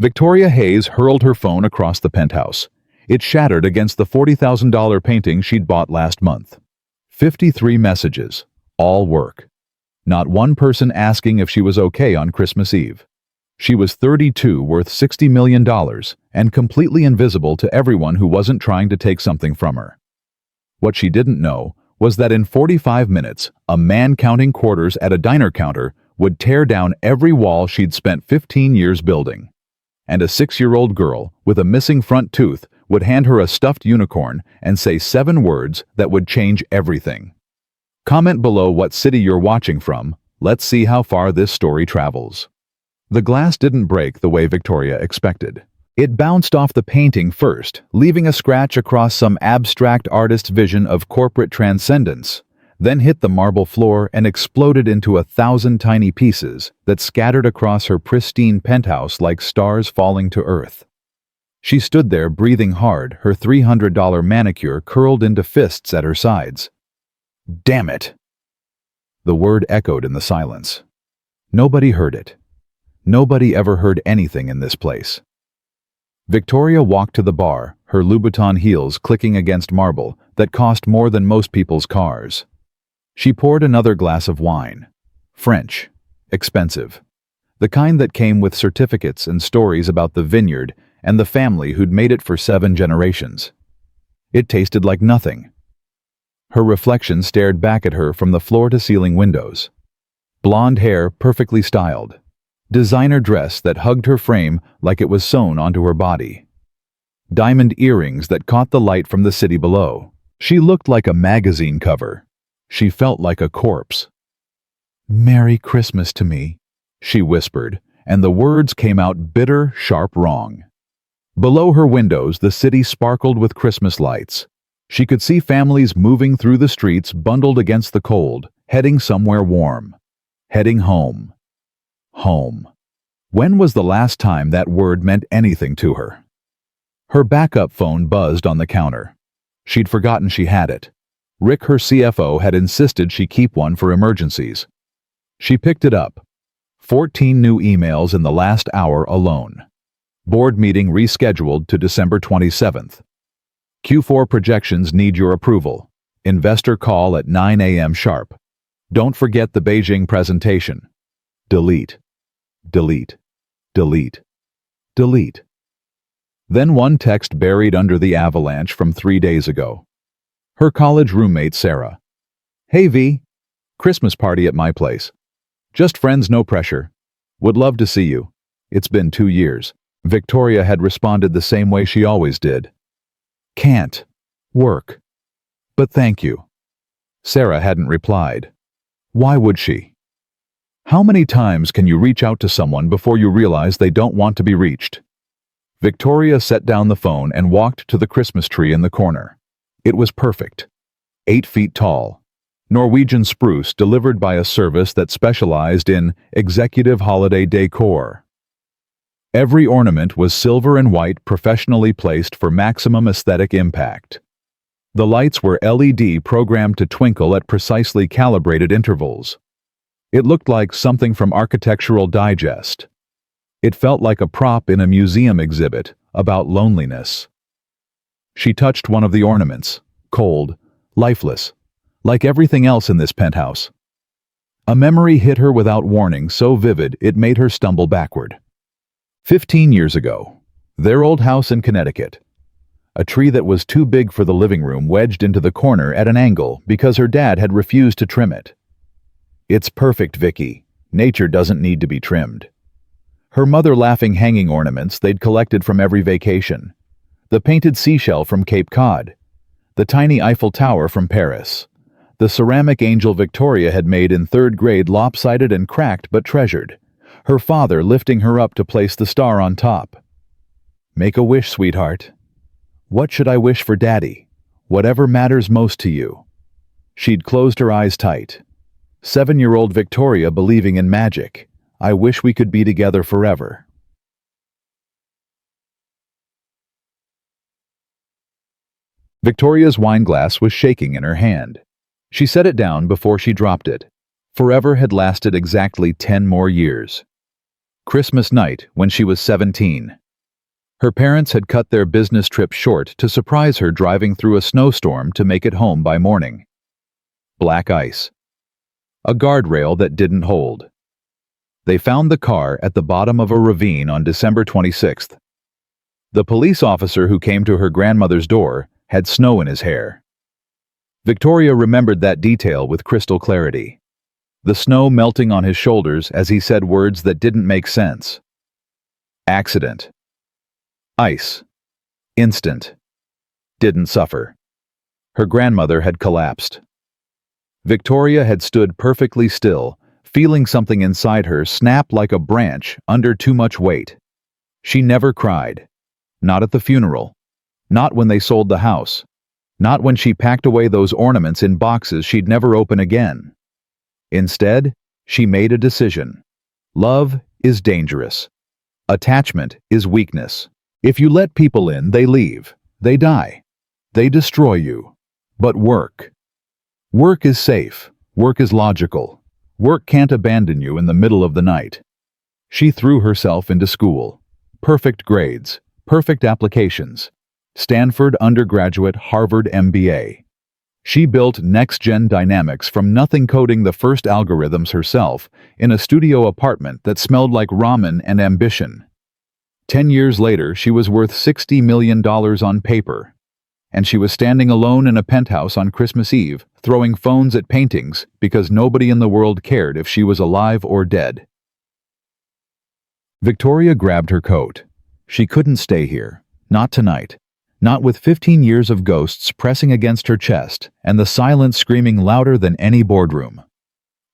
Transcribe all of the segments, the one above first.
Victoria Hayes hurled her phone across the penthouse. It shattered against the $40,000 painting she'd bought last month. 53 messages, all work. Not one person asking if she was okay on Christmas Eve. She was 32, worth $60 million, and completely invisible to everyone who wasn't trying to take something from her. What she didn't know was that in 45 minutes, a man counting quarters at a diner counter would tear down every wall she'd spent 15 years building. And a 6-year-old girl with a missing front tooth would hand her a stuffed unicorn and say 7 words that would change everything. Comment below what city you're watching from. Let's see how far this story travels. The glass didn't break the way Victoria expected. It bounced off the painting first, leaving a scratch across some abstract artist's vision of corporate transcendence, then hit the marble floor and exploded into 1,000 tiny pieces that scattered across her pristine penthouse like stars falling to earth. She stood there breathing hard, her $300 manicure curled into fists at her sides. "Damn it!" The word echoed in the silence. Nobody heard it. Nobody ever heard anything in this place. Victoria walked to the bar, her Louboutin heels clicking against marble that cost more than most people's cars. She poured another glass of wine. French. Expensive. The kind that came with certificates and stories about the vineyard and the family who'd made it for 7 generations. It tasted like nothing. Her reflection stared back at her from the floor-to-ceiling windows. Blonde hair perfectly styled. Designer dress that hugged her frame like it was sewn onto her body. Diamond earrings that caught the light from the city below. She looked like a magazine cover. She felt like a corpse. "Merry Christmas to me," she whispered, and the words came out bitter, sharp wrong. Below her windows, the city sparkled with Christmas lights. She could see families moving through the streets, bundled against the cold, heading somewhere warm. Heading home. Home. When was the last time that word meant anything to her? Her backup phone buzzed on the counter. She'd forgotten she had it. Rick, her CFO, had insisted she keep one for emergencies. She picked it up. 14 new emails in the last hour alone. Board meeting rescheduled to December 27th. Q4 projections need your approval. Investor call at 9 a.m. sharp. Don't forget the Beijing presentation. Delete. Delete. Delete. Delete. Then one text buried under the avalanche from 3 days ago. Her college roommate Sarah. "Hey V. Christmas party at my place. Just friends, no pressure. Would love to see you. It's been 2 years. Victoria had responded the same way she always did. "Can't. Work. But thank you." Sarah hadn't replied. Why would she? How many times can you reach out to someone before you realize they don't want to be reached? Victoria set down the phone and walked to the Christmas tree in the corner. It was perfect. 8 feet tall. Norwegian spruce delivered by a service that specialized in executive holiday decor. Every ornament was silver and white, professionally placed for maximum aesthetic impact. The lights were LED programmed to twinkle at precisely calibrated intervals. It looked like something from Architectural Digest. It felt like a prop in a museum exhibit about loneliness. She touched one of the ornaments, cold, lifeless, like everything else in this penthouse. A memory hit her without warning, so vivid it made her stumble backward. 15 years ago, their old house in Connecticut. A tree that was too big for the living room wedged into the corner at an angle because her dad had refused to trim it. "It's perfect, Vicky. Nature doesn't need to be trimmed." Her mother laughing hanging ornaments they'd collected from every vacation. The painted seashell from Cape Cod. The tiny Eiffel Tower from Paris. The ceramic angel Victoria had made in 3rd grade, lopsided and cracked but treasured. Her father lifting her up to place the star on top. "Make a wish, sweetheart." "What should I wish for Daddy?" "Whatever matters most to you." She'd closed her eyes tight. 7-year-old Victoria believing in magic. "I wish we could be together forever." Victoria's wine glass was shaking in her hand. She set it down before she dropped it. Forever had lasted exactly 10 more years. Christmas night when she was 17. Her parents had cut their business trip short to surprise her driving through a snowstorm to make it home by morning. Black ice. A guardrail that didn't hold. They found the car at the bottom of a ravine on December 26th. The police officer who came to her grandmother's door had snow in his hair. Victoria remembered that detail with crystal clarity. The snow melting on his shoulders as he said words that didn't make sense. Accident. Ice. Instant. Didn't suffer. Her grandmother had collapsed. Victoria had stood perfectly still, feeling something inside her snap like a branch under too much weight. She never cried. Not at the funeral. Not when they sold the house. Not when she packed away those ornaments in boxes she'd never open again. Instead, she made a decision. Love is dangerous. Attachment is weakness. If you let people in, they leave. They die. They destroy you. But work. Work is safe. Work is logical. Work can't abandon you in the middle of the night. She threw herself into school. Perfect grades. Perfect applications. Stanford undergraduate, Harvard MBA. She built next-gen dynamics from nothing, coding the first algorithms herself in a studio apartment that smelled like ramen and ambition. 10 years later, she was worth $60 million on paper. And she was standing alone in a penthouse on Christmas Eve, throwing phones at paintings because nobody in the world cared if she was alive or dead. Victoria grabbed her coat. She couldn't stay here. Not tonight. Not with 15 years of ghosts pressing against her chest and the silence screaming louder than any boardroom.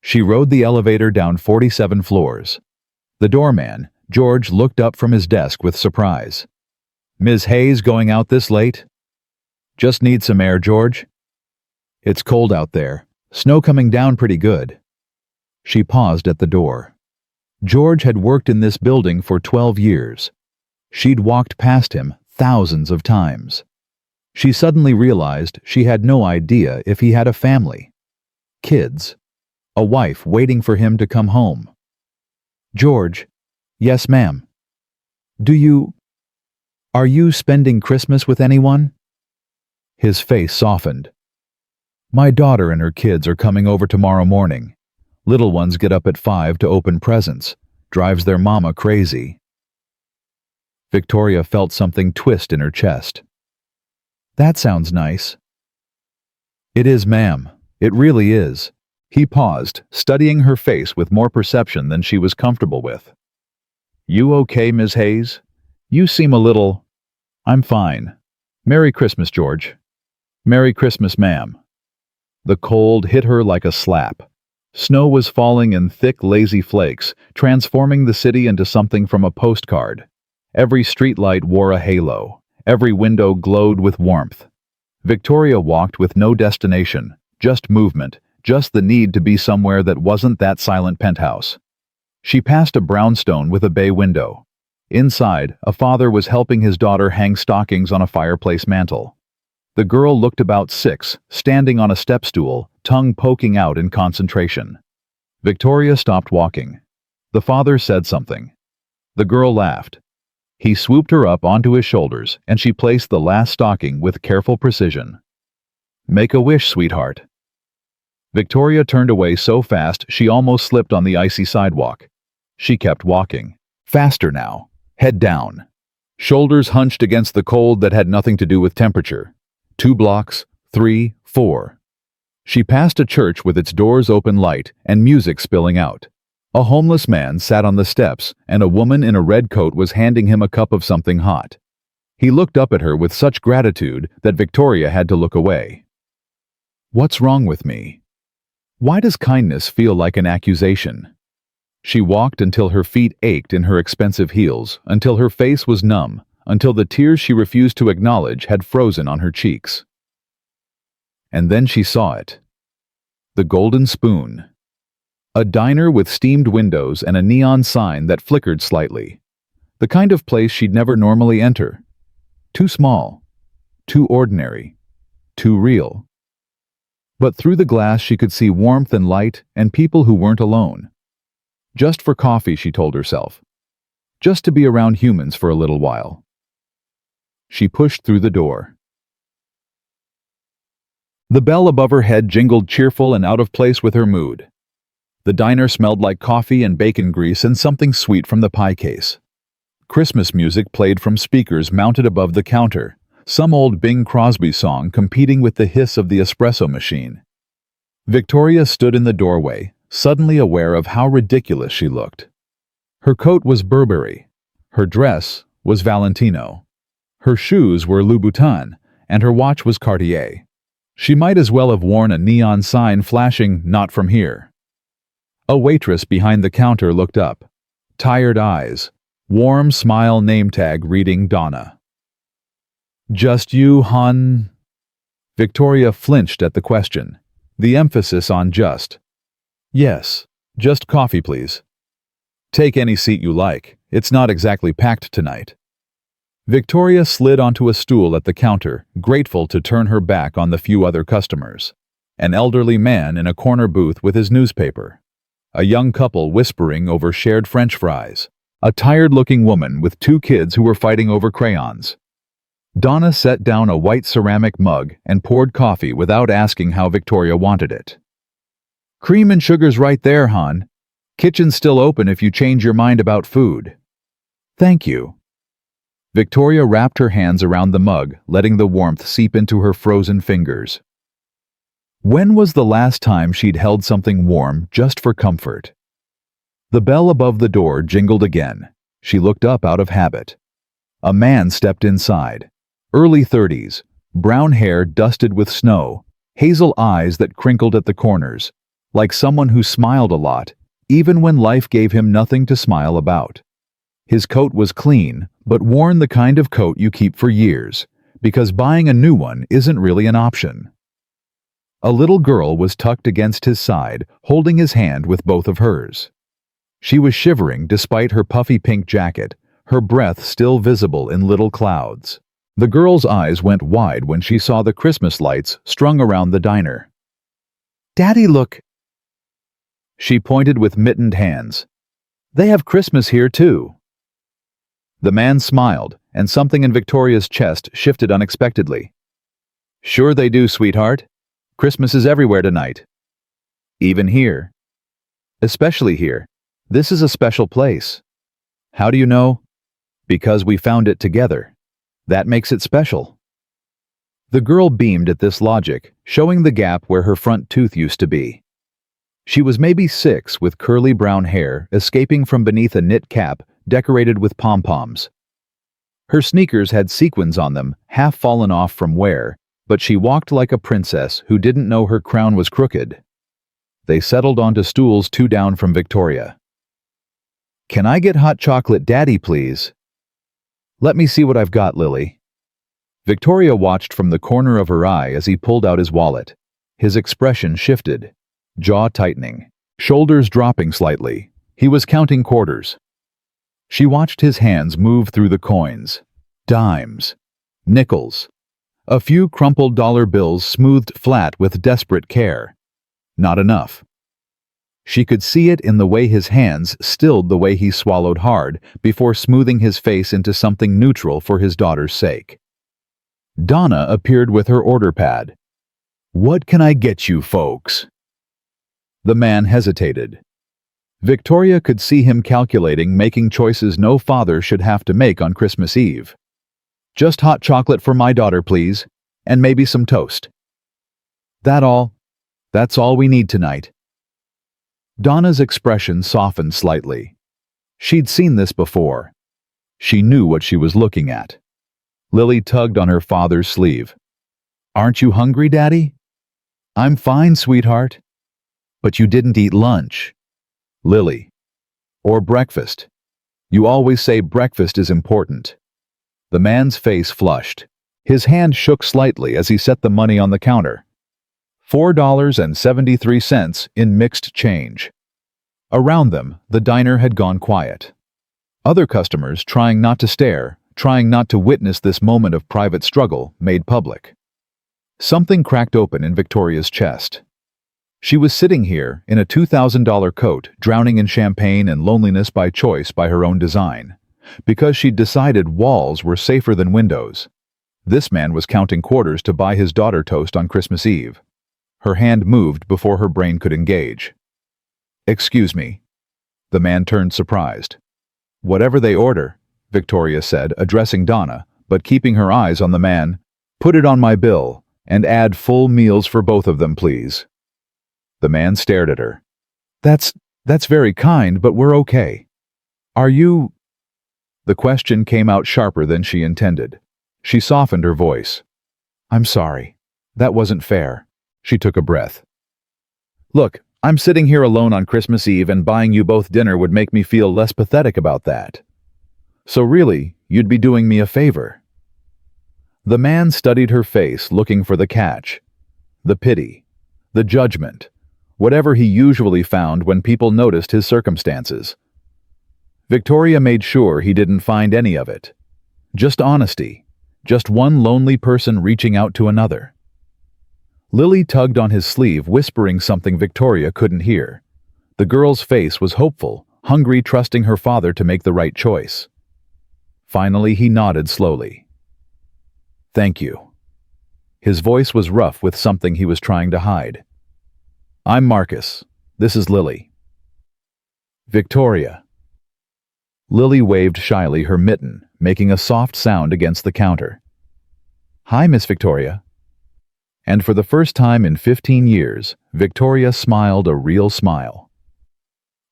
She rode the elevator down 47 floors. The doorman, George, looked up from his desk with surprise. "Ms. Hayes going out this late?" "Just need some air, George." "It's cold out there. Snow coming down pretty good." She paused at the door. George had worked in this building for 12 years. She'd walked past him thousands of times. She suddenly realized she had no idea if he had a family. Kids. A wife waiting for him to come home. "George." "Yes, ma'am." Are you spending Christmas with anyone?" His face softened. "My daughter and her kids are coming over tomorrow morning. Little ones get up at 5 to open presents. Drives their mama crazy." Victoria felt something twist in her chest. "That sounds nice." "It is, ma'am. It really is." He paused, studying her face with more perception than she was comfortable with. "You okay, Ms. Hayes? You seem a little—" "I'm fine. Merry Christmas, George." "Merry Christmas, ma'am." The cold hit her like a slap. Snow was falling in thick, lazy flakes, transforming the city into something from a postcard. Every streetlight wore a halo. Every window glowed with warmth. Victoria walked with no destination, just movement, just the need to be somewhere that wasn't that silent penthouse. She passed a brownstone with a bay window. Inside, a father was helping his daughter hang stockings on a fireplace mantel. The girl looked about 6, standing on a step stool, tongue poking out in concentration. Victoria stopped walking. The father said something. The girl laughed. He swooped her up onto his shoulders, and she placed the last stocking with careful precision. "Make a wish, sweetheart." Victoria turned away so fast she almost slipped on the icy sidewalk. She kept walking. Faster now. Head down. Shoulders hunched against the cold that had nothing to do with temperature. 2 blocks, 3, 4. She passed a church with its doors open, light and music spilling out. A homeless man sat on the steps, and a woman in a red coat was handing him a cup of something hot. He looked up at her with such gratitude that Victoria had to look away. What's wrong with me? Why does kindness feel like an accusation? She walked until her feet ached in her expensive heels, until her face was numb, until the tears she refused to acknowledge had frozen on her cheeks. And then she saw it. The Golden Spoon. A diner with steamed windows and a neon sign that flickered slightly. The kind of place she'd never normally enter. Too small. Too ordinary. Too real. But through the glass she could see warmth and light and people who weren't alone. Just for coffee, she told herself. just to be around humans for a little while. She pushed through the door. The bell above her head jingled cheerful and out of place with her mood. The diner smelled like coffee and bacon grease and something sweet from the pie case. Christmas music played from speakers mounted above the counter, some old Bing Crosby song competing with the hiss of the espresso machine. Victoria stood in the doorway, suddenly aware of how ridiculous she looked. Her coat was Burberry. Her dress was Valentino. Her shoes were Louboutin, and her watch was Cartier. She might as well have worn a neon sign flashing, "Not from here." A waitress behind the counter looked up. Tired eyes. Warm smile name tag reading Donna. "Just you, hon?" Victoria flinched at the question, the emphasis on just. "Yes, just coffee, please." "Take any seat you like. It's not exactly packed tonight." Victoria slid onto a stool at the counter, grateful to turn her back on the few other customers. An elderly man in a corner booth with his newspaper. A young couple whispering over shared French fries. A tired-looking woman with two kids who were fighting over crayons. Donna set down a white ceramic mug and poured coffee without asking how Victoria wanted it. "Cream and sugar's right there, hon. Kitchen's still open if you change your mind about food." "Thank you." Victoria wrapped her hands around the mug, letting the warmth seep into her frozen fingers. When was the last time she'd held something warm just for comfort? The bell above the door jingled again. She looked up out of habit. A man stepped inside. Early 30s, brown hair dusted with snow, hazel eyes that crinkled at the corners, like someone who smiled a lot, even when life gave him nothing to smile about. His coat was clean, but worn the kind of coat you keep for years, because buying a new one isn't really an option. A little girl was tucked against his side, holding his hand with both of hers. She was shivering despite her puffy pink jacket, her breath still visible in little clouds. The girl's eyes went wide when she saw the Christmas lights strung around the diner. "Daddy, look!" She pointed with mittened hands. "They have Christmas here, too." The man smiled, and something in Victoria's chest shifted unexpectedly. "Sure they do, sweetheart. Christmas is everywhere tonight. Even here. Especially here. This is a special place." "How do you know?" "Because we found it together. That makes it special." The girl beamed at this logic, showing the gap where her front tooth used to be. She was maybe 6 with curly brown hair escaping from beneath a knit cap decorated with pom-poms. Her sneakers had sequins on them, half fallen off from wear, but she walked like a princess who didn't know her crown was crooked. They settled onto stools 2 down from Victoria. "Can I get hot chocolate, Daddy, please?" "Let me see what I've got, Lily." Victoria watched from the corner of her eye as he pulled out his wallet. His expression shifted, jaw tightening, shoulders dropping slightly. He was counting quarters. She watched his hands move through the coins. Dimes. Nickels. A few crumpled dollar bills smoothed flat with desperate care. Not enough. She could see it in the way his hands stilled the way he swallowed hard before smoothing his face into something neutral for his daughter's sake. Donna appeared with her order pad. "What can I get you folks?" The man hesitated. Victoria could see him calculating, making choices no father should have to make on Christmas Eve. "Just hot chocolate for my daughter, please, and maybe some toast." "That all? That's all we need tonight." Donna's expression softened slightly. She'd seen this before. She knew what she was looking at. Lily tugged on her father's sleeve. "Aren't you hungry, Daddy?" "I'm fine, sweetheart." "But you didn't eat lunch." "Lily. Or breakfast. You always say breakfast is important." The man's face flushed. His hand shook slightly as he set the money on the counter. $4.73 in mixed change. Around them, the diner had gone quiet. Other customers, trying not to stare, trying not to witness this moment of private struggle, made public. Something cracked open in Victoria's chest. She was sitting here in a $2,000 coat, drowning in champagne and loneliness by choice by her own design. Because she'd decided walls were safer than windows. This man was counting quarters to buy his daughter toast on Christmas Eve. Her hand moved before her brain could engage. "Excuse me." The man turned surprised. "Whatever they order," Victoria said, addressing Donna, but keeping her eyes on the man. "Put it on my bill, and add full meals for both of them, please." The man stared at her. That's very kind, but we're okay. Are you—" The question came out sharper than she intended. She softened her voice. "I'm sorry. That wasn't fair." She took a breath. "Look, I'm sitting here alone on Christmas Eve, and buying you both dinner would make me feel less pathetic about that. So really, you'd be doing me a favor." The man studied her face, looking for the catch, the pity, the judgment, whatever he usually found when people noticed his circumstances. Victoria made sure he didn't find any of it. Just honesty, just one lonely person reaching out to another. Lily tugged on his sleeve, whispering something Victoria couldn't hear. The girl's face was hopeful, hungry, trusting her father to make the right choice. Finally, he nodded slowly. "Thank you." His voice was rough with something he was trying to hide. "I'm Marcus. This is Lily." "Victoria." Lily waved shyly her mitten, making a soft sound against the counter. "Hi, Miss Victoria." And for the first time in 15 years, Victoria smiled a real smile.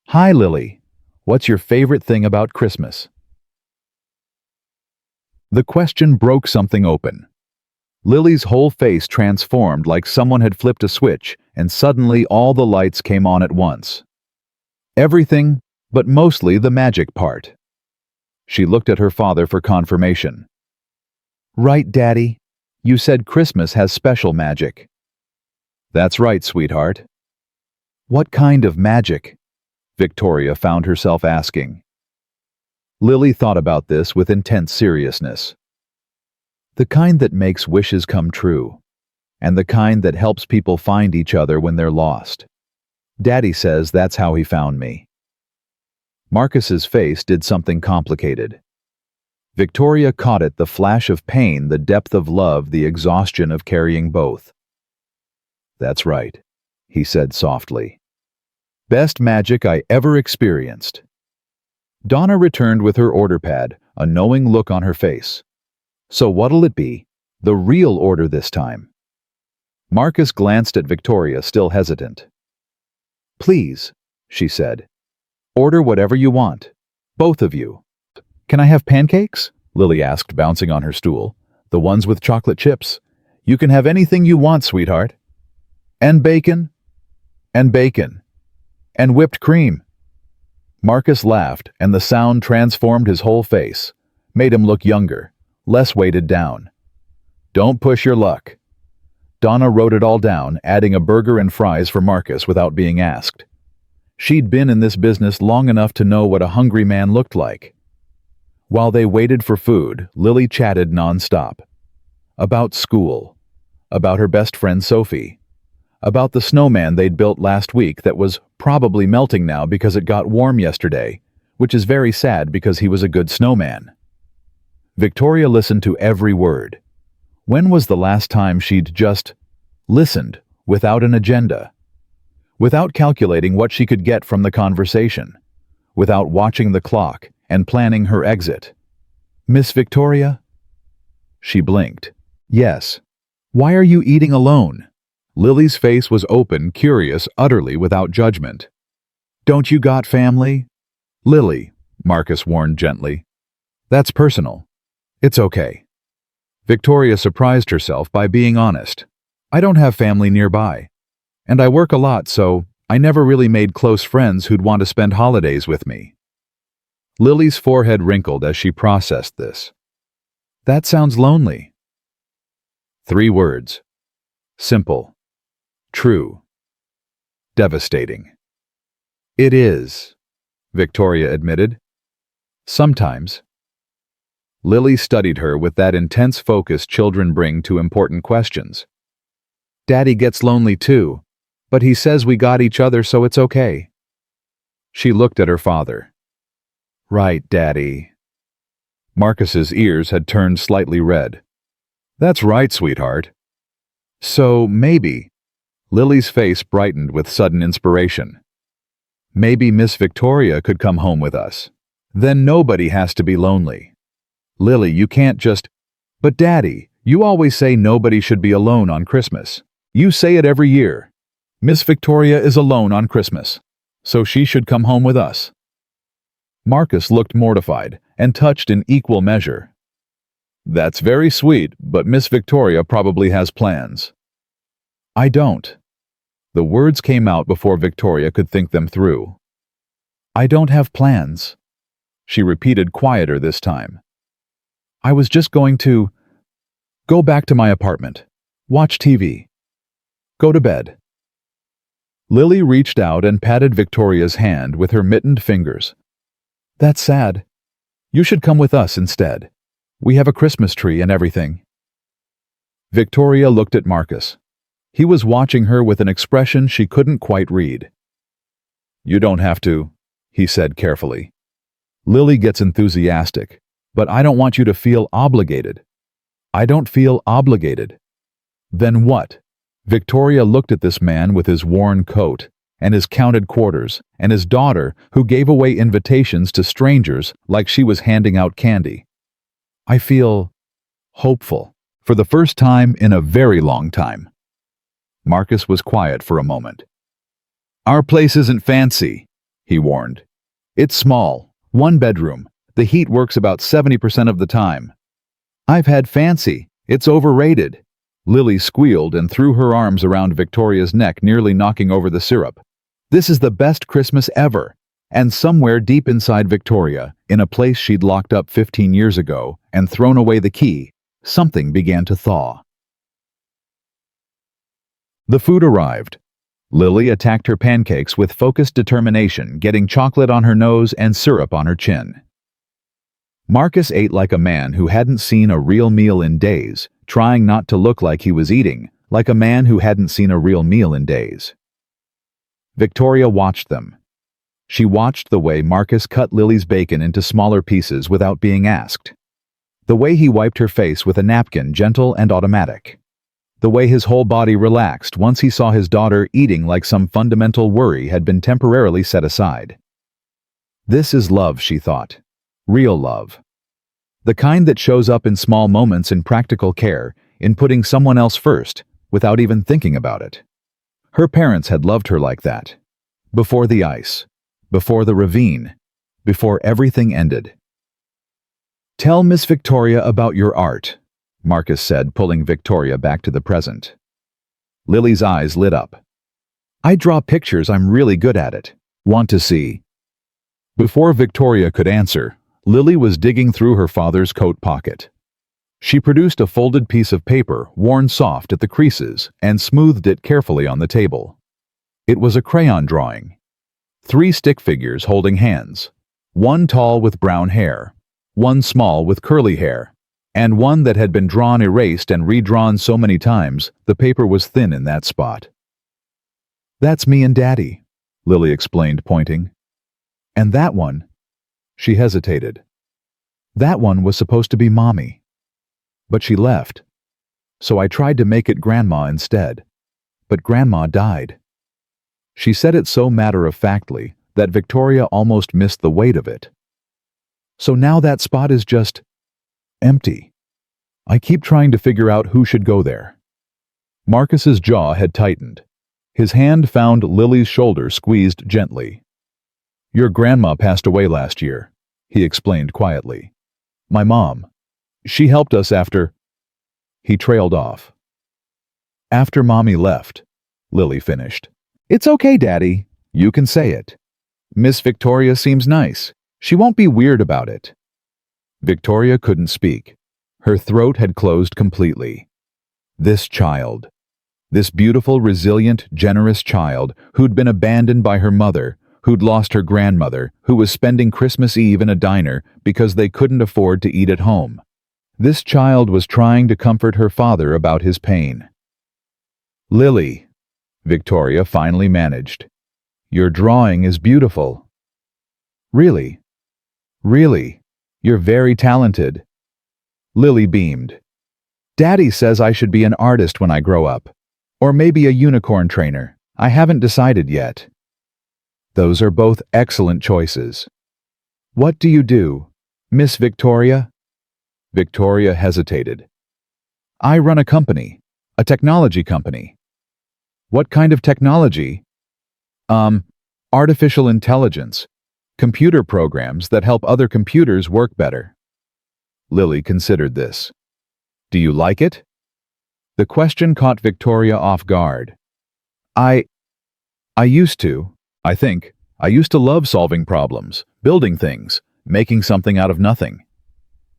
"Hi, Lily. What's your favorite thing about Christmas?" The question broke something open. Lily's whole face transformed like someone had flipped a switch, and suddenly all the lights came on at once. Everything, but mostly the magic part. She looked at her father for confirmation. "Right, Daddy. You said Christmas has special magic." "That's right, sweetheart." "What kind of magic?" Victoria found herself asking. Lily thought about this with intense seriousness. "The kind that makes wishes come true, and the kind that helps people find each other when they're lost. Daddy says that's how he found me." Marcus's face did something complicated. Victoria caught it, the flash of pain, the depth of love, the exhaustion of carrying both. "That's right," he said softly. "Best magic I ever experienced." Donna returned with her order pad, a knowing look on her face. "So what'll it be? The real order this time?" Marcus glanced at Victoria, still hesitant. "Please," she said. "Order whatever you want. Both of you." "Can I have pancakes?" Lily asked, bouncing on her stool. "The ones with chocolate chips." "You can have anything you want, sweetheart." "And bacon?" "And bacon." "And whipped cream." Marcus laughed, and the sound transformed his whole face, made him look younger, less weighted down. "Don't push your luck." Donna wrote it all down, adding a burger and fries for Marcus without being asked. She'd been in this business long enough to know what a hungry man looked like. While they waited for food, Lily chatted nonstop. About school, about her best friend Sophie, about the snowman they'd built last week that was probably melting now because it got warm yesterday, which is very sad because he was a good snowman. Victoria listened to every word. When was the last time she'd just listened without an agenda? Without calculating what she could get from the conversation, without watching the clock and planning her exit. "Miss Victoria?" She blinked. "Yes." "Why are you eating alone?" Lily's face was open, curious, utterly without judgment. "Don't you got family?" "Lily," Marcus warned gently. "That's personal. It's okay." Victoria surprised herself by being honest. "I don't have family nearby. And I work a lot, so I never really made close friends who'd want to spend holidays with me." Lily's forehead wrinkled as she processed this. "That sounds lonely." 3 words. Simple. True. Devastating. "It is," Victoria admitted. "Sometimes." Lily studied her with that intense focus children bring to important questions. "Daddy gets lonely too, but he says we got each other, so it's okay." She looked at her father. "Right, Daddy." Marcus's ears had turned slightly red. That's right, sweetheart. So, maybe. Lily's face brightened with sudden inspiration. Maybe Miss Victoria could come home with us. Then nobody has to be lonely. Lily, you can't just... But Daddy, you always say nobody should be alone on Christmas. You say it every year. Miss Victoria is alone on Christmas, so she should come home with us. Marcus looked mortified and touched in equal measure. That's very sweet, but Miss Victoria probably has plans. I don't. The words came out before Victoria could think them through. I don't have plans. She repeated quieter this time. I was just going to go back to my apartment, watch TV, go to bed. Lily reached out and patted Victoria's hand with her mittened fingers. That's sad. You should come with us instead. We have a Christmas tree and everything. Victoria looked at Marcus. He was watching her with an expression she couldn't quite read. You don't have to, he said carefully. Lily gets enthusiastic, but I don't want you to feel obligated. I don't feel obligated. Then what? Victoria looked at this man with his worn coat, and his counted quarters, and his daughter who gave away invitations to strangers like she was handing out candy. I feel hopeful, for the first time in a very long time. Marcus was quiet for a moment. Our place isn't fancy, he warned. It's small, 1 bedroom. The heat works about 70% of the time. I've had fancy. It's overrated. Lily squealed and threw her arms around Victoria's neck, nearly knocking over the syrup. This is the best Christmas ever. And somewhere deep inside Victoria, in a place she'd locked up 15 years ago and thrown away the key, something began to thaw. The food arrived. Lily attacked her pancakes with focused determination, getting chocolate on her nose and syrup on her chin. Marcus ate like a man who hadn't seen a real meal in days, trying not to look like he was eating, like a man who hadn't seen a real meal in days. Victoria watched them. She watched the way Marcus cut Lily's bacon into smaller pieces without being asked. The way he wiped her face with a napkin, gentle and automatic. The way his whole body relaxed once he saw his daughter eating like some fundamental worry had been temporarily set aside. This is love, she thought. Real love. The kind that shows up in small moments, in practical care, in putting someone else first, without even thinking about it. Her parents had loved her like that. Before the ice. Before the ravine. Before everything ended. Tell Miss Victoria about your art, Marcus said, pulling Victoria back to the present. Lily's eyes lit up. I draw pictures, I'm really good at it. Want to see? Before Victoria could answer, Lily was digging through her father's coat pocket. She produced a folded piece of paper, worn soft at the creases, and smoothed it carefully on the table. It was a crayon drawing. 3 stick figures holding hands. 1 tall with brown hair, 1 small with curly hair, and 1 that had been drawn, erased, and redrawn so many times the paper was thin in that spot. That's me and Daddy, Lily explained, pointing. And that one, she hesitated. That one was supposed to be Mommy. But she left. So I tried to make it Grandma instead. But Grandma died. She said it so matter-of-factly that Victoria almost missed the weight of it. So now that spot is just empty. I keep trying to figure out who should go there. Marcus's jaw had tightened. His hand found Lily's shoulder, squeezed gently. Your grandma passed away last year, he explained quietly. My mom. She helped us after... He trailed off. After Mommy left, Lily finished. It's okay, Daddy. You can say it. Miss Victoria seems nice. She won't be weird about it. Victoria couldn't speak. Her throat had closed completely. This child. This beautiful, resilient, generous child who'd been abandoned by her mother, who'd lost her grandmother, who was spending Christmas Eve in a diner because they couldn't afford to eat at home. This child was trying to comfort her father about his pain. Lily, Victoria finally managed. Your drawing is beautiful. Really? Really? You're very talented. Lily beamed. Daddy says I should be an artist when I grow up. Or maybe a unicorn trainer. I haven't decided yet. Those are both excellent choices. What do you do, Miss Victoria? Victoria hesitated. I run a company, a technology company. What kind of technology? Artificial intelligence. Computer programs that help other computers work better. Lily considered this. Do you like it? The question caught Victoria off guard. I used to, I think. I used to love solving problems, building things, making something out of nothing.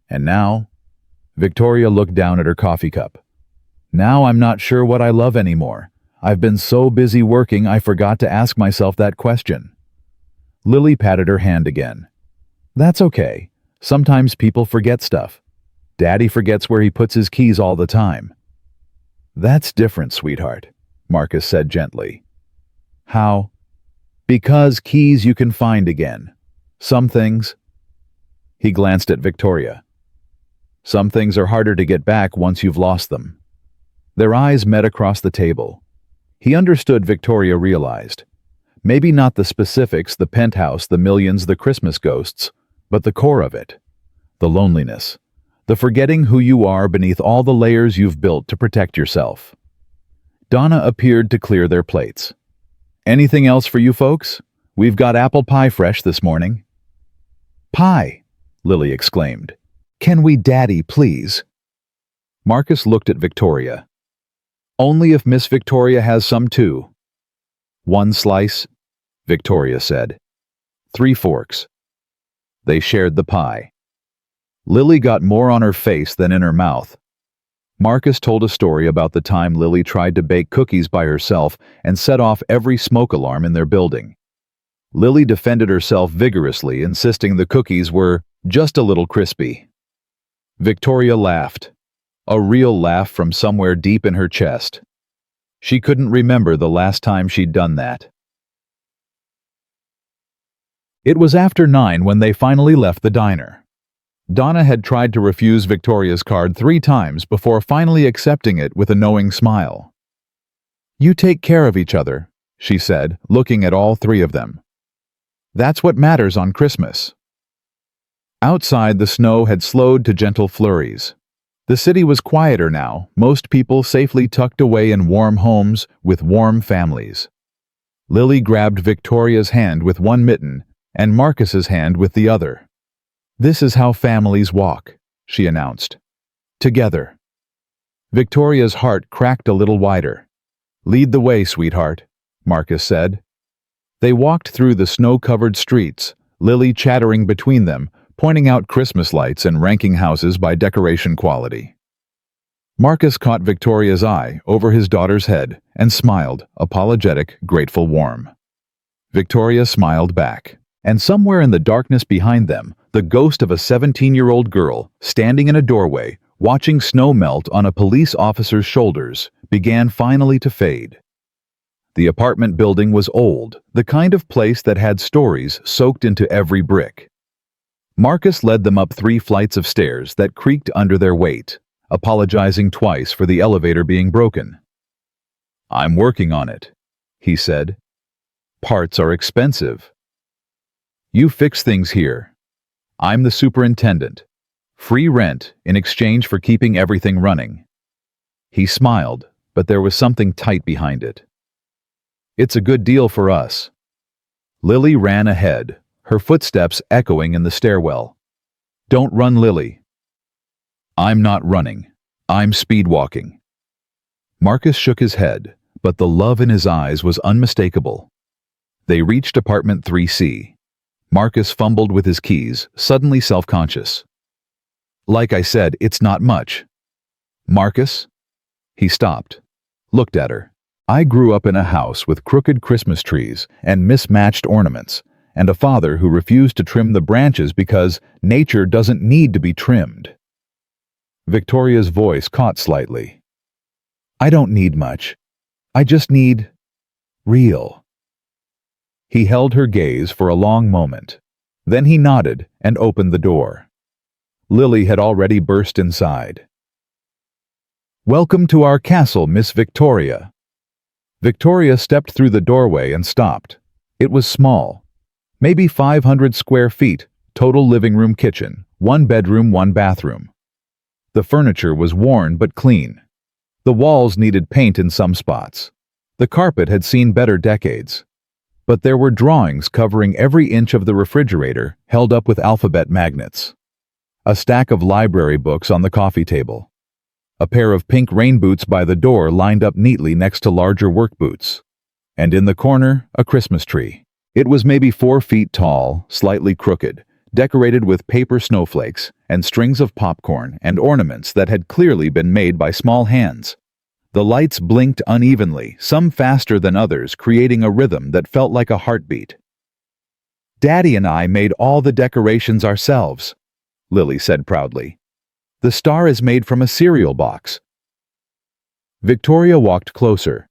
And now, Victoria looked down at her coffee cup. Now I'm not sure what I love anymore. I've been so busy working I forgot to ask myself that question. Lily patted her hand again. That's okay. Sometimes people forget stuff. Daddy forgets where he puts his keys all the time. That's different, sweetheart, Marcus said gently. How? Because keys you can find again. Some things. He glanced at Victoria. Some things are harder to get back once you've lost them. Their eyes met across the table. He understood Victoria realized. Maybe not the specifics, the penthouse, the millions, the Christmas ghosts, but the core of it. The loneliness. The forgetting who you are beneath all the layers you've built to protect yourself. Donna appeared to clear their plates. Anything else for you folks? We've got apple pie fresh this morning. Pie, Lily exclaimed. Can we, Daddy, please? Marcus looked at Victoria. Only if Miss Victoria has some too. One slice, Victoria said. 3 forks. They shared the pie. Lily got more on her face than in her mouth. Marcus told a story about the time Lily tried to bake cookies by herself and set off every smoke alarm in their building. Lily defended herself vigorously, insisting the cookies were just a little crispy. Victoria laughed, a real laugh from somewhere deep in her chest. She couldn't remember the last time she'd done that. It was after 9 when they finally left the diner. Donna had tried to refuse Victoria's card 3 times before finally accepting it with a knowing smile. You take care of each other, she said, looking at all 3 of them. That's what matters on Christmas. Outside, the snow had slowed to gentle flurries. The city was quieter now, most people safely tucked away in warm homes with warm families. Lily grabbed Victoria's hand with one mitten and Marcus's hand with the other. This is how families walk, she announced. Together. Victoria's heart cracked a little wider. Lead the way, sweetheart, Marcus said. They walked through the snow-covered streets, Lily chattering between them, pointing out Christmas lights and ranking houses by decoration quality. Marcus caught Victoria's eye over his daughter's head and smiled, apologetic, grateful, warm. Victoria smiled back, and somewhere in the darkness behind them, the ghost of a 17-year-old girl, standing in a doorway, watching snow melt on a police officer's shoulders, began finally to fade. The apartment building was old, the kind of place that had stories soaked into every brick. Marcus led them up 3 flights of stairs that creaked under their weight, apologizing twice for the elevator being broken. I'm working on it, he said. Parts are expensive. You fix things here. I'm the superintendent. Free rent in exchange for keeping everything running. He smiled, but there was something tight behind it. It's a good deal for us. Lily ran ahead, her footsteps echoing in the stairwell. Don't run, Lily. I'm not running. I'm speedwalking. Marcus shook his head, but the love in his eyes was unmistakable. They reached apartment 3C. Marcus fumbled with his keys, suddenly self-conscious. Like I said, it's not much. Marcus? He stopped, looked at her. I grew up in a house with crooked Christmas trees and mismatched ornaments, and a father who refused to trim the branches because nature doesn't need to be trimmed. Victoria's voice caught slightly. I don't need much. I just need real. He held her gaze for a long moment. Then he nodded and opened the door. Lily had already burst inside. "Welcome to our castle, Miss Victoria." Victoria stepped through the doorway and stopped. It was small. Maybe 500 square feet, total living room kitchen, 1 bedroom, 1 bathroom. The furniture was worn but clean. The walls needed paint in some spots. The carpet had seen better decades. But there were drawings covering every inch of the refrigerator, held up with alphabet magnets. A stack of library books on the coffee table. A pair of pink rain boots by the door lined up neatly next to larger work boots. And in the corner, a Christmas tree. It was maybe 4 feet tall, slightly crooked, decorated with paper snowflakes and strings of popcorn and ornaments that had clearly been made by small hands. The lights blinked unevenly, some faster than others, creating a rhythm that felt like a heartbeat. "Daddy and I made all the decorations ourselves," Lily said proudly. "The star is made from a cereal box." Victoria walked closer.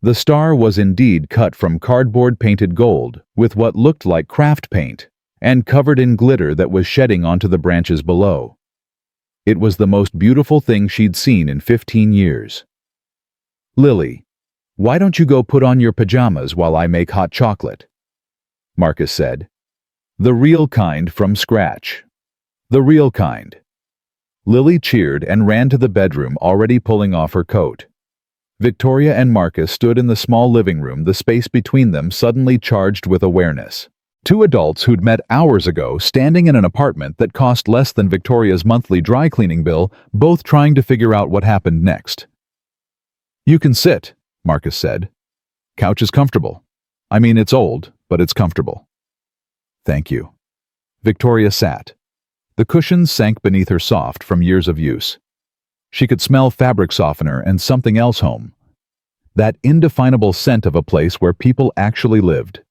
The star was indeed cut from cardboard painted gold, with what looked like craft paint, and covered in glitter that was shedding onto the branches below. It was the most beautiful thing she'd seen in 15 years. "Lily, why don't you go put on your pajamas while I make hot chocolate?" Marcus said. "The real kind from scratch. The real kind." Lily cheered and ran to the bedroom, already pulling off her coat. Victoria and Marcus stood in the small living room, the space between them suddenly charged with awareness. 2 adults who'd met hours ago, standing in an apartment that cost less than Victoria's monthly dry cleaning bill, both trying to figure out what happened next. "You can sit," Marcus said. "Couch is comfortable. I mean, it's old, but it's comfortable." "Thank you." Victoria sat. The cushions sank beneath her soft from years of use. She could smell fabric softener and something else home. That indefinable scent of a place where people actually lived.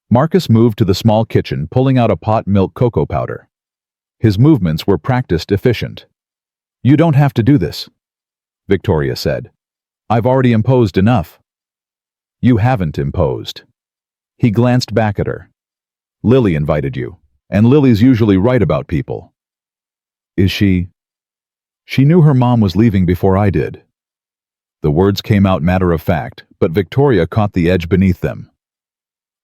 Marcus moved to the small kitchen, pulling out a pot milk cocoa powder. His movements were practiced, efficient. "You don't have to do this," Victoria said. "I've already imposed enough." "You haven't imposed." He glanced back at her. "Lily invited you. And Lily's usually right about people." "Is she?" "She knew her mom was leaving before I did." The words came out matter of fact, but Victoria caught the edge beneath them.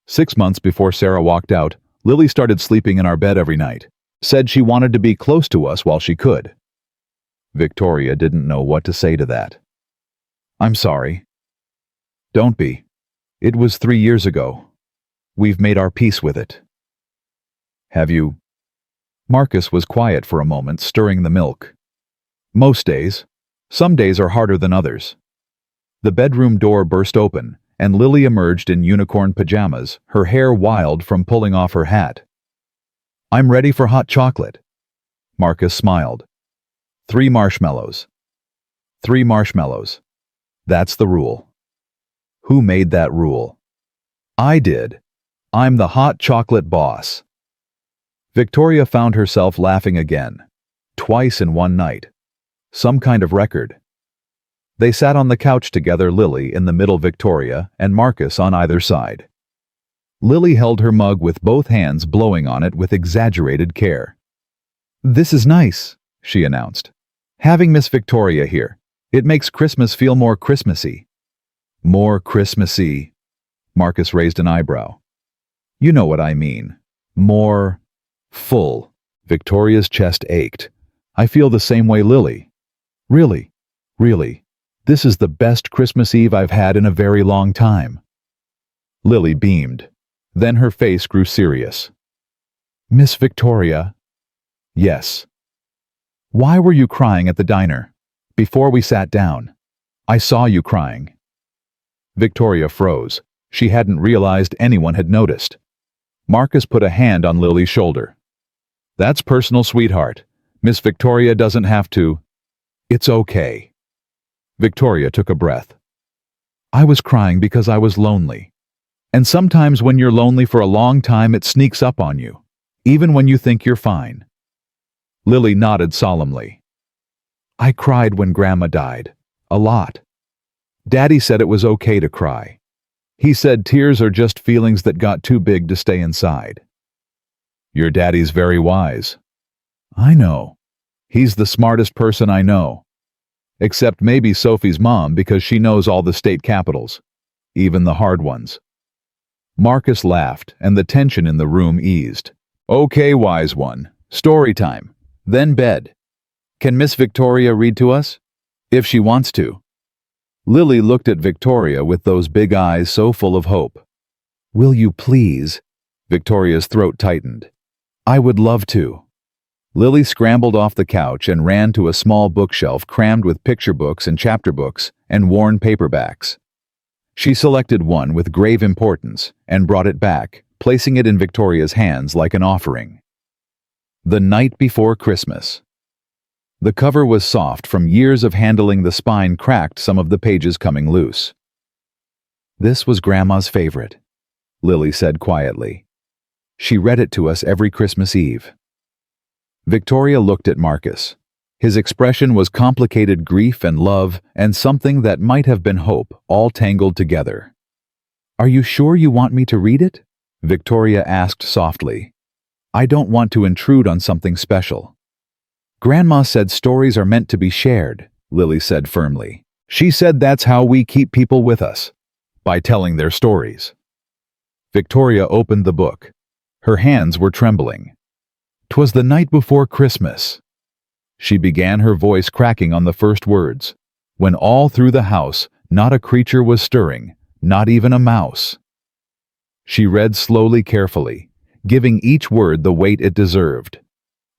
6 months before Sarah walked out, Lily started sleeping in our bed every night. Said she wanted to be close to us while she could. Victoria didn't know what to say to that. "I'm sorry." "Don't be. It was 3 years ago. We've made our peace with it." "Have you?" Marcus was quiet for a moment, stirring the milk. "Most days. Some days are harder than others." The bedroom door burst open, and Lily emerged in unicorn pajamas, her hair wild from pulling off her hat. "I'm ready for hot chocolate." Marcus smiled. 3 marshmallows. 3 marshmallows. That's the rule. Who made that rule? I did. I'm the hot chocolate boss. Victoria found herself laughing again. Twice in one night. Some kind of record. They sat on the couch together, Lily in the middle, Victoria, and Marcus on either side. Lily held her mug with both hands, blowing on it with exaggerated care. "This is nice," she announced. "Having Miss Victoria here. It makes Christmas feel more Christmassy." "More Christmassy?" Marcus raised an eyebrow. "You know what I mean. More full." Victoria's chest ached. "I feel the same way, Lily. Really, really. This is the best Christmas Eve I've had in a very long time." Lily beamed. Then her face grew serious. "Miss Victoria?" "Yes." "Why were you crying at the diner? Before we sat down. I saw you crying." Victoria froze. She hadn't realized anyone had noticed. Marcus put a hand on Lily's shoulder. "That's personal, sweetheart. Miss Victoria doesn't have to." "It's okay." Victoria took a breath. "I was crying because I was lonely. And sometimes when you're lonely for a long time, it sneaks up on you, even when you think you're fine." Lily nodded solemnly. "I cried when Grandma died. A lot. Daddy said it was okay to cry. He said tears are just feelings that got too big to stay inside." "Your daddy's very wise." I know. He's the smartest person I know. Except maybe Sophie's mom because she knows all the state capitals, even the hard ones. Marcus laughed, and the tension in the room eased. Okay, wise one. Story time. Then bed. Can Miss Victoria read to us? If she wants to. Lily looked at Victoria with those big eyes so full of hope. Will you please? Victoria's throat tightened. I would love to. Lily scrambled off the couch and ran to a small bookshelf crammed with picture books and chapter books and worn paperbacks. She selected one with grave importance and brought it back, placing it in Victoria's hands like an offering. The Night Before Christmas. The cover was soft from years of handling, the spine cracked, some of the pages coming loose. This was Grandma's favorite, Lily said quietly. She read it to us every Christmas Eve. Victoria looked at Marcus. His expression was complicated grief and love and something that might have been hope, all tangled together. Are you sure you want me to read it? Victoria asked softly. I don't want to intrude on something special. Grandma said stories are meant to be shared, Lily said firmly. She said that's how we keep people with us, by telling their stories. Victoria opened the book. Her hands were trembling. 'Twas the night before Christmas. She began, her voice cracking on the first words, when all through the house not a creature was stirring, not even a mouse. She read slowly, carefully, giving each word the weight it deserved.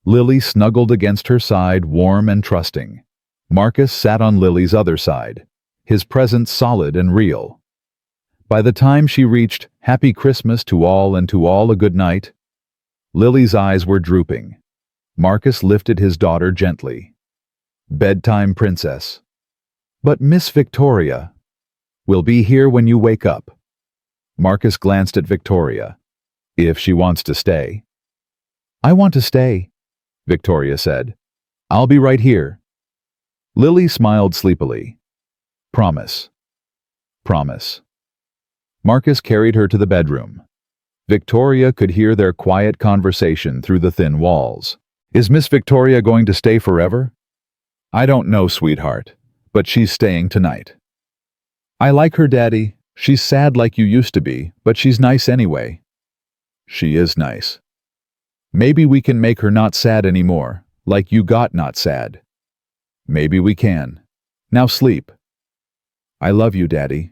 Lily snuggled against her side, warm and trusting. Marcus sat on Lily's other side, his presence solid and real. By the time she reached Happy Christmas to all and to all a good night, Lily's eyes were drooping. Marcus lifted his daughter gently. Bedtime, princess. But Miss Victoria will be here when you wake up. Marcus glanced at Victoria. If she wants to stay. I want to stay, Victoria said. I'll be right here. Lily smiled sleepily. Promise. Promise. Marcus carried her to the bedroom. Victoria could hear their quiet conversation through the thin walls. Is Miss Victoria going to stay forever? I don't know, sweetheart, but she's staying tonight. I like her, Daddy. She's sad like you used to be, but she's nice anyway. She is nice. Maybe we can make her not sad anymore, like you got not sad. Maybe we can. Now sleep. I love you, Daddy.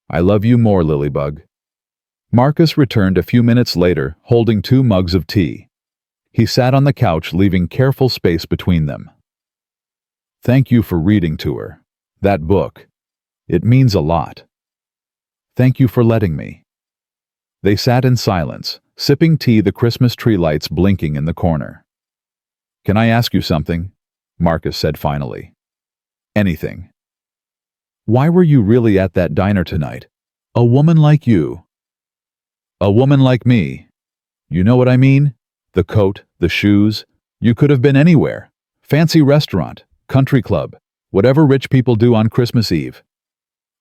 I love you more, Lilybug. Marcus returned a few minutes later, holding 2 mugs of tea. He sat on the couch, leaving careful space between them. Thank you for reading to her. That book. It means a lot. Thank you for letting me. They sat in silence, sipping tea, the Christmas tree lights blinking in the corner. Can I ask you something? Marcus said finally. Anything. Why were you really at that diner tonight? A woman like you. A woman like me. You know what I mean? The coat, the shoes. You could have been anywhere. Fancy restaurant, country club, whatever rich people do on Christmas Eve.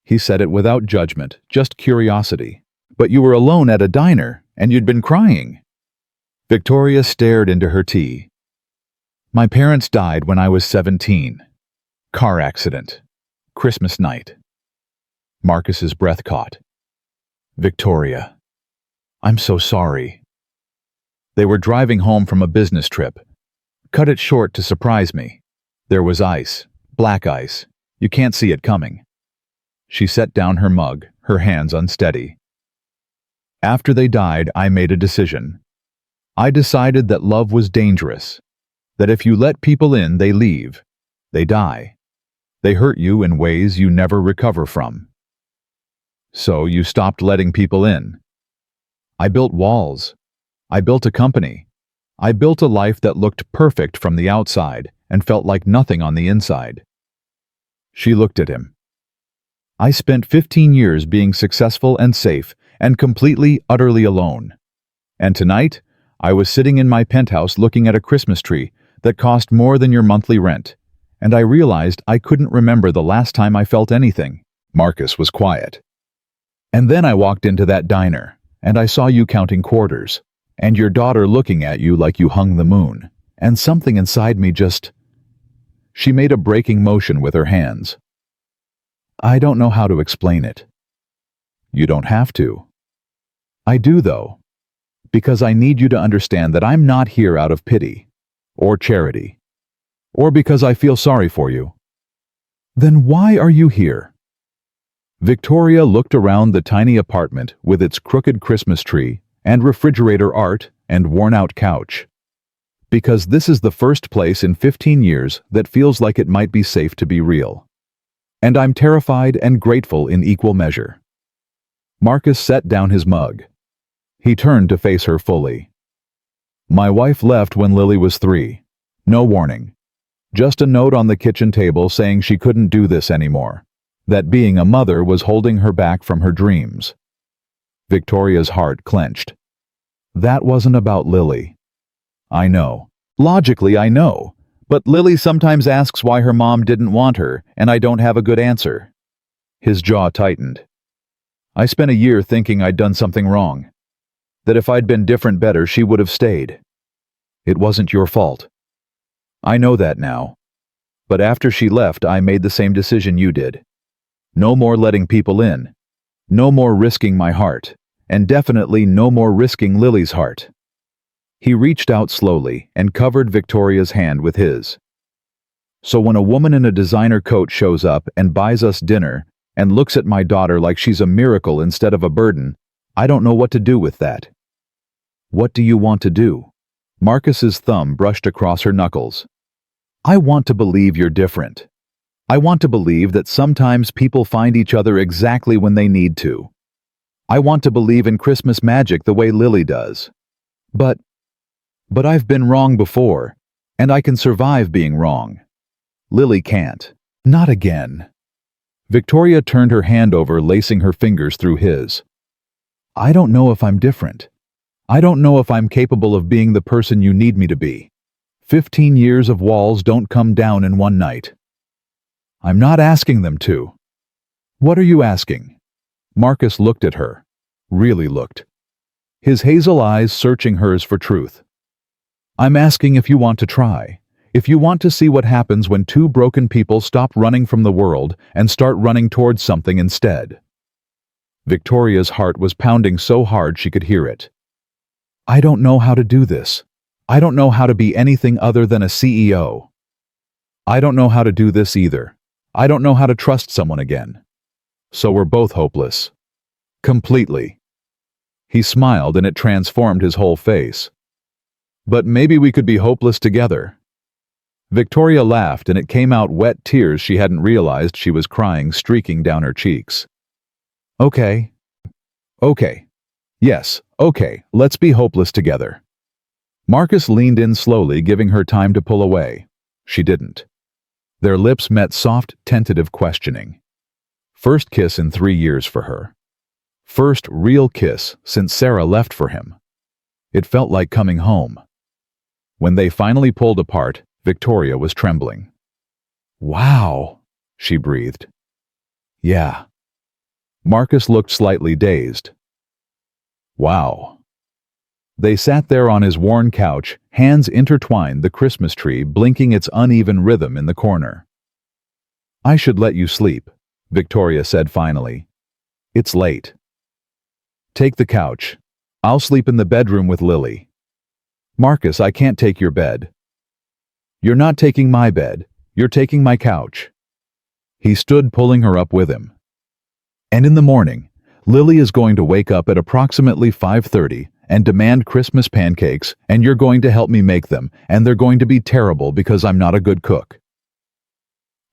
He said it without judgment, just curiosity. But you were alone at a diner, and you'd been crying. Victoria stared into her tea. My parents died when I was 17. Car accident. Christmas night. Marcus's breath caught. Victoria. I'm so sorry. They were driving home from a business trip. Cut it short to surprise me. There was ice, black ice. You can't see it coming. She set down her mug, her hands unsteady. After they died, I made a decision. I decided that love was dangerous, that if you let people in, they leave, they die. They hurt you in ways you never recover from. So you stopped letting people in. I built walls. I built a company. I built a life that looked perfect from the outside and felt like nothing on the inside. She looked at him. I spent 15 years being successful and safe and completely, utterly alone. And tonight, I was sitting in my penthouse looking at a Christmas tree that cost more than your monthly rent, and I realized I couldn't remember the last time I felt anything. Marcus was quiet. And then I walked into that diner, and I saw you counting quarters, and your daughter looking at you like you hung the moon, and something inside me just... She made a breaking motion with her hands. I don't know how to explain it. You don't have to. I do, though, because I need you to understand that I'm not here out of pity, or charity, or because I feel sorry for you. Then why are you here? Victoria looked around the tiny apartment with its crooked Christmas tree and refrigerator art and worn-out couch. Because this is the first place in 15 years that feels like it might be safe to be real. And I'm terrified and grateful in equal measure. Marcus set down his mug. He turned to face her fully. My wife left when Lily was 3. No warning. Just a note on the kitchen table saying she couldn't do this anymore. That being a mother was holding her back from her dreams. Victoria's heart clenched. That wasn't about Lily. I know. Logically, I know. But Lily sometimes asks why her mom didn't want her, and I don't have a good answer. His jaw tightened. I spent a year thinking I'd done something wrong. That if I'd been different better, she would have stayed. It wasn't your fault. I know that now. But after she left, I made the same decision you did. No more letting people in. No more risking my heart. And definitely no more risking Lily's heart. He reached out slowly and covered Victoria's hand with his. So when a woman in a designer coat shows up and buys us dinner and looks at my daughter like she's a miracle instead of a burden, I don't know what to do with that. What do you want to do? Marcus's thumb brushed across her knuckles. I want to believe you're different. I want to believe that sometimes people find each other exactly when they need to. I want to believe in Christmas magic the way Lily does. But I've been wrong before, and I can survive being wrong. Lily can't. Not again. Victoria turned her hand over, lacing her fingers through his. I don't know if I'm different. I don't know if I'm capable of being the person you need me to be. 15 years of walls don't come down in one night. I'm not asking them to. What are you asking? Marcus looked at her. Really looked. His hazel eyes searching hers for truth. I'm asking if you want to try. If you want to see what happens when two broken people stop running from the world and start running towards something instead. Victoria's heart was pounding so hard she could hear it. I don't know how to do this. I don't know how to be anything other than a CEO. I don't know how to do this either. I don't know how to trust someone again. So we're both hopeless. Completely. He smiled and it transformed his whole face. But maybe we could be hopeless together. Victoria laughed and it came out wet tears she hadn't realized she was crying streaking down her cheeks. Okay. Okay. Yes, okay, let's be hopeless together. Marcus leaned in slowly, giving her time to pull away. She didn't. Their lips met soft, tentative questioning. First kiss in 3 years for her. First real kiss since Sarah left for him. It felt like coming home. When they finally pulled apart, Victoria was trembling. Wow, she breathed. Yeah. Marcus looked slightly dazed. Wow. They sat there on his worn couch, hands intertwined, the Christmas tree blinking its uneven rhythm in the corner. I should let you sleep, Victoria said finally. It's late. Take the couch. I'll sleep in the bedroom with Lily. Marcus, I can't take your bed. You're not taking my bed. You're taking my couch. He stood, pulling her up with him. And in the morning, Lily is going to wake up at approximately 5:30 and demand Christmas pancakes, and you're going to help me make them, and they're going to be terrible because I'm not a good cook.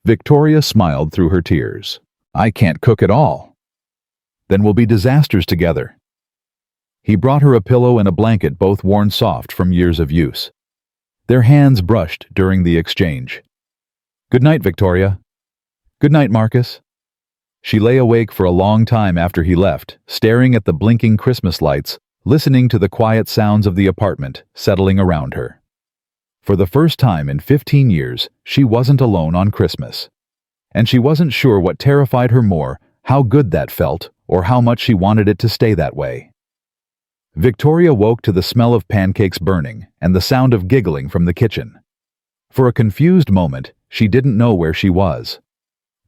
Victoria smiled through her tears. I can't cook at all. Then we'll be disasters together. He brought her a pillow and a blanket, both worn soft from years of use. Their hands brushed during the exchange. Good night, Victoria. Good night, Marcus. She lay awake for a long time after he left, staring at the blinking Christmas lights, listening to the quiet sounds of the apartment settling around her. For the first time in 15 years, she wasn't alone on Christmas. And she wasn't sure what terrified her more, how good that felt, or how much she wanted it to stay that way. Victoria woke to the smell of pancakes burning and the sound of giggling from the kitchen. For a confused moment, she didn't know where she was.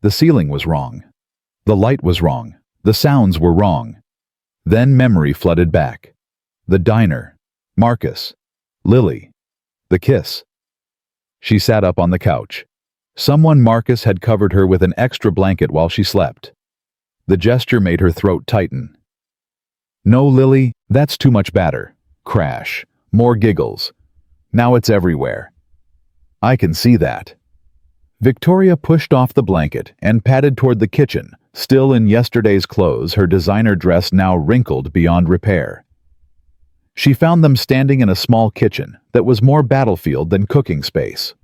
The ceiling was wrong. The light was wrong. The sounds were wrong. Then memory flooded back. The diner. Marcus. Lily. The kiss. She sat up on the couch. Someone Marcus had covered her with an extra blanket while she slept. The gesture made her throat tighten. No, Lily, that's too much batter. Crash. More giggles. Now it's everywhere. I can see that. Victoria pushed off the blanket and padded toward the kitchen, still in yesterday's clothes, her designer dress now wrinkled beyond repair. She found them standing in a small kitchen that was more battlefield than cooking space.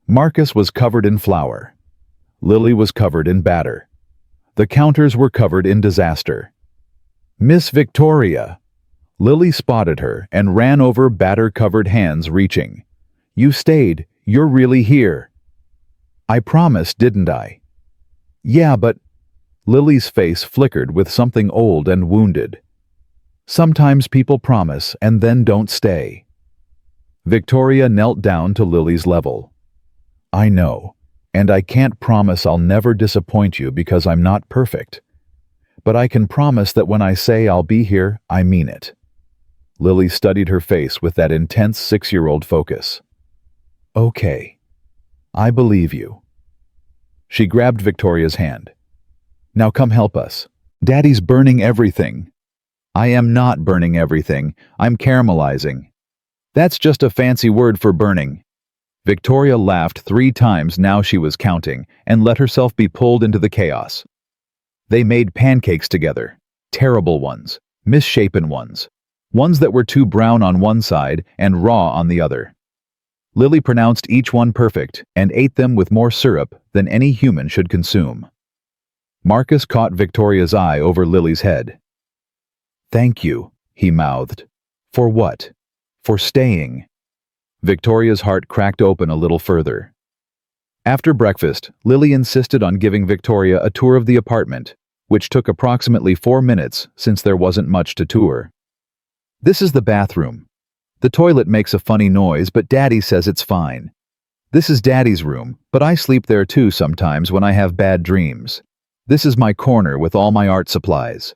Marcus was covered in flour. Lily was covered in batter. The counters were covered in disaster. Miss Victoria! Lily spotted her and ran over batter-covered hands reaching. You stayed. You're really here. I promised, didn't I? Yeah, but... Lily's face flickered with something old and wounded. Sometimes people promise and then don't stay. Victoria knelt down to Lily's level. I know, and I can't promise I'll never disappoint you because I'm not perfect. But I can promise that when I say I'll be here, I mean it. Lily studied her face with that intense 6-year-old focus. Okay. I believe you. She grabbed Victoria's hand. Now come help us. Daddy's burning everything. I am not burning everything. I'm caramelizing. That's just a fancy word for burning. Victoria laughed 3 times now she was counting and let herself be pulled into the chaos. They made pancakes together. Terrible ones. Misshapen ones. Ones that were too brown on one side and raw on the other. Lily pronounced each one perfect and ate them with more syrup than any human should consume. Marcus caught Victoria's eye over Lily's head. Thank you, he mouthed. For what? For staying. Victoria's heart cracked open a little further. After breakfast, Lily insisted on giving Victoria a tour of the apartment, which took approximately 4 minutes since there wasn't much to tour. This is the bathroom. The toilet makes a funny noise, but Daddy says it's fine. This is Daddy's room, but I sleep there too sometimes when I have bad dreams. This is my corner with all my art supplies.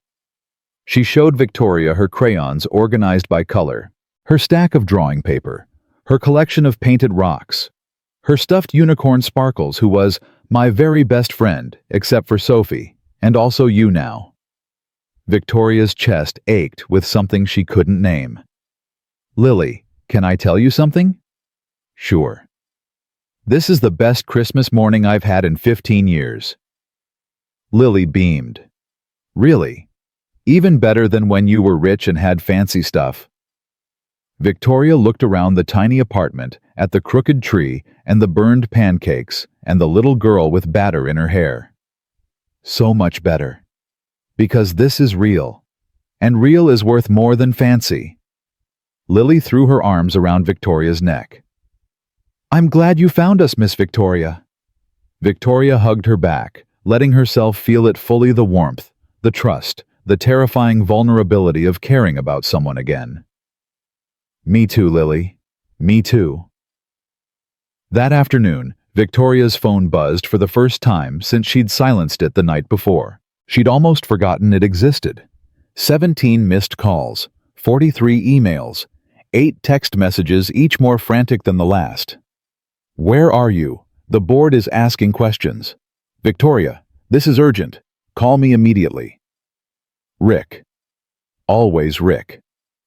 She showed Victoria her crayons organized by color, her stack of drawing paper, her collection of painted rocks, her stuffed unicorn Sparkles, who was my very best friend, except for Sophie, and also you now. Victoria's chest ached with something she couldn't name. Lily, can I tell you something? Sure. This is the best Christmas morning I've had in 15 years. Lily beamed. Really? Even better than when you were rich and had fancy stuff? Victoria looked around the tiny apartment at the crooked tree and the burned pancakes and the little girl with batter in her hair. So much better. Because this is real. And real is worth more than fancy. Lily threw her arms around Victoria's neck. I'm glad you found us, Miss Victoria. Victoria hugged her back, letting herself feel it fully, the warmth, the trust, the terrifying vulnerability of caring about someone again. Me too, Lily. Me too. That afternoon, Victoria's phone buzzed for the first time since she'd silenced it the night before. She'd almost forgotten it existed. 17 missed calls, 43 emails, 8 text messages, each more frantic than the last. Where are you? The board is asking questions. Victoria, this is urgent. Call me immediately. Rick. Always Rick.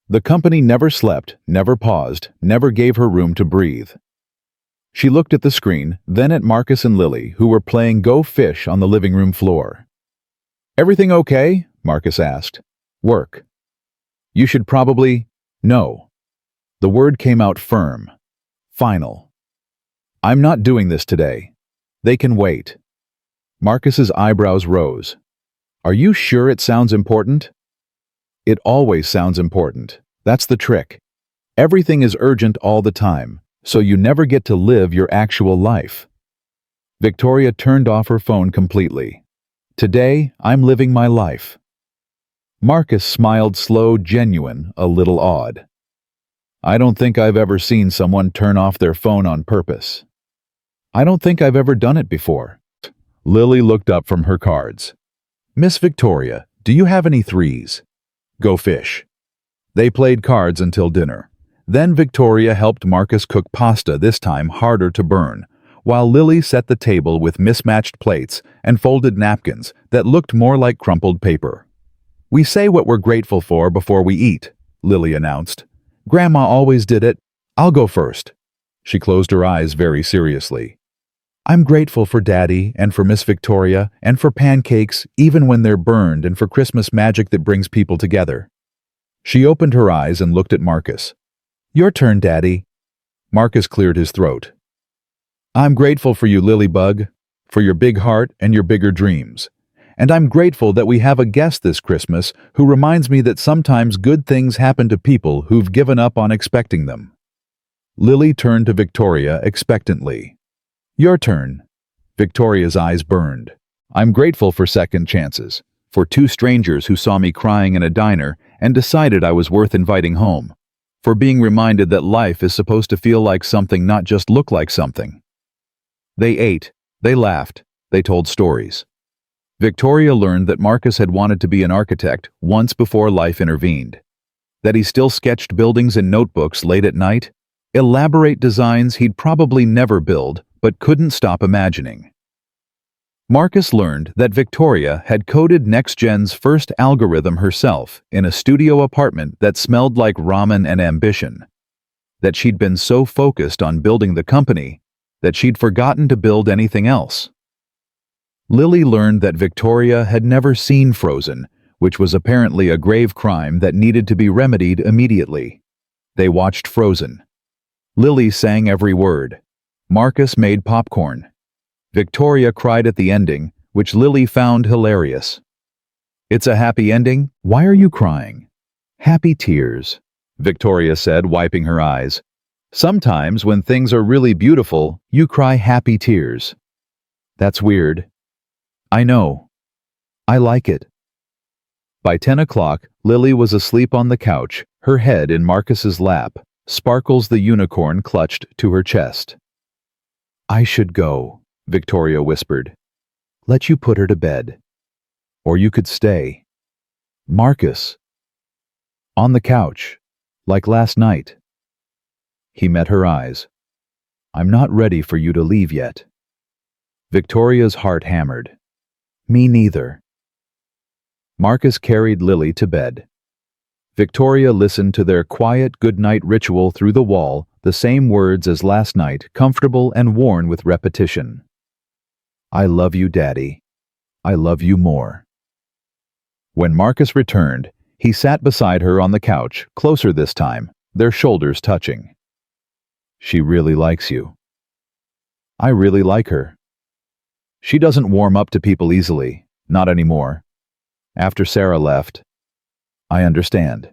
The company never slept, never paused, never gave her room to breathe. She looked at the screen, then at Marcus and Lily, who were playing Go Fish on the living room floor. Everything okay? Marcus asked. Work. You should probably... No. The word came out firm. Final. I'm not doing this today. They can wait. Marcus's eyebrows rose. Are you sure it sounds important? It always sounds important. That's the trick. Everything is urgent all the time, so you never get to live your actual life. Victoria turned off her phone completely. Today, I'm living my life. Marcus smiled slow, genuine, a little odd. I don't think I've ever seen someone turn off their phone on purpose. I don't think I've ever done it before. Lily looked up from her cards. Miss Victoria, do you have any threes? Go fish. They played cards until dinner. Then Victoria helped Marcus cook pasta, this time harder to burn, while Lily set the table with mismatched plates and folded napkins that looked more like crumpled paper. We say what we're grateful for before we eat, Lily announced. Grandma always did it. I'll go first. She closed her eyes very seriously. I'm grateful for Daddy and for Miss Victoria and for pancakes even when they're burned and for Christmas magic that brings people together. She opened her eyes and looked at Marcus. Your turn, Daddy. Marcus cleared his throat. I'm grateful for you, Lilybug, for your big heart and your bigger dreams. And I'm grateful that we have a guest this Christmas who reminds me that sometimes good things happen to people who've given up on expecting them. Lily turned to Victoria expectantly. Your turn. Victoria's eyes burned. I'm grateful for second chances, for two strangers who saw me crying in a diner and decided I was worth inviting home, for being reminded that life is supposed to feel like something, not just look like something. They ate, they laughed, they told stories. Victoria learned that Marcus had wanted to be an architect once before life intervened, that he still sketched buildings in notebooks late at night, elaborate designs he'd probably never build but couldn't stop imagining. Marcus learned that Victoria had coded NextGen's first algorithm herself in a studio apartment that smelled like ramen and ambition, that she'd been so focused on building the company that she'd forgotten to build anything else. Lily learned that Victoria had never seen Frozen, which was apparently a grave crime that needed to be remedied immediately. They watched Frozen. Lily sang every word. Marcus made popcorn. Victoria cried at the ending, which Lily found hilarious. It's a happy ending? Why are you crying? Happy tears, Victoria said, wiping her eyes. Sometimes when things are really beautiful, you cry happy tears. That's weird. I know. I like it. By 10 o'clock, Lily was asleep on the couch, her head in Marcus's lap, Sparkles the unicorn clutched to her chest. I should go, Victoria whispered. Let you put her to bed. Or you could stay. Marcus. On the couch, like last night. He met her eyes. I'm not ready for you to leave yet. Victoria's heart hammered. Me neither. Marcus carried Lily to bed. Victoria listened to their quiet goodnight ritual through the wall, the same words as last night, comfortable and worn with repetition. I love you, Daddy. I love you more. When Marcus returned, he sat beside her on the couch, closer this time, their shoulders touching. She really likes you. I really like her. She doesn't warm up to people easily, not anymore. After Sarah left. I understand.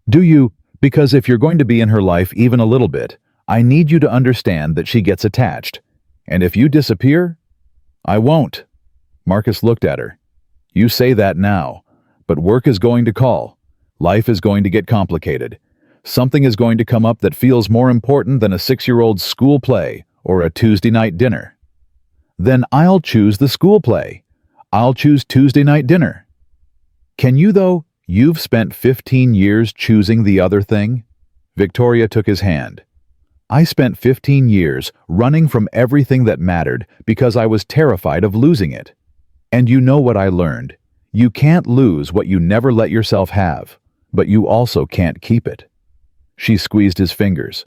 Do you? Because if you're going to be in her life even a little bit, I need you to understand that she gets attached. And if you disappear, I won't. Marcus looked at her. You say that now, but work is going to call. Life is going to get complicated. Something is going to come up that feels more important than a 6-year-old's school play or a Tuesday night dinner. Then I'll choose the school play. I'll choose Tuesday night dinner. Can you, though? You've spent 15 years choosing the other thing? Victoria took his hand. I spent 15 years running from everything that mattered because I was terrified of losing it. And you know what I learned? You can't lose what you never let yourself have, but you also can't keep it. She squeezed his fingers.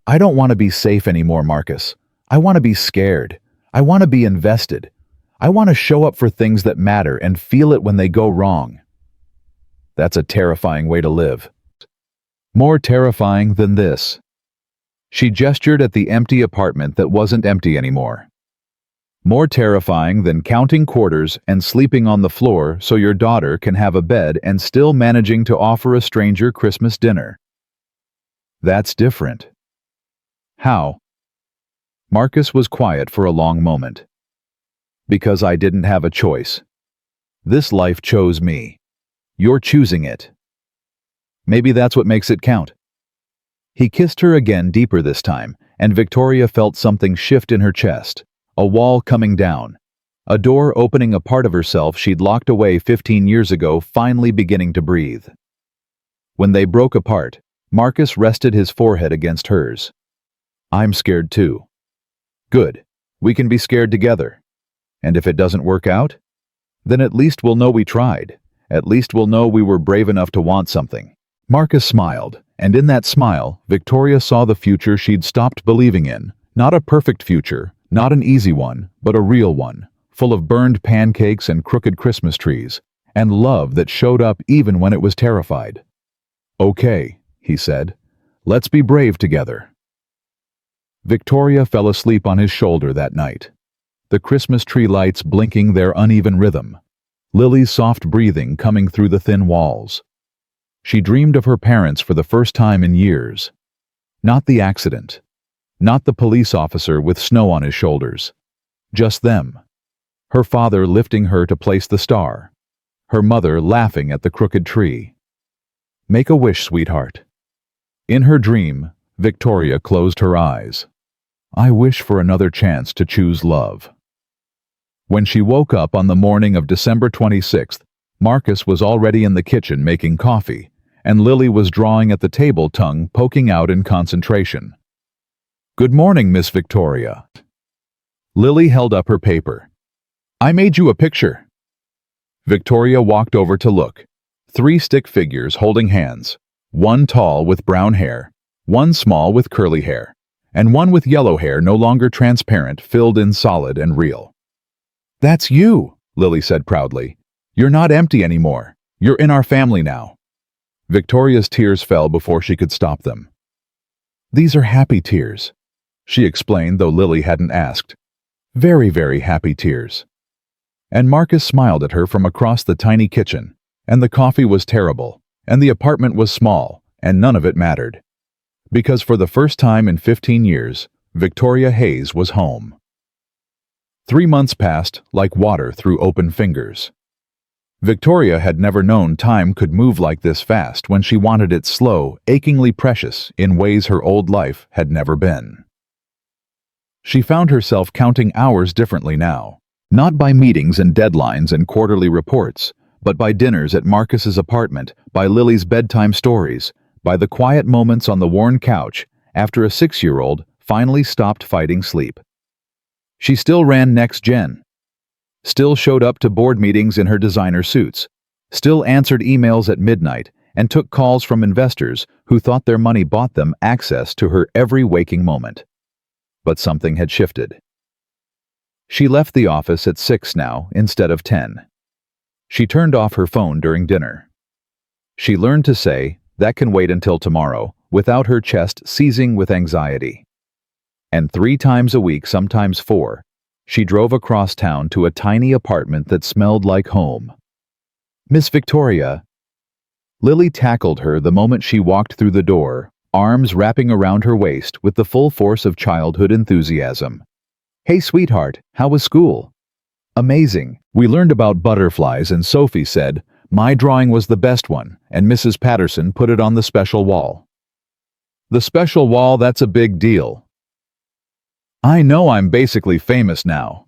I don't want to be safe anymore, Marcus. I want to be scared. I want to be invested. I want to show up for things that matter and feel it when they go wrong. That's a terrifying way to live. More terrifying than this. She gestured at the empty apartment that wasn't empty anymore. More terrifying than counting quarters and sleeping on the floor so your daughter can have a bed and still managing to offer a stranger Christmas dinner. That's different. How? Marcus was quiet for a long moment. Because I didn't have a choice. This life chose me. You're choosing it. Maybe that's what makes it count. He kissed her again, deeper this time, and Victoria felt something shift in her chest, a wall coming down, a door opening a part of herself she'd locked away 15 years ago finally beginning to breathe. When they broke apart, Marcus rested his forehead against hers. I'm scared too. Good. We can be scared together. And if it doesn't work out, then at least we'll know we tried. At least we'll know we were brave enough to want something. Marcus smiled, and in that smile, Victoria saw the future she'd stopped believing in. Not a perfect future, not an easy one, but a real one, full of burned pancakes and crooked Christmas trees, and love that showed up even when it was terrified. Okay, he said. Let's be brave together. Victoria fell asleep on his shoulder that night, the Christmas tree lights blinking their uneven rhythm, Lily's soft breathing coming through the thin walls. She dreamed of her parents for the first time in years. Not the accident. Not the police officer with snow on his shoulders. Just them. Her father lifting her to place the star. Her mother laughing at the crooked tree. Make a wish, sweetheart. In her dream, Victoria closed her eyes. I wish for another chance to choose love. When she woke up on the morning of December 26th, Marcus was already in the kitchen making coffee, and Lily was drawing at the table, tongue poking out in concentration. Good morning, Miss Victoria. Lily held up her paper. I made you a picture. Victoria walked over to look. 3 stick figures holding hands, one tall with brown hair, one small with curly hair, and one with yellow hair no longer transparent, filled in solid and real. That's you, Lily said proudly. You're not empty anymore. You're in our family now. Victoria's tears fell before she could stop them. These are happy tears, she explained, though Lily hadn't asked. Very, very happy tears. And Marcus smiled at her from across the tiny kitchen, and the coffee was terrible, and the apartment was small, and none of it mattered. Because for the first time in 15 years, Victoria Hayes was home. 3 months passed like water through open fingers. Victoria had never known time could move like this fast when she wanted it slow, achingly precious in ways her old life had never been. She found herself counting hours differently now, not by meetings and deadlines and quarterly reports, but by dinners at Marcus's apartment, by Lily's bedtime stories, by the quiet moments on the worn couch after a 6-year-old finally stopped fighting sleep. She still ran Next Gen, still showed up to board meetings in her designer suits, still answered emails at midnight and took calls from investors who thought their money bought them access to her every waking moment. But something had shifted. She left the office at 6 now instead of 10. She turned off her phone during dinner. She learned to say, "That can wait until tomorrow," without her chest seizing with anxiety. And 3 times a week, sometimes 4, she drove across town to a tiny apartment that smelled like home. Miss Victoria. Lily tackled her the moment she walked through the door, arms wrapping around her waist with the full force of childhood enthusiasm. Hey, sweetheart, how was school? Amazing. We learned about butterflies and Sophie said, my drawing was the best one, and Mrs. Patterson put it on the special wall. The special wall, that's a big deal. I know I'm basically famous now.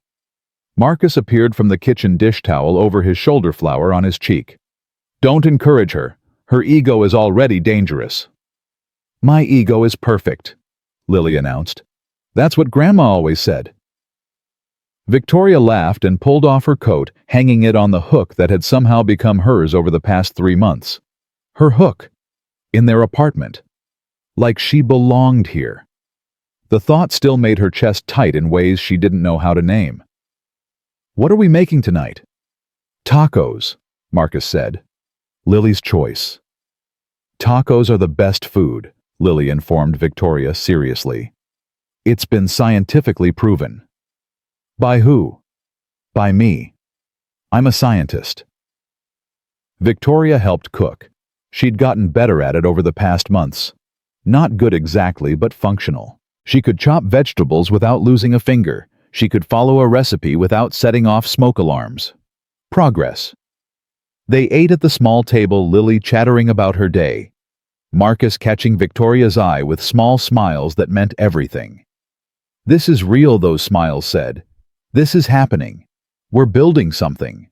Marcus appeared from the kitchen dish towel over his shoulder flower on his cheek. Don't encourage her. Her ego is already dangerous. My ego is perfect, Lily announced. That's what Grandma always said. Victoria laughed and pulled off her coat, hanging it on the hook that had somehow become hers over the past 3 months. Her hook. In their apartment. Like she belonged here. The thought still made her chest tight in ways she didn't know how to name. What are we making tonight? Tacos, Marcus said. Lily's choice. Tacos are the best food, Lily informed Victoria seriously. It's been scientifically proven. By who? By me. I'm a scientist. Victoria helped cook. She'd gotten better at it over the past months. Not good exactly, but functional. She could chop vegetables without losing a finger. She could follow a recipe without setting off smoke alarms. Progress. They ate at the small table, Lily chattering about her day, Marcus catching Victoria's eye with small smiles that meant everything. "This is real," those smiles said. "This is happening. We're building something."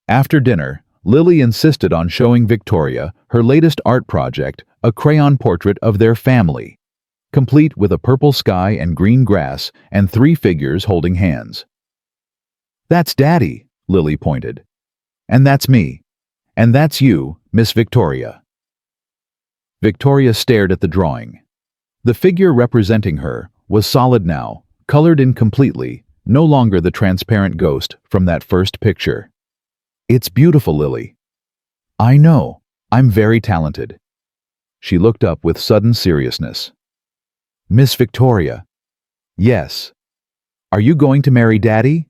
After dinner, Lily insisted on showing Victoria her latest art project, a crayon portrait of their family, complete with a purple sky and green grass and 3 figures holding hands. "That's Daddy," Lily pointed. "And that's me. And that's you, Miss Victoria." Victoria stared at the drawing. The figure representing her was solid now, colored in completely, no longer the transparent ghost from that first picture. "It's beautiful, Lily." "I know. I'm very talented." She looked up with sudden seriousness. "Miss Victoria." "Yes." "Are you going to marry Daddy?"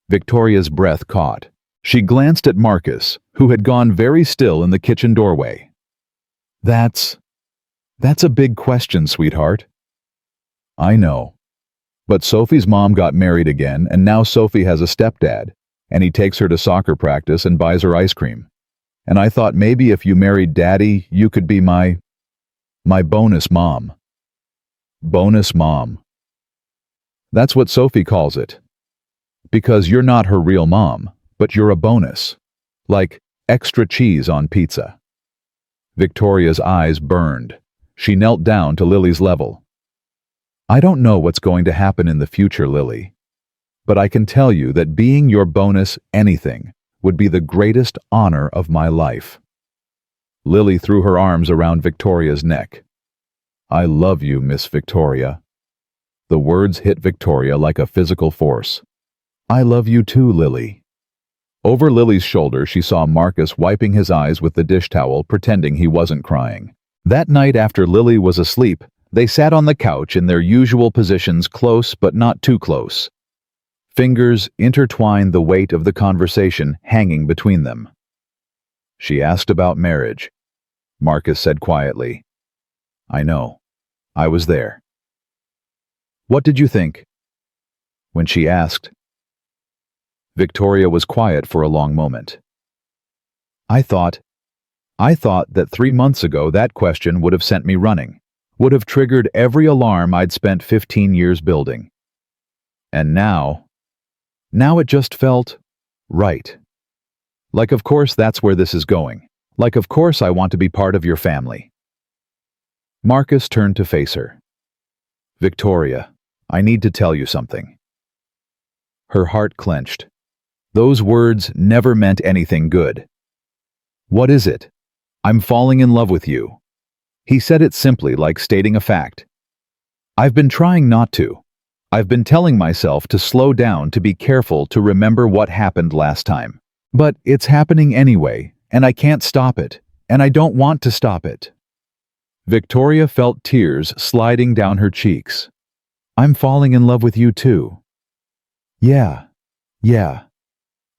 Victoria's breath caught. She glanced at Marcus, who had gone very still in the kitchen doorway. That's a big question, sweetheart." "I know. But Sophie's mom got married again, and now Sophie has a stepdad, and he takes her to soccer practice and buys her ice cream. And I thought maybe if you married Daddy, you could be my bonus mom." "Bonus mom." "That's what Sophie calls it. Because you're not her real mom, but you're a bonus. Like extra cheese on pizza." Victoria's eyes burned. She knelt down to Lily's level. "I don't know what's going to happen in the future, Lily. But I can tell you that being your bonus anything would be the greatest honor of my life." Lily threw her arms around Victoria's neck. "I love you, Miss Victoria." The words hit Victoria like a physical force. "I love you too, Lily." Over Lily's shoulder, she saw Marcus wiping his eyes with the dish towel, pretending he wasn't crying. That night, after Lily was asleep, they sat on the couch in their usual positions, close but not too close. Fingers intertwined, the weight of the conversation hanging between them. "She asked about marriage," Marcus said quietly. "I know. I was there." "What did you think?" "When she asked." Victoria was quiet for a long moment. I thought that 3 months ago that question would have sent me running, would have triggered every alarm I'd spent 15 years building. And now it just felt right. Like, of course that's where this is going. Like, of course I want to be part of your family." Marcus turned to face her. "Victoria, I need to tell you something." Her heart clenched. Those words never meant anything good. "What is it?" "I'm falling in love with you." He said it simply, like stating a fact. "I've been trying not to. I've been telling myself to slow down, to be careful, to remember what happened last time. But it's happening anyway, and I can't stop it, and I don't want to stop it." Victoria felt tears sliding down her cheeks. "I'm falling in love with you too." Yeah.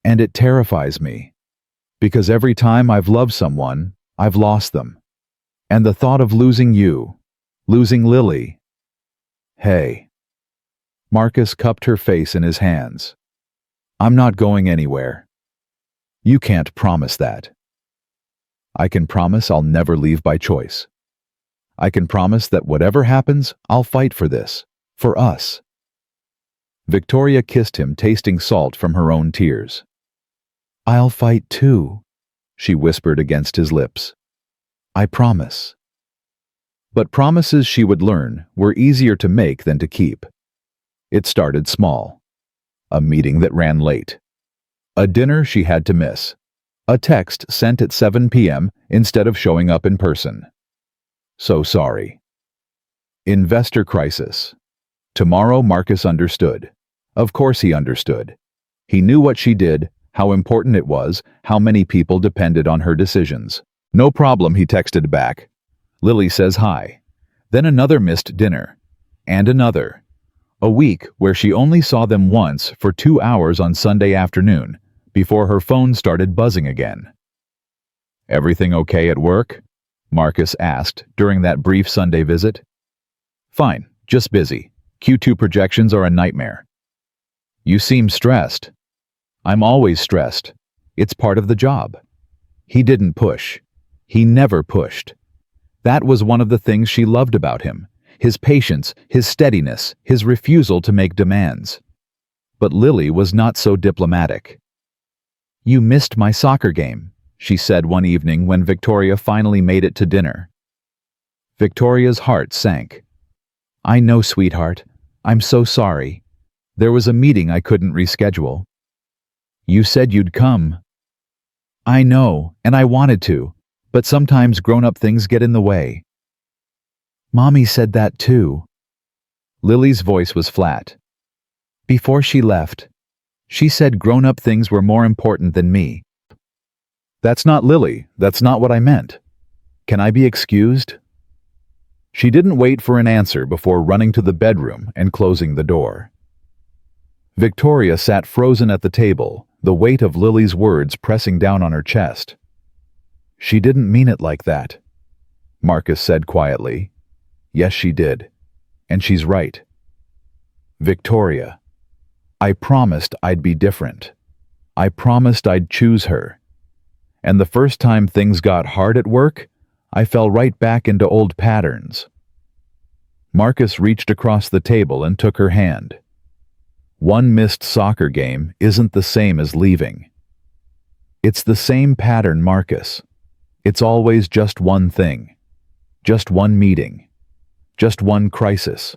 And it terrifies me. Because every time I've loved someone, I've lost them. And the thought of losing you, losing Lily. Hey. Marcus cupped her face in his hands. "I'm not going anywhere." "You can't promise that." "I can promise I'll never leave by choice. I can promise that whatever happens, I'll fight for this, for us." Victoria kissed him, tasting salt from her own tears. "I'll fight too," she whispered against his lips. "I promise." But promises, she would learn, were easier to make than to keep. It started small. A meeting that ran late. A dinner she had to miss. A text sent at 7 p.m. instead of showing up in person. "So sorry." Investor crisis. Tomorrow Marcus understood. Of course he understood. He knew what she did, how important it was, how many people depended on her decisions. "No problem," he texted back. "Lily says hi." Then another missed dinner. And another. A week where she only saw them once for 2 hours on Sunday afternoon, before her phone started buzzing again. "Everything okay at work?" Marcus asked during that brief Sunday visit. "Fine, just busy. Q2 projections are a nightmare." "You seem stressed." "I'm always stressed. It's part of the job. He didn't push. He never pushed. That was one of the things she loved about him, his patience, his steadiness, his refusal to make demands. But Lily was not so diplomatic. "You missed my soccer game," she said one evening when Victoria finally made it to dinner. Victoria's heart sank. "I know, sweetheart. I'm so sorry. There was a meeting I couldn't reschedule." "You said you'd come." "I know, and I wanted to, but sometimes grown-up things get in the way." "Mommy said that too." Lily's voice was flat. "Before she left, she said grown-up things were more important than me." "That's not Lily. That's not what I meant. Can I be excused?" She didn't wait for an answer before running to the bedroom and closing the door. Victoria sat frozen at the table, the weight of Lily's words pressing down on her chest. "She didn't mean it like that," Marcus said quietly. "Yes, she did. And she's right. Victoria, I promised I'd be different. I promised I'd choose her. And the first time things got hard at work, I fell right back into old patterns." Marcus reached across the table and took her hand. "One missed soccer game isn't the same as leaving. It's the same pattern, Marcus. It's always just one thing, just one meeting, just one crisis,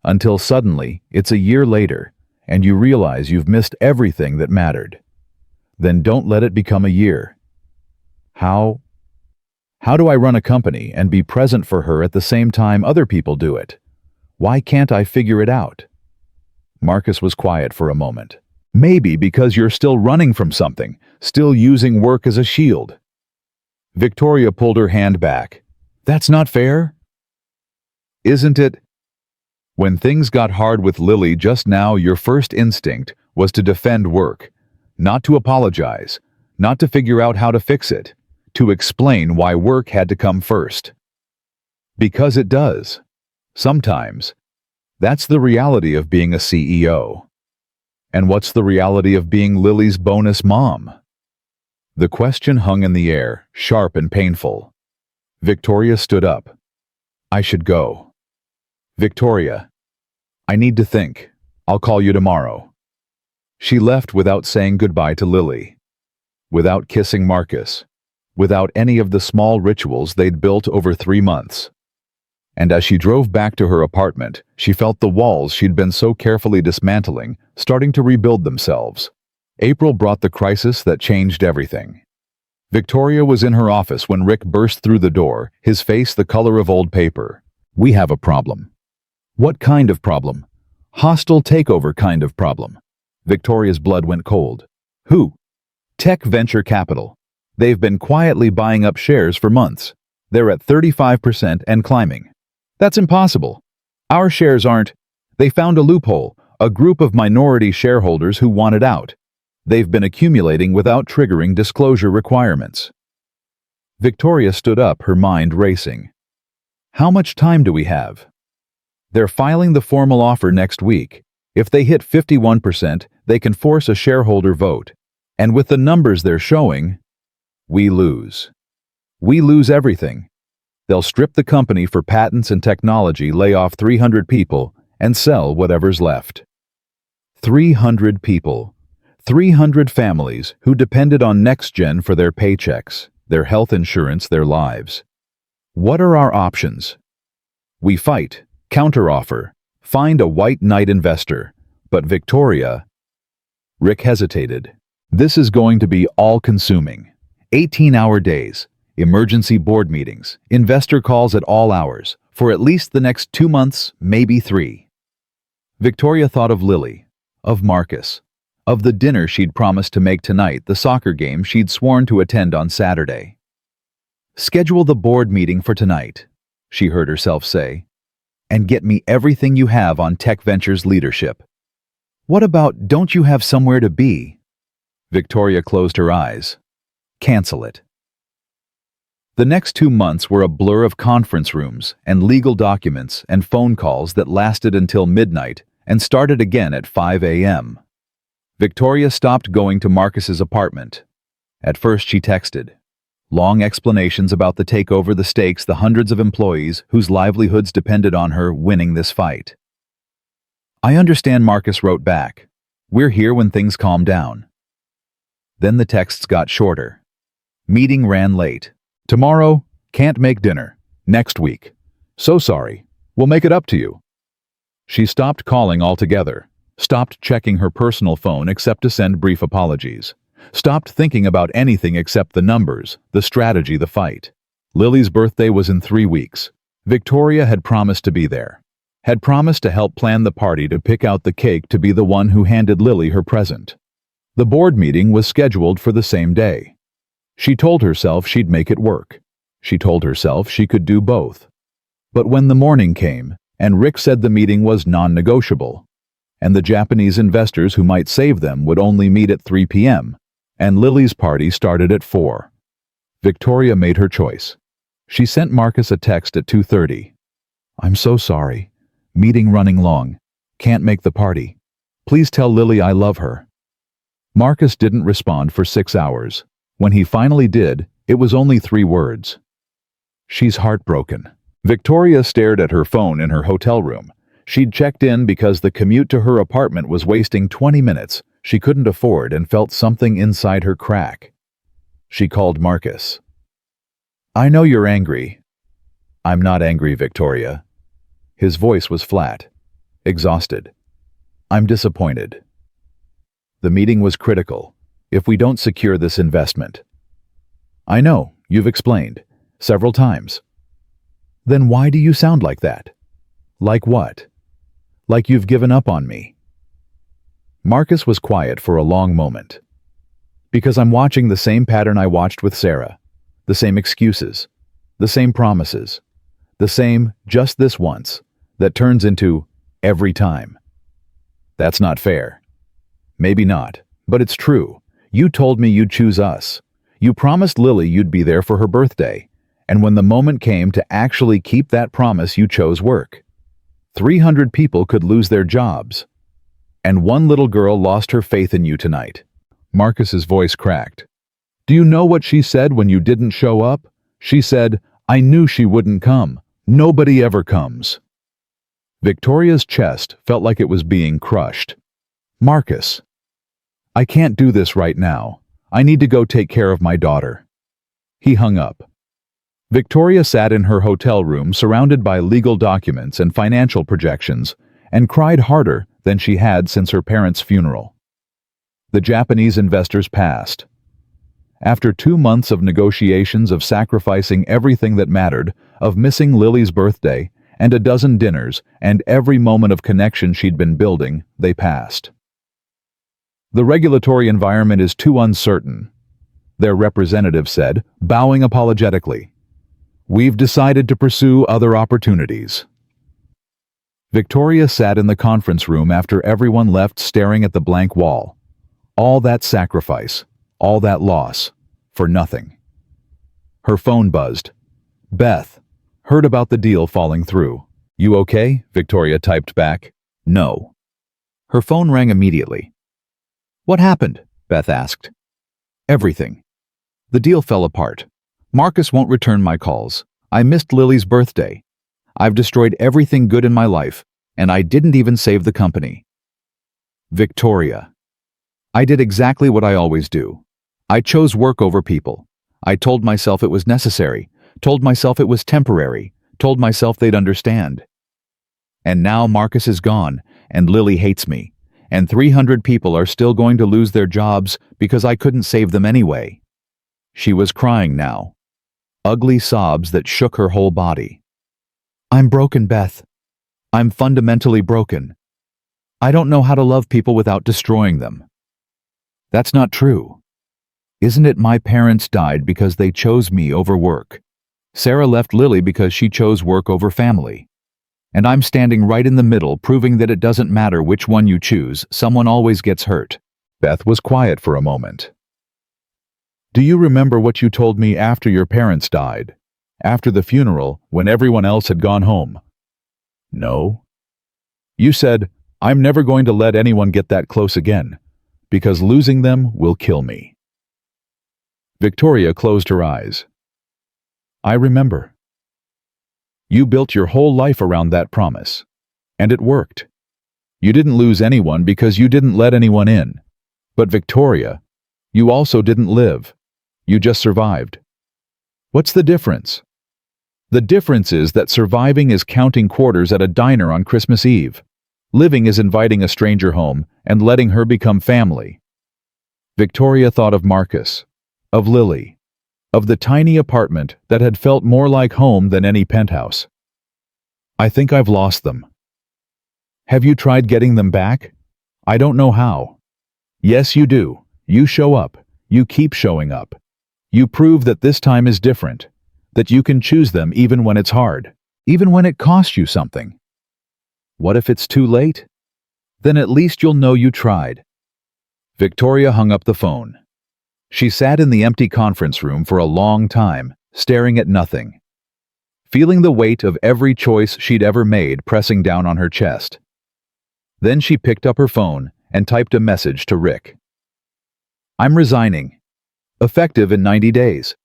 until suddenly it's a year later and you realize you've missed everything that mattered. Then don't let it become a year. How do I run a company and be present for her at the same time other people do it? Why can't I figure it out?" Marcus was quiet for a moment. "Maybe because you're still running from something, still using work as a shield." Victoria pulled her hand back. "That's not fair." "Isn't it?" When things got hard with Lily just now, your first instinct was to defend work, not to apologize, not to figure out how to fix it, to explain why work had to come first. Because it does. Sometimes. That's the reality of being a CEO. And what's the reality of being Lily's bonus mom? The question hung in the air, sharp and painful. Victoria stood up. "I should go." "Victoria, I need to think. I'll call you tomorrow." She left without saying goodbye to Lily, without kissing Marcus, without any of the small rituals they'd built over 3 months. And as she drove back to her apartment, she felt the walls she'd been so carefully dismantling starting to rebuild themselves. April brought the crisis that changed everything. Victoria was in her office when Rick burst through the door, his face the color of old paper. "We have a problem." "What kind of problem?" "Hostile takeover kind of problem." Victoria's blood went cold. "Who?" "Tech Venture Capital. They've been quietly buying up shares for months. They're at 35% and climbing." "That's impossible. Our shares aren't." "They found a loophole, a group of minority shareholders who wanted out. They've been accumulating without triggering disclosure requirements." Victoria stood up, her mind racing. "How much time do we have?" "They're filing the formal offer next week. If they hit 51%, they can force a shareholder vote. And with the numbers they're showing, we lose. We lose everything. They'll strip the company for patents and technology, lay off 300 people, and sell whatever's left." 300 people. 300 families who depended on NextGen for their paychecks, their health insurance, their lives. What are our options? We fight, counteroffer, find a white knight investor. But Victoria... Rick hesitated. "This is going to be all-consuming. 18-hour days, emergency board meetings, investor calls at all hours, for at least the next 2 months, maybe 3. Victoria thought of Lily, of Marcus, of the dinner she'd promised to make tonight, the soccer game she'd sworn to attend on Saturday. "Schedule the board meeting for tonight," she heard herself say, "and get me everything you have on Tech Ventures leadership." "What about, don't you have somewhere to be?" Victoria closed her eyes. "Cancel it." The next 2 months were a blur of conference rooms and legal documents and phone calls that lasted until midnight and started again at 5 a.m. Victoria stopped going to Marcus's apartment. At first she texted. Long explanations about the takeover, the stakes, the hundreds of employees whose livelihoods depended on her winning this fight. I understand, Marcus wrote back. We're here when things calm down. Then the texts got shorter. Meeting ran late. Tomorrow, can't make dinner. Next week. So sorry. We'll make it up to you. She stopped calling altogether, stopped checking her personal phone except to send brief apologies, stopped thinking about anything except the numbers, the strategy, the fight. Lily's birthday was in 3 weeks. Victoria had promised to be there, had promised to help plan the party, to pick out the cake, to be the one who handed Lily her present. The board meeting was scheduled for the same day. She told herself she'd make it work. She told herself she could do both. But when the morning came, and Rick said the meeting was non-negotiable, and the Japanese investors who might save them would only meet at 3 p.m., and Lily's party started at 4, Victoria made her choice. She sent Marcus a text at 2:30. I'm so sorry. Meeting running long. Can't make the party. Please tell Lily I love her. Marcus didn't respond for 6 hours. When he finally did, it was only 3 words. She's heartbroken. Victoria stared at her phone in her hotel room. She'd checked in because the commute to her apartment was wasting 20 minutes she couldn't afford, and felt something inside her crack. She called Marcus. I know you're angry. I'm not angry, Victoria. His voice was flat, exhausted. I'm disappointed. The meeting was critical. If we don't secure this investment. I know, you've explained. Several times. Then why do you sound like that? Like what? Like you've given up on me. Marcus was quiet for a long moment. Because I'm watching the same pattern I watched with Sarah. The same excuses. The same promises. The same, just this once, that turns into every time. That's not fair. Maybe not, but it's true. You told me you'd choose us. You promised Lily you'd be there for her birthday. And when the moment came to actually keep that promise, you chose work. 300 people could lose their jobs. And one little girl lost her faith in you tonight. Marcus's voice cracked. Do you know what she said when you didn't show up? She said, I knew she wouldn't come. Nobody ever comes. Victoria's chest felt like it was being crushed. Marcus. I can't do this right now. I need to go take care of my daughter. He hung up. Victoria sat in her hotel room surrounded by legal documents and financial projections, and cried harder than she had since her parents' funeral. The Japanese investors passed. After 2 months of negotiations, of sacrificing everything that mattered, of missing Lily's birthday, and a dozen dinners, and every moment of connection she'd been building, they passed. The regulatory environment is too uncertain, their representative said, bowing apologetically. We've decided to pursue other opportunities. Victoria sat in the conference room after everyone left, staring at the blank wall. All that sacrifice, all that loss, for nothing. Her phone buzzed. Beth, heard about the deal falling through. You okay? Victoria typed back. No. Her phone rang immediately. What happened? Beth asked. Everything. The deal fell apart. Marcus won't return my calls. I missed Lily's birthday. I've destroyed everything good in my life, and I didn't even save the company. Victoria. I did exactly what I always do. I chose work over people. I told myself it was necessary, told myself it was temporary, told myself they'd understand. And now Marcus is gone, and Lily hates me, and 300 people are still going to lose their jobs because I couldn't save them anyway. She was crying now. Ugly sobs that shook her whole body. I'm broken, Beth. I'm fundamentally broken. I don't know how to love people without destroying them. That's not true. Isn't it my parents died because they chose me over work? Sarah left Lily because she chose work over family. And I'm standing right in the middle, proving that it doesn't matter which one you choose, someone always gets hurt. Beth was quiet for a moment. Do you remember what you told me after your parents died? After the funeral, when everyone else had gone home? No. You said, I'm never going to let anyone get that close again, because losing them will kill me. Victoria closed her eyes. I remember. You built your whole life around that promise. And it worked. You didn't lose anyone because you didn't let anyone in. But Victoria, you also didn't live. You just survived. What's the difference? The difference is that surviving is counting quarters at a diner on Christmas Eve. Living is inviting a stranger home and letting her become family. Victoria thought of Marcus, of Lily, of the tiny apartment that had felt more like home than any penthouse. I think I've lost them. Have you tried getting them back? I don't know how. Yes, you do. You show up. You keep showing up. You prove that this time is different, that you can choose them even when it's hard, even when it costs you something. What if it's too late? Then at least you'll know you tried. Victoria hung up the phone. She sat in the empty conference room for a long time, staring at nothing, feeling the weight of every choice she'd ever made pressing down on her chest. Then she picked up her phone and typed a message to Rick. I'm resigning. Effective in 90 days.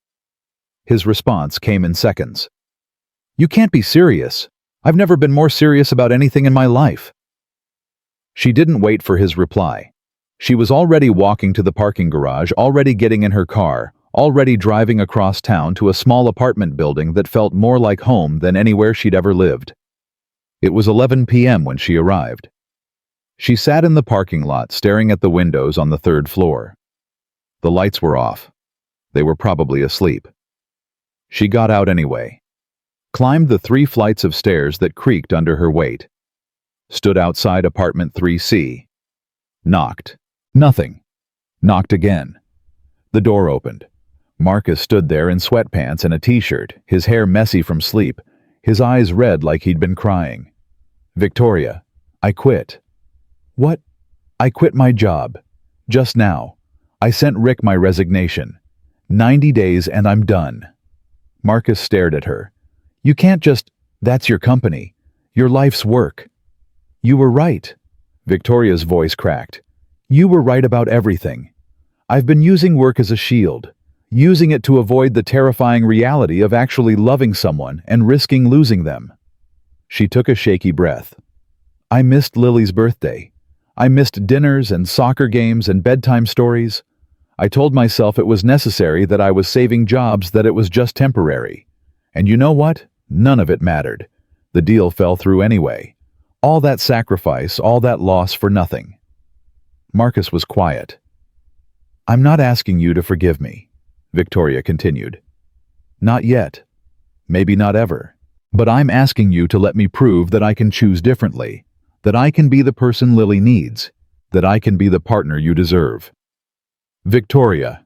His response came in seconds. You can't be serious. I've never been more serious about anything in my life. She didn't wait for his reply. She was already walking to the parking garage, already getting in her car, already driving across town to a small apartment building that felt more like home than anywhere she'd ever lived. It was 11 p.m. when she arrived. She sat in the parking lot staring at the windows on the third floor. The lights were off. They were probably asleep. She got out anyway, climbed the 3 flights of stairs that creaked under her weight, stood outside apartment 3C, knocked. Nothing. Knocked again. The door opened. Marcus stood there in sweatpants and a t-shirt, his hair messy from sleep, his eyes red like he'd been crying. Victoria, I quit. What? I quit my job. Just now. I sent Rick my resignation. 90 days and I'm done. Marcus stared at her. You can't just, that's your company. Your life's work. You were right. Victoria's voice cracked. You were right about everything. I've been using work as a shield, using it to avoid the terrifying reality of actually loving someone and risking losing them. She took a shaky breath. I missed Lily's birthday. I missed dinners and soccer games and bedtime stories. I told myself it was necessary, that I was saving jobs, that it was just temporary. And you know what? None of it mattered. The deal fell through anyway. All that sacrifice, all that loss for nothing. Marcus was quiet. I'm not asking you to forgive me, Victoria continued. Not yet. Maybe not ever. But I'm asking you to let me prove that I can choose differently, that I can be the person Lily needs, that I can be the partner you deserve. Victoria,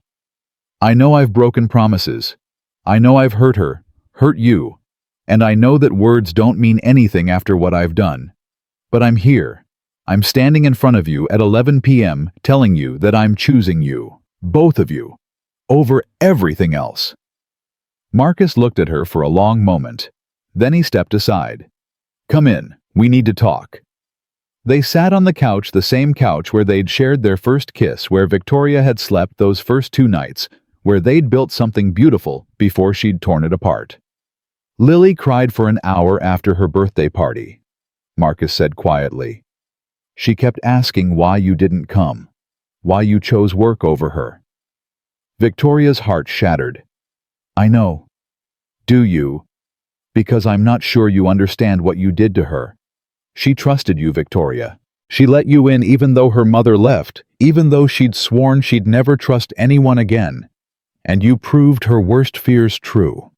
I know I've broken promises. I know I've hurt her, hurt you, and I know that words don't mean anything after what I've done. But I'm here. I'm standing in front of you at 11 p.m. telling you that I'm choosing you, both of you, over everything else. Marcus looked at her for a long moment. Then he stepped aside. Come in, we need to talk. They sat on the couch, the same couch where they'd shared their first kiss, where Victoria had slept those first 2 nights, where they'd built something beautiful before she'd torn it apart. Lily cried for an hour after her birthday party, Marcus said quietly. She kept asking why you didn't come, why you chose work over her. Victoria's heart shattered. I know. Do you? Because I'm not sure you understand what you did to her. She trusted you, Victoria. She let you in even though her mother left, even though she'd sworn she'd never trust anyone again. And you proved her worst fears true.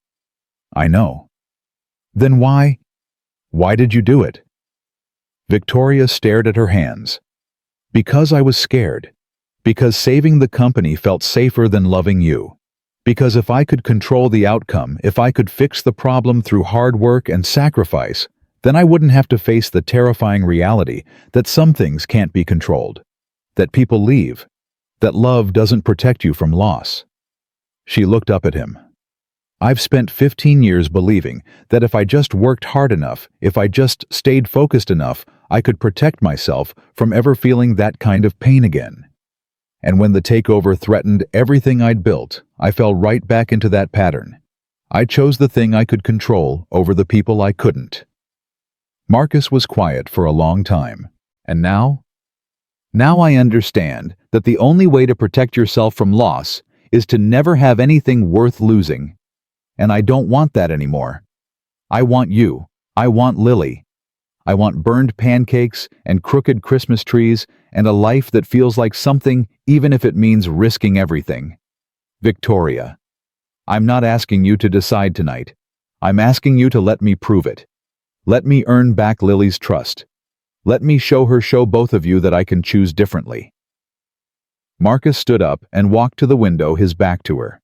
I know. Then why? Why did you do it? Victoria stared at her hands. Because I was scared. Because saving the company felt safer than loving you. Because if I could control the outcome, if I could fix the problem through hard work and sacrifice, then I wouldn't have to face the terrifying reality that some things can't be controlled, that people leave, that love doesn't protect you from loss. She looked up at him. I've spent 15 years believing that if I just worked hard enough, if I just stayed focused enough, I could protect myself from ever feeling that kind of pain again. And when the takeover threatened everything I'd built, I fell right back into that pattern. I chose the thing I could control over the people I couldn't. Marcus was quiet for a long time. And now? Now I understand that the only way to protect yourself from loss is to never have anything worth losing. And I don't want that anymore. I want you. I want Lily. I want burned pancakes and crooked Christmas trees and a life that feels like something, even if it means risking everything. Victoria. I'm not asking you to decide tonight. I'm asking you to let me prove it. Let me earn back Lily's trust. Let me show both of you that I can choose differently. Marcus stood up and walked to the window, his back to her.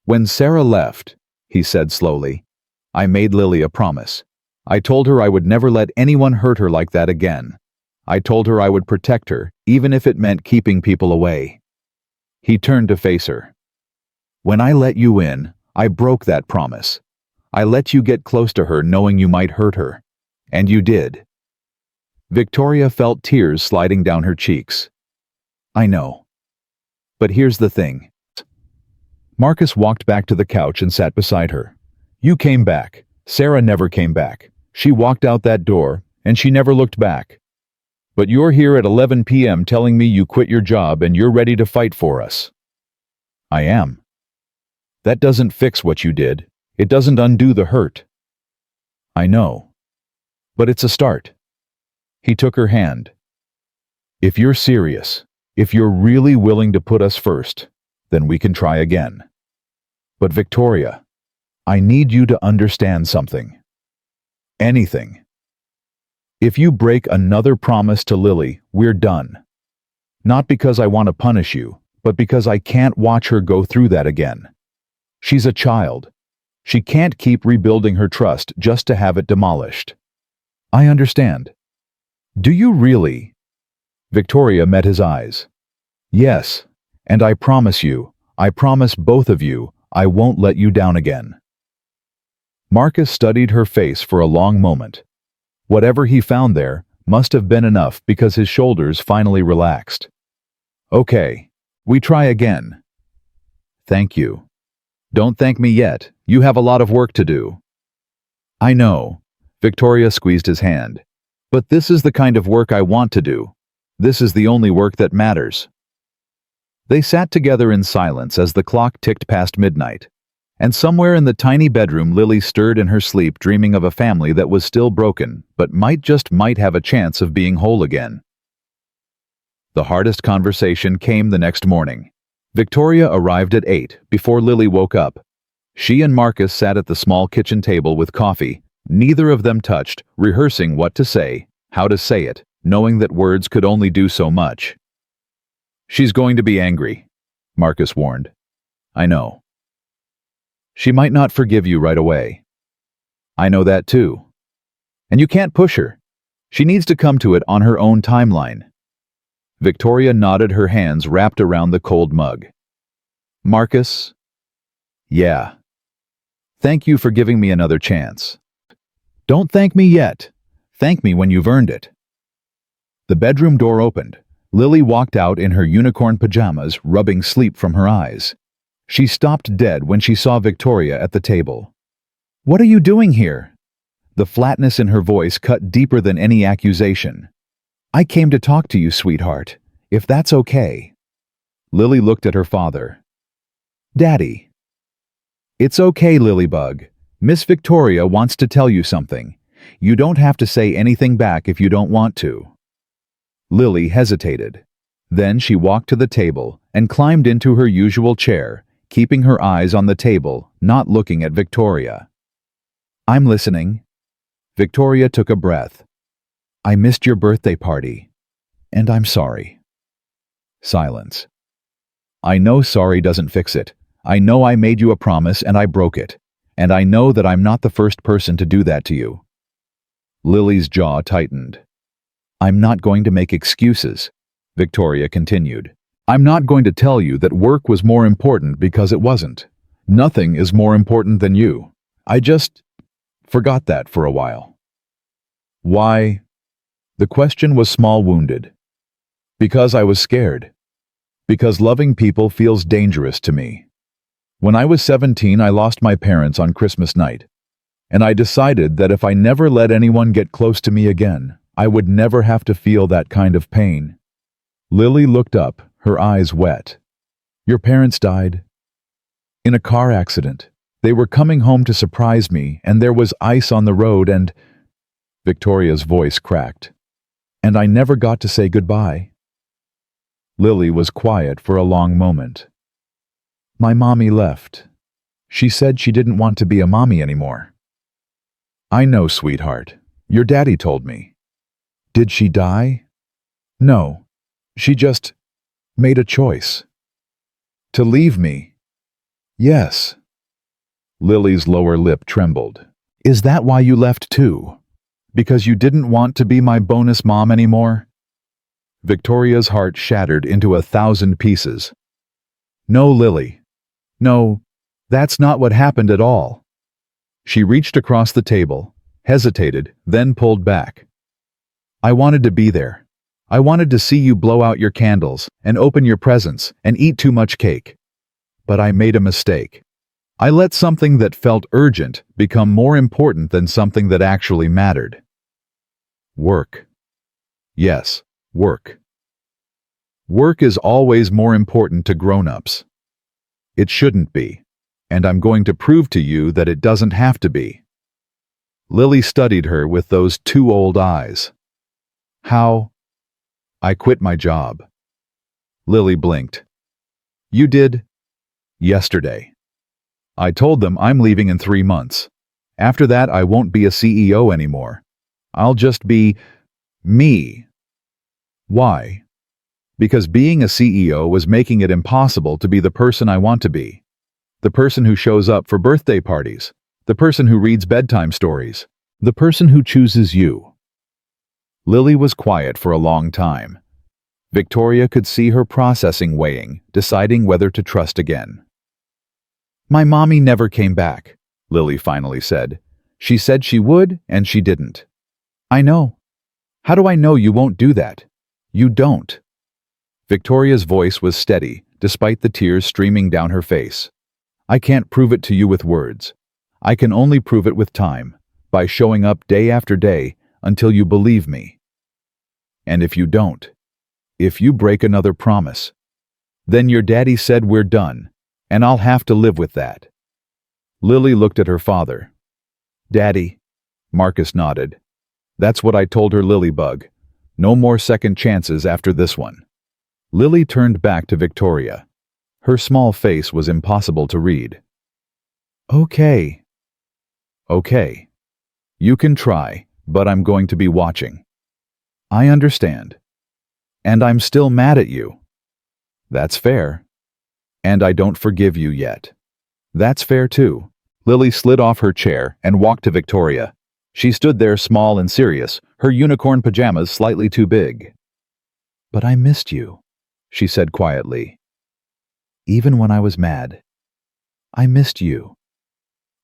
When Sarah left, he said slowly, I made Lily a promise. I told her I would never let anyone hurt her like that again. I told her I would protect her, even if it meant keeping people away. He turned to face her. When I let you in, I broke that promise. I let you get close to her knowing you might hurt her. And you did. Victoria felt tears sliding down her cheeks. I know. But here's the thing. Marcus walked back to the couch and sat beside her. You came back. Sarah never came back. She walked out that door, and she never looked back. But you're here at 11 p.m. telling me you quit your job and you're ready to fight for us. I am. That doesn't fix what you did. It doesn't undo the hurt. I know. But it's a start. He took her hand. If you're serious, if you're really willing to put us first, then we can try again. But Victoria, I need you to understand something. Anything. If you break another promise to Lily, we're done. Not because I want to punish you, but because I can't watch her go through that again. She's a child. She can't keep rebuilding her trust just to have it demolished. I understand. Do you really? Victoria met his eyes. Yes, and I promise you, I promise both of you, I won't let you down again. Marcus studied her face for a long moment. Whatever he found there must have been enough because his shoulders finally relaxed. Okay, we try again. Thank you. Don't thank me yet, you have a lot of work to do. I know. Victoria squeezed his hand. But this is the kind of work I want to do. This is the only work that matters. They sat together in silence as the clock ticked past midnight. And somewhere in the tiny bedroom, Lily stirred in her sleep, dreaming of a family that was still broken, but might have a chance of being whole again. The hardest conversation came the next morning. Victoria arrived at 8, before Lily woke up. She and Marcus sat at the small kitchen table with coffee. Neither of them touched, rehearsing what to say, how to say it, knowing that words could only do so much. She's going to be angry, Marcus warned. I know. She might not forgive you right away. I know that too. And you can't push her. She needs to come to it on her own timeline. Victoria nodded, her hands wrapped around the cold mug. Marcus? Yeah. Thank you for giving me another chance. Don't thank me yet. Thank me when you've earned it. The bedroom door opened. Lily walked out in her unicorn pajamas, rubbing sleep from her eyes. She stopped dead when she saw Victoria at the table. What are you doing here? The flatness in her voice cut deeper than any accusation. I came to talk to you, sweetheart, if that's okay. Lily looked at her father. Daddy. It's okay, Lilybug. Miss Victoria wants to tell you something. You don't have to say anything back if you don't want to. Lily hesitated. Then she walked to the table and climbed into her usual chair, keeping her eyes on the table, not looking at Victoria. I'm listening. Victoria took a breath. I missed your birthday party, and I'm sorry. Silence. I know sorry doesn't fix it. I know I made you a promise and I broke it. And I know that I'm not the first person to do that to you. Lily's jaw tightened. I'm not going to make excuses, Victoria continued. I'm not going to tell you that work was more important because it wasn't. Nothing is more important than you. I just forgot that for a while. Why? The question was small wounded. Because I was scared. Because loving people feels dangerous to me. When I was 17, I lost my parents on Christmas night, and I decided that if I never let anyone get close to me again, I would never have to feel that kind of pain. Lily looked up, her eyes wet. Your parents died? In a car accident. They were coming home to surprise me, and there was ice on the road and... Victoria's voice cracked. And I never got to say goodbye. Lily was quiet for a long moment. My mommy left. She said she didn't want to be a mommy anymore. I know, sweetheart. Your daddy told me. Did she die? No. She just made a choice. To leave me. Yes. Lily's lower lip trembled. Is that why you left too? Because you didn't want to be my bonus mom anymore? Victoria's heart shattered into 1,000 pieces. No, Lily. No, that's not what happened at all. She reached across the table, hesitated, then pulled back. I wanted to be there. I wanted to see you blow out your candles and open your presents and eat too much cake. But I made a mistake. I let something that felt urgent become more important than something that actually mattered. Work. Yes, work. Work is always more important to grown-ups. It shouldn't be, and I'm going to prove to you that it doesn't have to be. Lily studied her with those two old eyes. How? I quit my job. Lily blinked. You did? Yesterday. I told them I'm leaving in 3 months. After that, I won't be a CEO anymore. I'll just be me. Why? Because being a CEO was making it impossible to be the person I want to be. The person who shows up for birthday parties. The person who reads bedtime stories. The person who chooses you. Lily was quiet for a long time. Victoria could see her processing, weighing, deciding whether to trust again. My mommy never came back, Lily finally said. She said she would, and she didn't. I know. How do I know you won't do that? You don't. Victoria's voice was steady, despite the tears streaming down her face. I can't prove it to you with words. I can only prove it with time, by showing up day after day until you believe me. And if you don't, if you break another promise, then your daddy said we're done, and I'll have to live with that. Lily looked at her father. Daddy, Marcus nodded. That's what I told her, Lilybug. No more second chances after this one. Lily turned back to Victoria. Her small face was impossible to read. Okay. Okay. You can try, but I'm going to be watching. I understand. And I'm still mad at you. That's fair. And I don't forgive you yet. That's fair too. Lily slid off her chair and walked to Victoria. She stood there small and serious, her unicorn pajamas slightly too big. But I missed you, she said quietly. Even when I was mad, I missed you.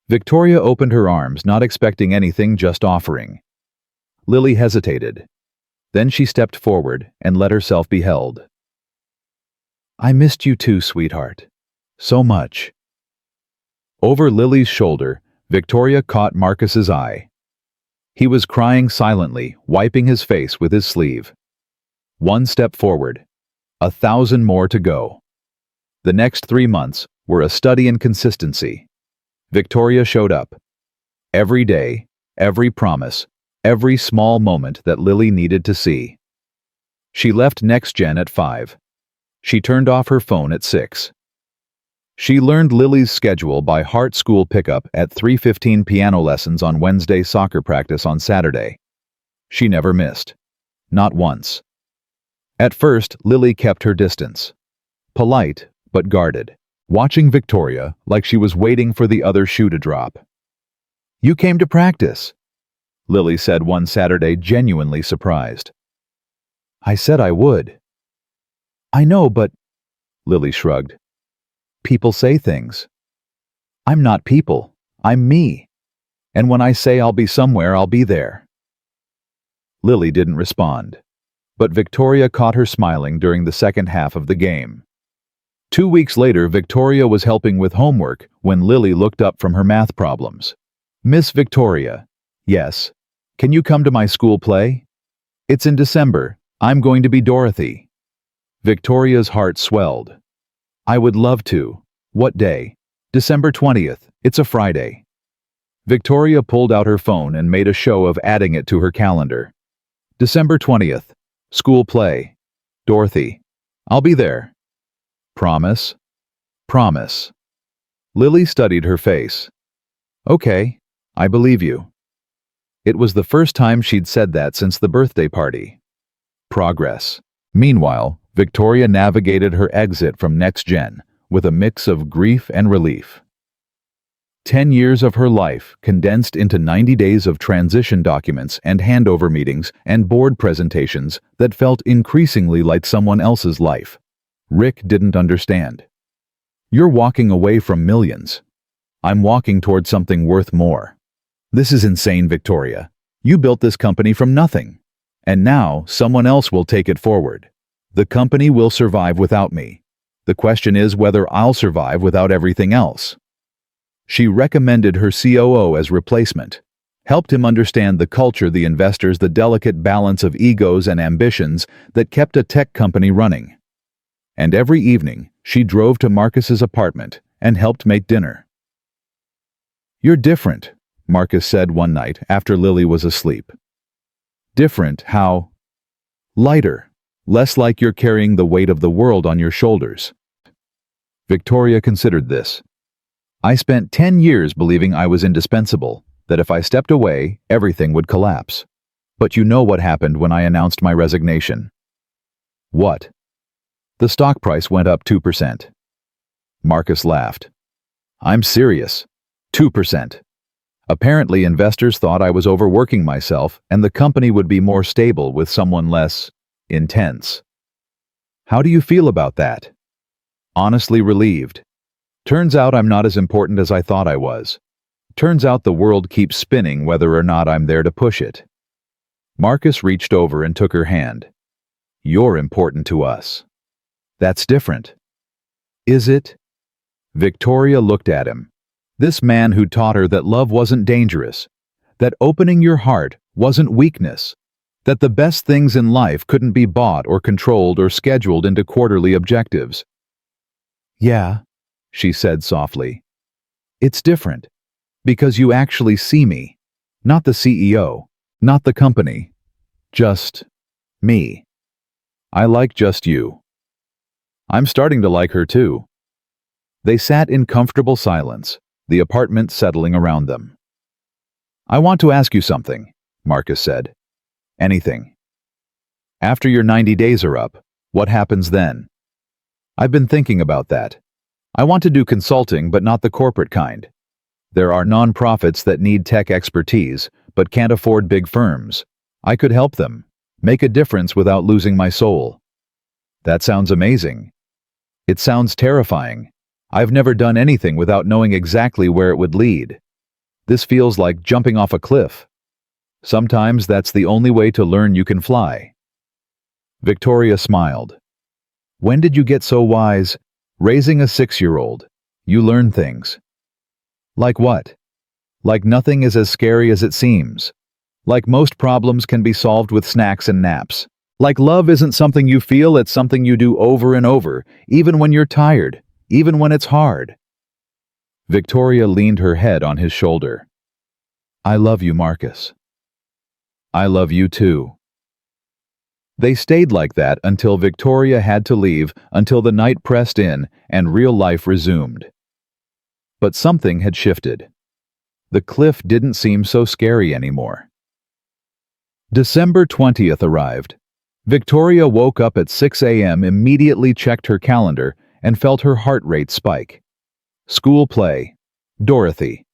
Victoria opened her arms, not expecting anything, just offering. Lily hesitated. Then she stepped forward and let herself be held. I missed you too, sweetheart. So much. Over Lily's shoulder, Victoria caught Marcus's eye. He was crying silently, wiping his face with his sleeve. 1 step forward, 1,000 more to go. The next 3 months were a study in consistency. Victoria showed up. Every day, every promise, every small moment that Lily needed to see. She left NextGen at 5. She turned off her phone at 6. She learned Lily's schedule by heart, school pickup at 3:15, piano lessons on Wednesday, soccer practice on Saturday. She never missed. Not once. At first, Lily kept her distance. Polite, but guarded, watching Victoria like she was waiting for the other shoe to drop. You came to practice, Lily said one Saturday, genuinely surprised. I said I would. I know, but... Lily shrugged. People say things. I'm not people. I'm me. And when I say I'll be somewhere, I'll be there. Lily didn't respond, but Victoria caught her smiling during the second half of the game. 2 weeks later, Victoria was helping with homework when Lily looked up from her math problems. "Miss Victoria." "Yes." "Can you come to my school play?" "It's in December. I'm going to be Dorothy." Victoria's heart swelled. "I would love to." "What day?" "December 20th. It's a Friday." Victoria pulled out her phone and made a show of adding it to her calendar. "December 20th. School play. Dorothy. I'll be there." "Promise?" "Promise." Lily studied her face. "Okay, I believe you." It was the first time she'd said that since the birthday party. Progress. Meanwhile, Victoria navigated her exit from Next Gen with a mix of grief and relief. 10 years of her life condensed into 90 days of transition documents and handover meetings and board presentations that felt increasingly like someone else's life. Rick didn't understand. "You're walking away from millions. I'm walking toward something worth more." "This is insane, Victoria. You built this company from nothing. And now someone else will take it forward. The company will survive without me. The question is whether I'll survive without everything else." She recommended her COO as replacement, helped him understand the culture, the investors, the delicate balance of egos and ambitions that kept a tech company running. And every evening, she drove to Marcus's apartment and helped make dinner. "You're different," Marcus said one night after Lily was asleep. "Different how?" "Lighter, less like you're carrying the weight of the world on your shoulders." Victoria considered this. "I spent 10 years believing I was indispensable, that if I stepped away, everything would collapse. But you know what happened when I announced my resignation." "What?" "The stock price went up 2%. Marcus laughed. "I'm serious. 2%. Apparently, investors thought I was overworking myself and the company would be more stable with someone less intense." "How do you feel about that?" "Honestly relieved. Turns out I'm not as important as I thought I was. Turns out the world keeps spinning whether or not I'm there to push it." Marcus reached over and took her hand. "You're important to us." "That's different." "Is it?" Victoria looked at him. This man who taught her that love wasn't dangerous, that opening your heart wasn't weakness, that the best things in life couldn't be bought or controlled or scheduled into quarterly objectives. "Yeah," she said softly. "It's different, because you actually see me, not the CEO, not the company, just me. I like just you." "I'm starting to like her too." They sat in comfortable silence, the apartment settling around them. "I want to ask you something," Marcus said. "Anything. After your 90 days are up, what happens then?" "I've been thinking about that. I want to do consulting, but not the corporate kind. There are nonprofits that need tech expertise, but can't afford big firms. I could help them, make a difference without losing my soul." "That sounds amazing." "It sounds terrifying. I've never done anything without knowing exactly where it would lead. This feels like jumping off a cliff. Sometimes that's the only way to learn you can fly." Victoria smiled. "When did you get so wise? Raising a 6-year-old. You learn things." "Like what?" "Like nothing is as scary as it seems. Like most problems can be solved with snacks and naps. Like love isn't something you feel, it's something you do over and over, even when you're tired, even when it's hard." Victoria leaned her head on his shoulder. "I love you, Marcus." "I love you too." They stayed like that until Victoria had to leave, until the night pressed in and real life resumed. But something had shifted. The cliff didn't seem so scary anymore. December 20th arrived. Victoria woke up at 6 a.m., immediately checked her calendar, and felt her heart rate spike. School play. Dorothy.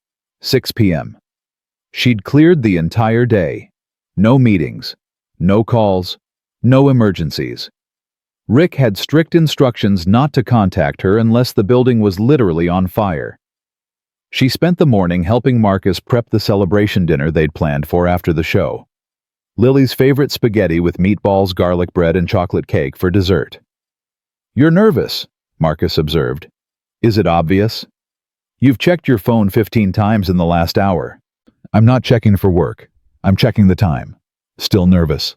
6 p.m. She'd cleared the entire day. No meetings. No calls. No emergencies. Rick had strict instructions not to contact her unless the building was literally on fire. She spent the morning helping Marcus prep the celebration dinner they'd planned for after the show. Lily's favorite spaghetti with meatballs, garlic bread, and chocolate cake for dessert. "You're nervous," Marcus observed. Is it obvious? You've checked your phone 15 times in the last hour. I'm not checking for work. I'm checking the time. Still nervous.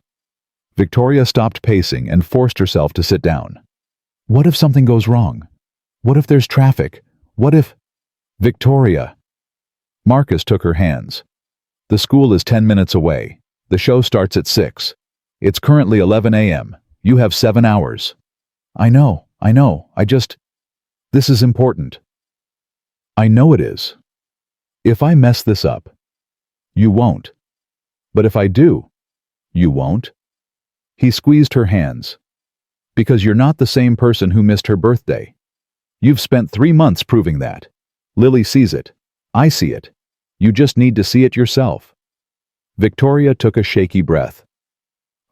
Victoria stopped pacing and forced herself to sit down. What if something goes wrong? What if there's traffic? What if... Victoria! Marcus took her hands. The school is 10 minutes away. The show starts at 6. It's currently 11 a.m. You have 7 hours. I know. This is important. I know it is. If I mess this up, you won't. But if I do, you won't? He squeezed her hands. Because you're not the same person who missed her birthday. You've spent 3 months proving that. Lily sees it. I see it. You just need to see it yourself. Victoria took a shaky breath.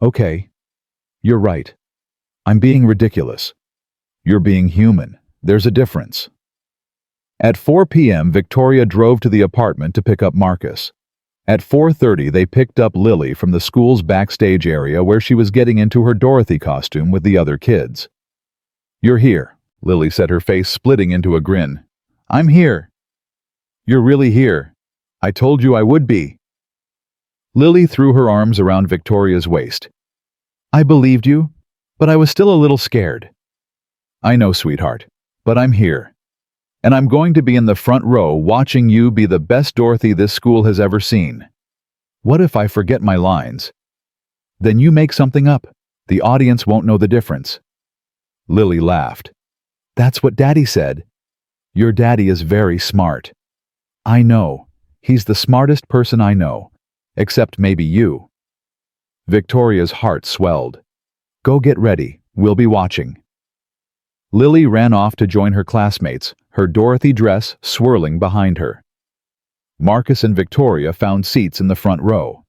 Okay. You're right. I'm being ridiculous. You're being human. There's a difference. At 4 p.m., Victoria drove to the apartment to pick up Marcus. At 4:30, they picked up Lily from the school's backstage area where she was getting into her Dorothy costume with the other kids. You're here, Lily said, her face splitting into a grin. I'm here. You're really here. I told you I would be. Lily threw her arms around Victoria's waist. I believed you, but I was still a little scared. I know, sweetheart, but I'm here. And I'm going to be in the front row watching you be the best Dorothy this school has ever seen. What if I forget my lines? Then you make something up. The audience won't know the difference. Lily laughed. That's what Daddy said. Your daddy is very smart. I know. He's the smartest person I know. Except maybe you. Victoria's heart swelled. Go get ready. We'll be watching. Lily ran off to join her classmates, her Dorothy dress swirling behind her. Marcus and Victoria found seats in the front row.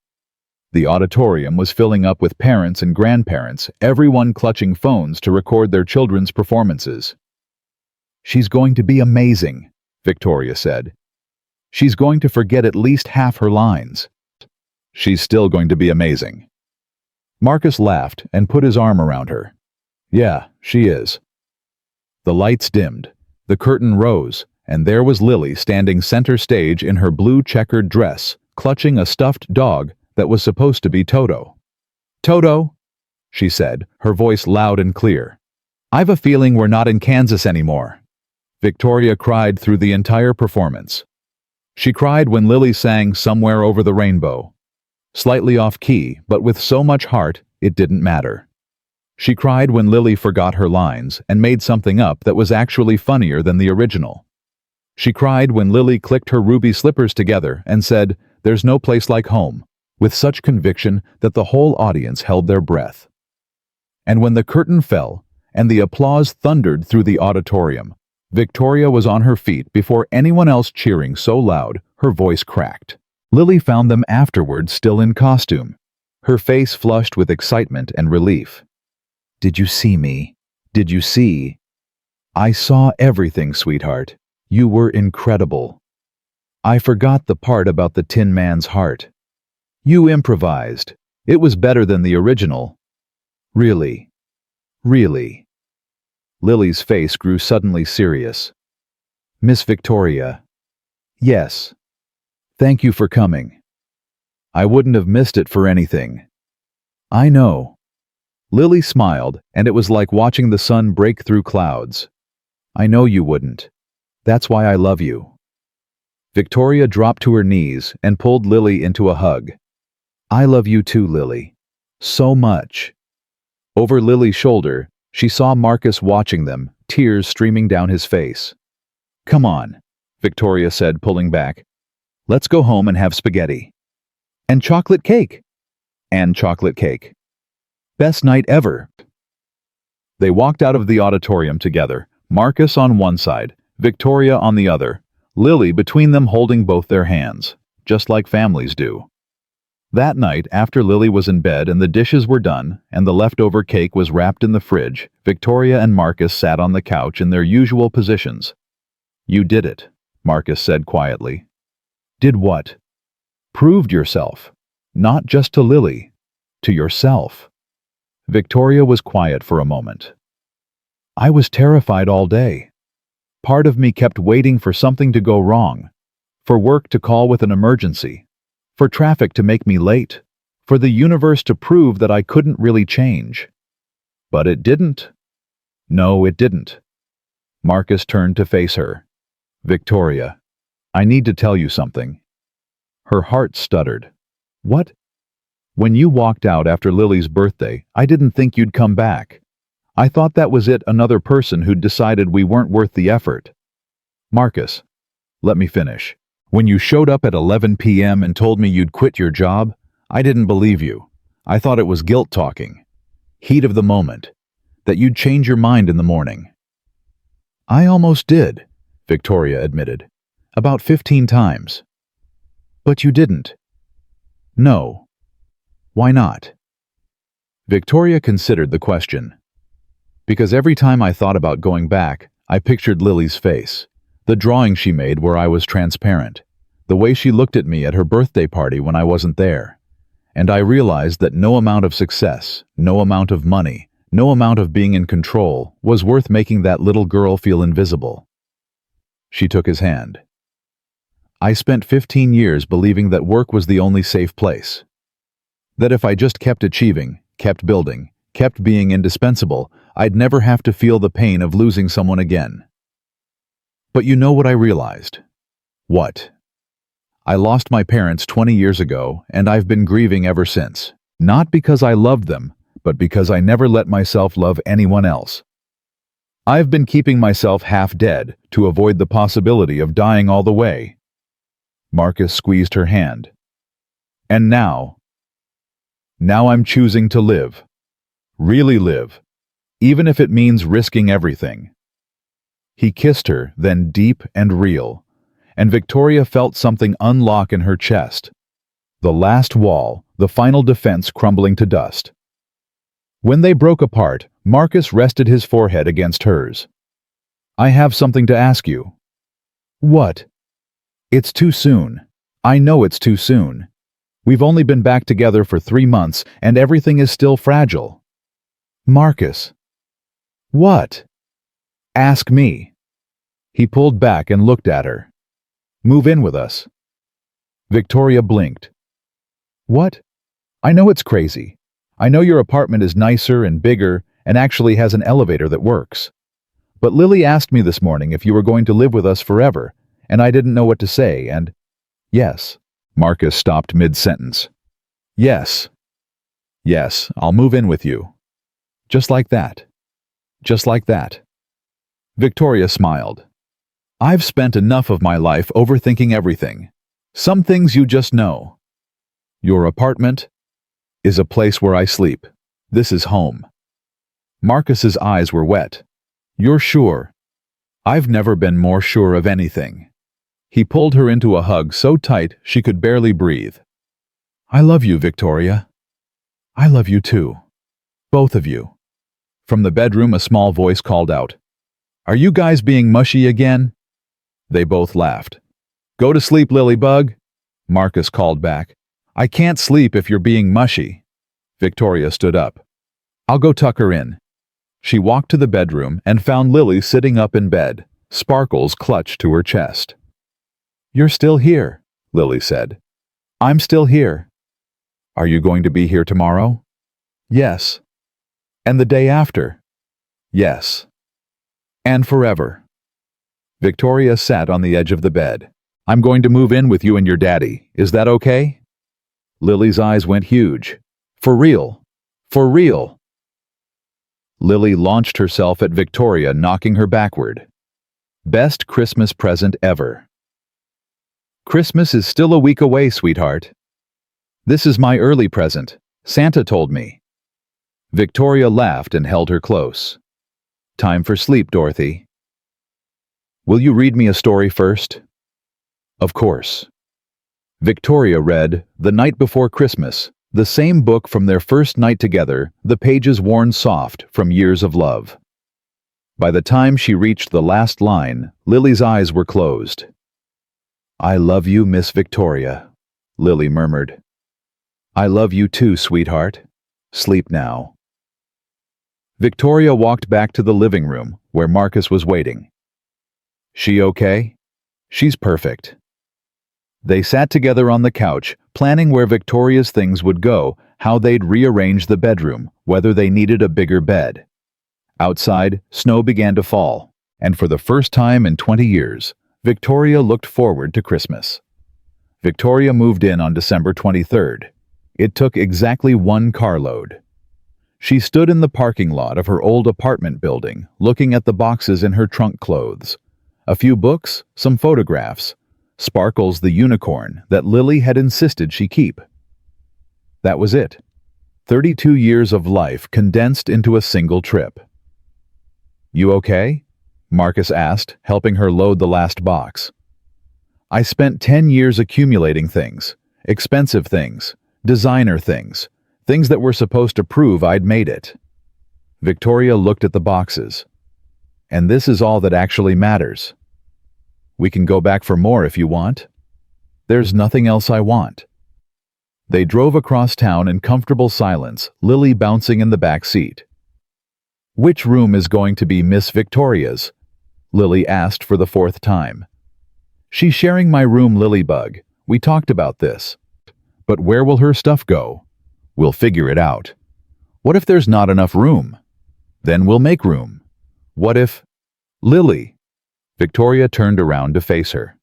The auditorium was filling up with parents and grandparents, everyone clutching phones to record their children's performances. She's going to be amazing, Victoria said. She's going to forget at least half her lines. She's still going to be amazing. Marcus laughed and put his arm around her. Yeah, she is. The lights dimmed, the curtain rose, and there was Lily standing center stage in her blue checkered dress, clutching a stuffed dog that was supposed to be Toto. Toto, she said, her voice loud and clear. I've a feeling we're not in Kansas anymore. Victoria cried through the entire performance. She cried when Lily sang Somewhere Over the Rainbow. Slightly off key, but with so much heart, it didn't matter. She cried when Lily forgot her lines and made something up that was actually funnier than the original. She cried when Lily clicked her ruby slippers together and said, "There's no place like home," with such conviction that the whole audience held their breath. And when the curtain fell and the applause thundered through the auditorium, Victoria was on her feet before anyone else cheering so loud her voice cracked. Lily found them afterwards still in costume, her face flushed with excitement and relief. Did you see me? Did you see? I saw everything, sweetheart. You were incredible. I forgot the part about the Tin Man's heart. You improvised. It was better than the original. Really. Really. Lily's face grew suddenly serious. Miss Victoria. Yes. Thank you for coming. I wouldn't have missed it for anything. I know. Lily smiled, and it was like watching the sun break through clouds. I know you wouldn't. That's why I love you. Victoria dropped to her knees and pulled Lily into a hug. I love you too, Lily. So much. Over Lily's shoulder, she saw Marcus watching them, tears streaming down his face. Come on, Victoria said, pulling back. Let's go home and have spaghetti. And chocolate cake. And chocolate cake. Best night ever. They walked out of the auditorium together, Marcus on one side, Victoria on the other, Lily between them holding both their hands, just like families do. That night, after Lily was in bed and the dishes were done and the leftover cake was wrapped in the fridge, Victoria and Marcus sat on the couch in their usual positions. You did it, Marcus said quietly. Did what? Proved yourself. Not just to Lily. To yourself. Victoria was quiet for a moment. I was terrified all day. Part of me kept waiting for something to go wrong, for work to call with an emergency, for traffic to make me late, for the universe to prove that I couldn't really change. But it didn't. No, it didn't. Marcus turned to face her. Victoria, I need to tell you something. Her heart stuttered. What? When you walked out after Lily's birthday, I didn't think you'd come back. I thought that was it, another person who'd decided we weren't worth the effort. Marcus, let me finish. When you showed up at 11 p.m. and told me you'd quit your job, I didn't believe you. I thought it was guilt talking. Heat of the moment. That you'd change your mind in the morning. I almost did, Victoria admitted. About 15 times. But you didn't. No. Why not? Victoria considered the question. Because every time I thought about going back, I pictured Lily's face. The drawing she made where I was transparent. The way she looked at me at her birthday party when I wasn't there. And I realized that no amount of success, no amount of money, no amount of being in control was worth making that little girl feel invisible. She took his hand. I spent 15 years believing that work was the only safe place. That if I just kept achieving, kept building, kept being indispensable, I'd never have to feel the pain of losing someone again. But you know what I realized? What? I lost my parents 20 years ago, and I've been grieving ever since. Not because I loved them, but because I never let myself love anyone else. I've been keeping myself half dead to avoid the possibility of dying all the way. Marcus squeezed her hand. And now I'm choosing to live. Really live. Even if it means risking everything. He kissed her, then deep and real, and Victoria felt something unlock in her chest. The last wall, the final defense crumbling to dust. When they broke apart, Marcus rested his forehead against hers. I have something to ask you. What? It's too soon. I know it's too soon. We've only been back together for 3 months, and everything is still fragile. Marcus. What? Ask me. He pulled back and looked at her. Move in with us. Victoria blinked. What? I know it's crazy. I know your apartment is nicer and bigger and actually has an elevator that works. But Lily asked me this morning if you were going to live with us forever, and I didn't know what to say, and... Yes. Marcus stopped mid-sentence. Yes. Yes, I'll move in with you. Just like that. Just like that. Victoria smiled. I've spent enough of my life overthinking everything. Some things you just know. Your apartment is a place where I sleep. This is home. Marcus's eyes were wet. You're sure? I've never been more sure of anything. He pulled her into a hug so tight she could barely breathe. I love you, Victoria. I love you too. Both of you. From the bedroom, a small voice called out, Are you guys being mushy again? They both laughed. Go to sleep, Lilybug, Marcus called back. I can't sleep if you're being mushy. Victoria stood up. I'll go tuck her in. She walked to the bedroom and found Lily sitting up in bed, sparkles clutched to her chest. You're still here, Lily said. I'm still here. Are you going to be here tomorrow? Yes. And the day after? Yes. And forever. Victoria sat on the edge of the bed. I'm going to move in with you and your daddy. Is that okay? Lily's eyes went huge. For real? For real? Lily launched herself at Victoria, knocking her backward. Best Christmas present ever. Christmas is still a week away, sweetheart. This is my early present. Santa told me. Victoria laughed and held her close. Time for sleep, Dorothy. Will you read me a story first? Of course. Victoria read The Night Before Christmas, the same book from their first night together, the pages worn soft from years of love. By the time she reached the last line, Lily's eyes were closed. I love you, Miss Victoria, Lily murmured. I love you too, sweetheart. Sleep now. Victoria walked back to the living room, where Marcus was waiting. "She okay?" "She's perfect." They sat together on the couch, planning where Victoria's things would go, how they'd rearrange the bedroom, whether they needed a bigger bed. Outside, snow began to fall, and for the first time in 20 years, Victoria looked forward to Christmas. Victoria moved in on December 23rd. It took exactly 1 carload. She stood in the parking lot of her old apartment building, looking at the boxes in her trunk clothes. A few books, some photographs, Sparkles the unicorn that Lily had insisted she keep. That was it. 32 years of life condensed into a single trip. "You okay?" Marcus asked, helping her load the last box. "I spent 10 years accumulating things, expensive things, designer things, things that were supposed to prove I'd made it." Victoria looked at the boxes. "And this is all that actually matters. We can go back for more if you want. There's nothing else I want." They drove across town in comfortable silence, Lily bouncing in the back seat. "Which room is going to be Miss Victoria's?" Lily asked for the 4th time. "She's sharing my room, Lilybug. We talked about this. But where will her stuff go? We'll figure it out. What if there's not enough room? Then we'll make room. What if—" "Lily." Victoria turned around to face her.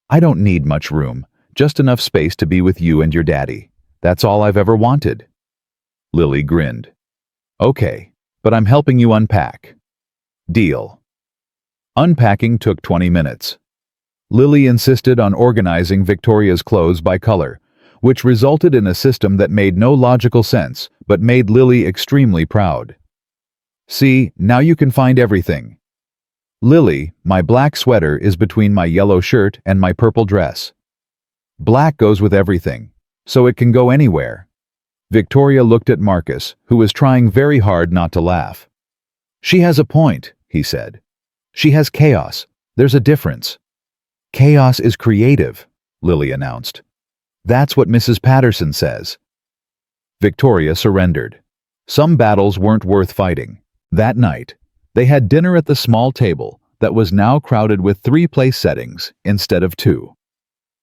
"I don't need much room, just enough space to be with you and your daddy. That's all I've ever wanted." Lily grinned. "Okay, but I'm helping you unpack." "Deal." Unpacking took 20 minutes. Lily insisted on organizing Victoria's clothes by color, which resulted in a system that made no logical sense, but made Lily extremely proud. "See, now you can find everything. Lily, my black sweater is between my yellow shirt and my purple dress. Black goes with everything, so it can go anywhere." Victoria looked at Marcus, who was trying very hard not to laugh. "She has a point," he said. "She has chaos. There's a difference." "Chaos is creative," Lily announced. "That's what Mrs. Patterson says." Victoria surrendered. Some battles weren't worth fighting. That night, they had dinner at the small table that was now crowded with 3 place settings instead of 2.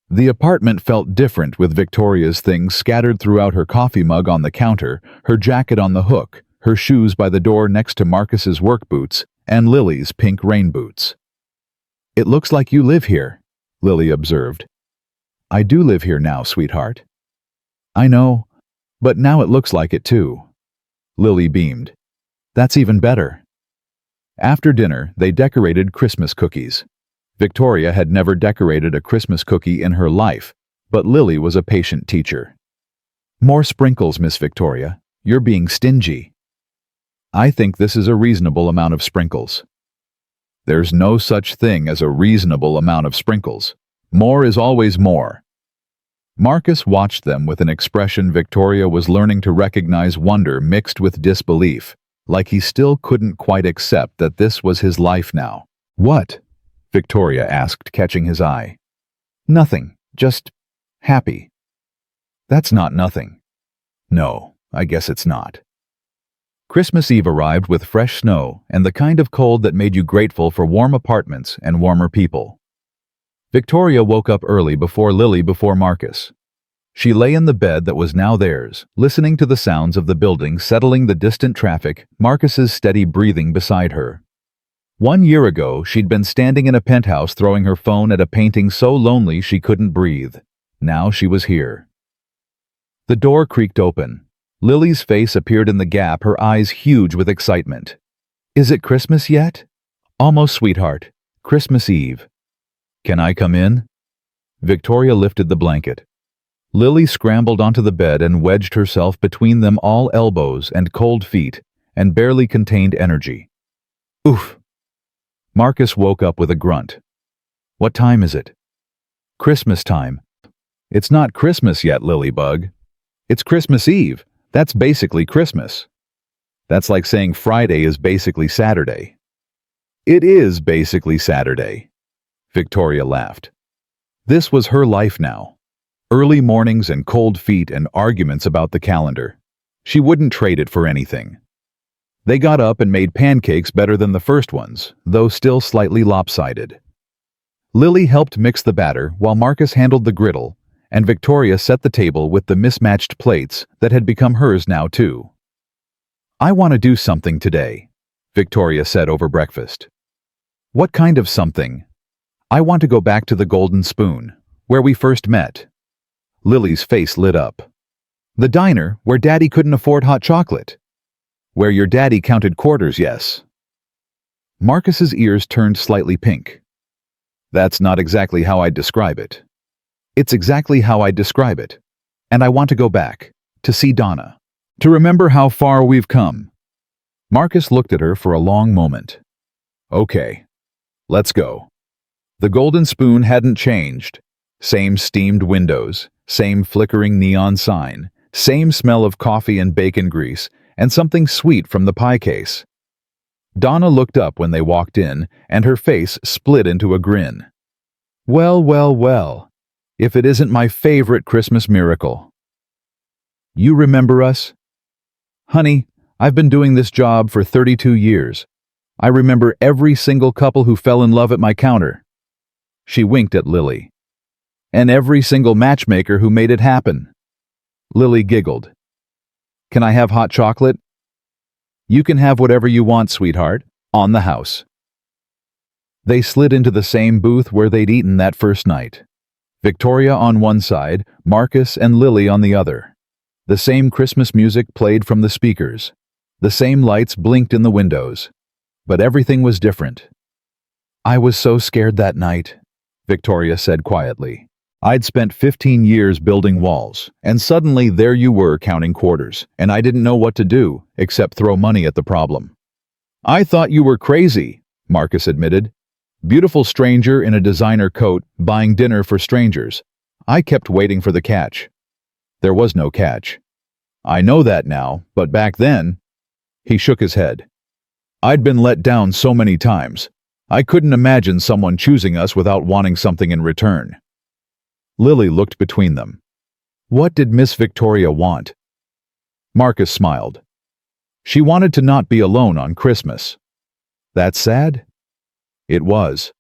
The apartment felt different with Victoria's things scattered throughout her coffee mug on the counter, her jacket on the hook, her shoes by the door next to Marcus's work boots, and Lily's pink rain boots. "It looks like you live here," Lily observed. "I do live here now, sweetheart." "I know, but now it looks like it too." Lily beamed. "That's even better." After dinner, they decorated Christmas cookies. Victoria had never decorated a Christmas cookie in her life, but Lily was a patient teacher. "More sprinkles, Miss Victoria. You're being stingy." "I think this is a reasonable amount of sprinkles." "There's no such thing as a reasonable amount of sprinkles. More is always more." Marcus watched them with an expression Victoria was learning to recognize wonder mixed with disbelief, like he still couldn't quite accept that this was his life now. "What?" Victoria asked, catching his eye. "Nothing, just happy." "That's not nothing." "No, I guess it's not." Christmas Eve arrived with fresh snow and the kind of cold that made you grateful for warm apartments and warmer people. Victoria woke up early before Marcus. She lay in the bed that was now theirs, listening to the sounds of the building settling the distant traffic, Marcus's steady breathing beside her. 1 year ago, she'd been standing in a penthouse throwing her phone at a painting so lonely she couldn't breathe. Now she was here. The door creaked open. Lily's face appeared in the gap, her eyes huge with excitement. "Is it Christmas yet?" "Almost, sweetheart. Christmas Eve." "Can I come in?" Victoria lifted the blanket. Lily scrambled onto the bed and wedged herself between them, all elbows and cold feet, and barely contained energy. "Oof." Marcus woke up with a grunt. "What time is it?" "Christmas time." "It's not Christmas yet, Lilybug. It's Christmas Eve. That's basically Christmas." "That's like saying Friday is basically Saturday." "It is basically Saturday." Victoria laughed. This was her life now. Early mornings and cold feet and arguments about the calendar. She wouldn't trade it for anything. They got up and made pancakes better than the first ones, though still slightly lopsided. Lily helped mix the batter while Marcus handled the griddle, and Victoria set the table with the mismatched plates that had become hers now too. "I want to do something today," Victoria said over breakfast. "What kind of something?" "I want to go back to the Golden Spoon, where we first met." Lily's face lit up. "The diner where Daddy couldn't afford hot chocolate. Where your daddy counted quarters, yes." Marcus's ears turned slightly pink. "That's not exactly how I'd describe it." "It's exactly how I'd describe it. And I want to go back, to see Donna, to remember how far we've come." Marcus looked at her for a long moment. "Okay, let's go." The Golden Spoon hadn't changed. Same steamed windows, same flickering neon sign, same smell of coffee and bacon grease, and something sweet from the pie case. Donna looked up when they walked in, and her face split into a grin. "Well, well, well, if it isn't my favorite Christmas miracle." "You remember us?" "Honey, I've been doing this job for 32 years. I remember every single couple who fell in love at my counter." She winked at Lily. "And every single matchmaker who made it happen." Lily giggled. "Can I have hot chocolate?" "You can have whatever you want, sweetheart, on the house." They slid into the same booth where they'd eaten that first night. Victoria on one side, Marcus and Lily on the other. The same Christmas music played from the speakers. The same lights blinked in the windows. But everything was different. "I was so scared that night," Victoria said quietly. "I'd spent 15 years building walls, and suddenly there you were counting quarters, and I didn't know what to do, except throw money at the problem." "I thought you were crazy," Marcus admitted. "Beautiful stranger in a designer coat, buying dinner for strangers. I kept waiting for the catch." "There was no catch." "I know that now, but back then—" He shook his head. "I'd been let down so many times. I couldn't imagine someone choosing us without wanting something in return." Lily looked between them. What did Miss Victoria want? Marcus smiled. She wanted to not be alone on Christmas. That sad? It was.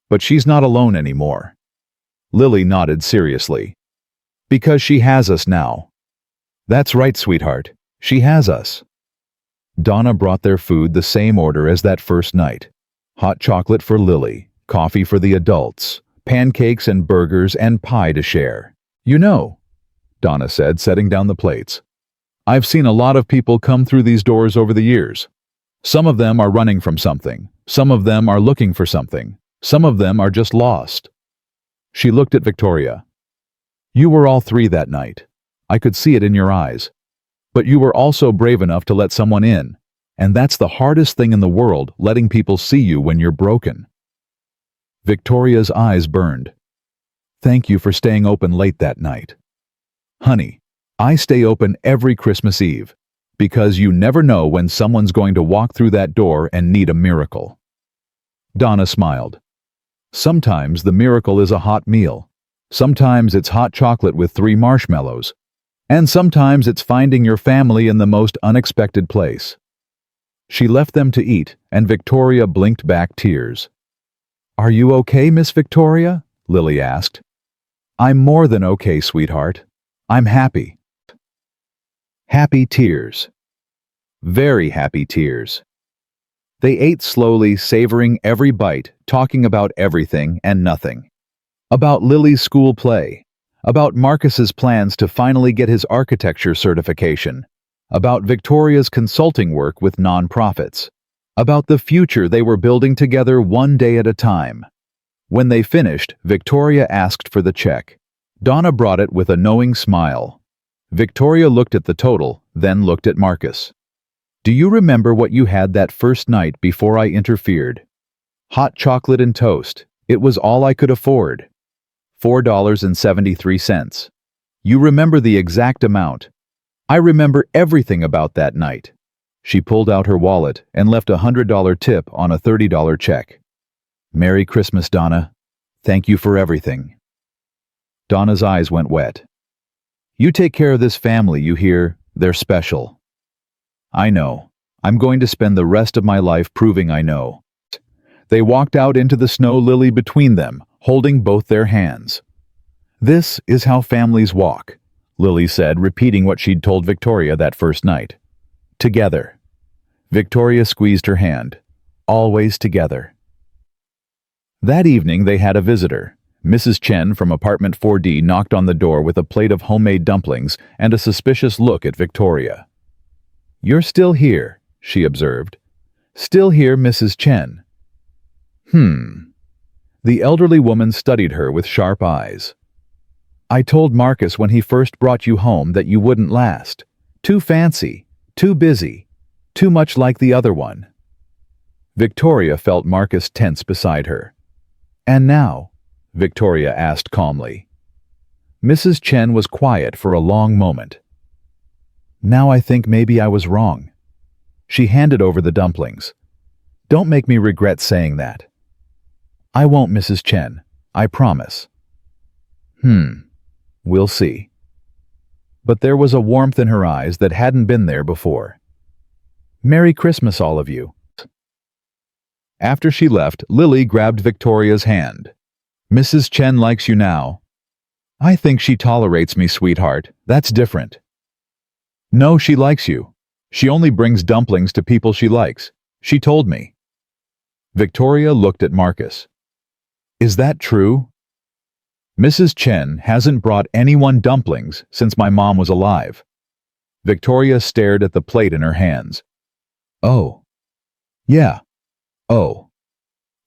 But she's not alone anymore. Lily nodded seriously. Because she has us now. That's right, sweetheart. She has us. Donna brought their food the same order as that first night. Hot chocolate for Lily, coffee for the adults, pancakes and burgers and pie to share. You know, Donna said, setting down the plates. I've seen a lot of people come through these doors over the years. Some of them are running from something. Some of them are looking for something. Some of them are just lost. She looked at Victoria. You were all three that night. I could see it in your eyes. But you were also brave enough to let someone in. And that's the hardest thing in the world, letting people see you when you're broken. Victoria's eyes burned. Thank you for staying open late that night. Honey, I stay open every Christmas Eve, because you never know when someone's going to walk through that door and need a miracle. Donna smiled. Sometimes the miracle is a hot meal. Sometimes it's hot chocolate with 3 marshmallows. And sometimes it's finding your family in the most unexpected place. She left them to eat, and Victoria blinked back tears. Are you okay, Miss Victoria? Lily asked. I'm more than okay, sweetheart. I'm happy. Happy tears. Very happy tears. They ate slowly, savoring every bite, talking about everything and nothing. About Lily's school play. About Marcus's plans to finally get his architecture certification. About Victoria's consulting work with nonprofits. About the future they were building together one day at a time. When they finished, Victoria asked for the check. Donna brought it with a knowing smile. Victoria looked at the total, then looked at Marcus. Do you remember what you had that first night before I interfered? Hot chocolate and toast. It was all I could afford. $4.73. You remember the exact amount. I remember everything about that night. She pulled out her wallet and left a $100 tip on a $30 check. Merry Christmas, Donna. Thank you for everything. Donna's eyes went wet. You take care of this family, you hear? They're special. I know. I'm going to spend the rest of my life proving I know." They walked out into the snow, Lily between them, holding both their hands. "This is how families walk," Lily said, repeating what she'd told Victoria that first night. "Together." Victoria squeezed her hand. "Always together." That evening they had a visitor. Mrs. Chen from apartment 4D knocked on the door with a plate of homemade dumplings and a suspicious look at Victoria. "You're still here," she observed. "Still here, Mrs. Chen." The elderly woman studied her with sharp eyes. "I told Marcus when he first brought you home that you wouldn't last. Too fancy, too busy, too much like the other one." Victoria felt Marcus tense beside her. "And now?" Victoria asked calmly. Mrs. Chen was quiet for a long moment. "Now I think maybe I was wrong." She handed over the dumplings. "Don't make me regret saying that." "I won't, Mrs. Chen. I promise." We'll see." But there was a warmth in her eyes that hadn't been there before. "Merry Christmas, all of you." After she left, Lily grabbed Victoria's hand. "Mrs. Chen likes you now." "I think she tolerates me, sweetheart. That's different." "No, she likes you. She only brings dumplings to people she likes. She told me." Victoria looked at Marcus. "Is that true?" "Mrs. Chen hasn't brought anyone dumplings since my mom was alive." Victoria stared at the plate in her hands. "Oh. Yeah. Oh."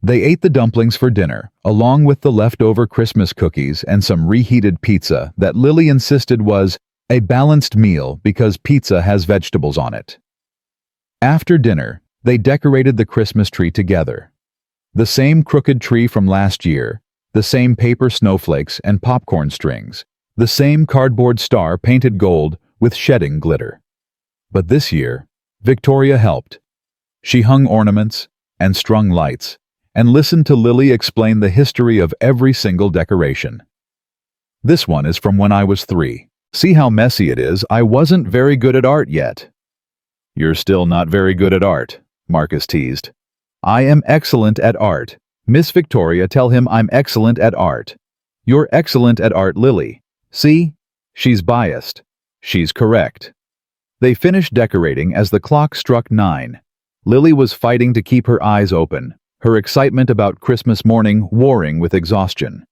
They ate the dumplings for dinner, along with the leftover Christmas cookies and some reheated pizza that Lily insisted was a balanced meal because pizza has vegetables on it. After dinner, they decorated the Christmas tree together. The same crooked tree from last year, the same paper snowflakes and popcorn strings, the same cardboard star painted gold with shedding glitter. But this year, Victoria helped. She hung ornaments and strung lights, and listened to Lily explain the history of every single decoration. "This one is from when I was 3. See how messy it is? I wasn't very good at art yet." "You're still not very good at art," Marcus teased. "I am excellent at art. Miss Victoria, tell him I'm excellent at art." "You're excellent at art, Lily. See? She's biased. She's correct." They finished decorating as the clock struck 9. Lily was fighting to keep her eyes open, her excitement about Christmas morning warring with exhaustion.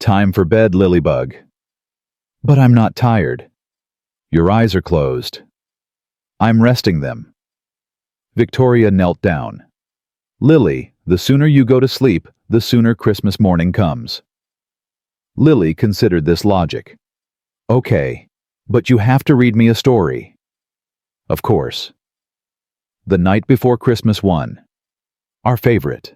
"Time for bed, Lilybug." "But I'm not tired." "Your eyes are closed." "I'm resting them." Victoria knelt down. "Lily, the sooner you go to sleep, the sooner Christmas morning comes." Lily considered this logic. "Okay, but you have to read me a story." "Of course." The Night Before Christmas 1. Our favorite.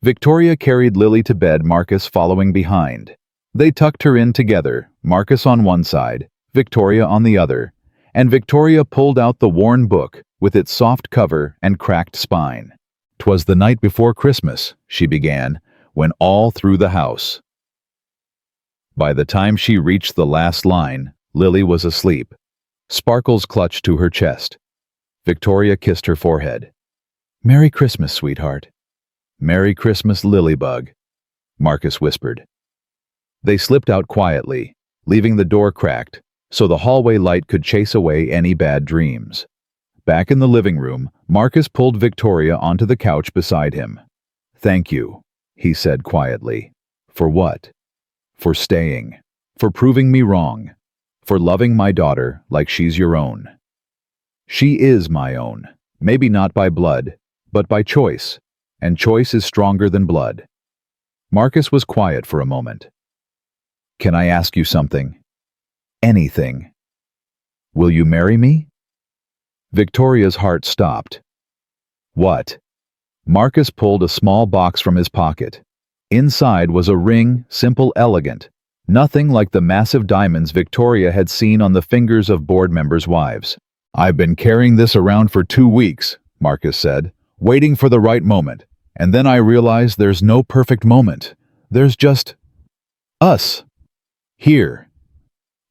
Victoria carried Lily to bed, Marcus following behind. They tucked her in together, Marcus on one side, Victoria on the other, and Victoria pulled out the worn book with its soft cover and cracked spine. "'Twas the night before Christmas," she began, when all through the house. By the time she reached the last line, Lily was asleep. Sparkles clutched to her chest. Victoria kissed her forehead. "Merry Christmas, sweetheart." "Merry Christmas, Lilybug," Marcus whispered. They slipped out quietly, leaving the door cracked, so the hallway light could chase away any bad dreams. Back in the living room, Marcus pulled Victoria onto the couch beside him. "Thank you," he said quietly. "For what?" "For staying. For proving me wrong. For loving my daughter like she's your own." "She is my own, maybe not by blood, but by choice, and choice is stronger than blood." Marcus was quiet for a moment. "Can I ask you something?" "Anything." "Will you marry me?" Victoria's heart stopped. "What?" Marcus pulled a small box from his pocket. Inside was a ring, simple, elegant, nothing like the massive diamonds Victoria had seen on the fingers of board members' wives. "I've been carrying this around for 2 weeks, Marcus said, "waiting for the right moment, and then I realized there's no perfect moment. There's just us. Here.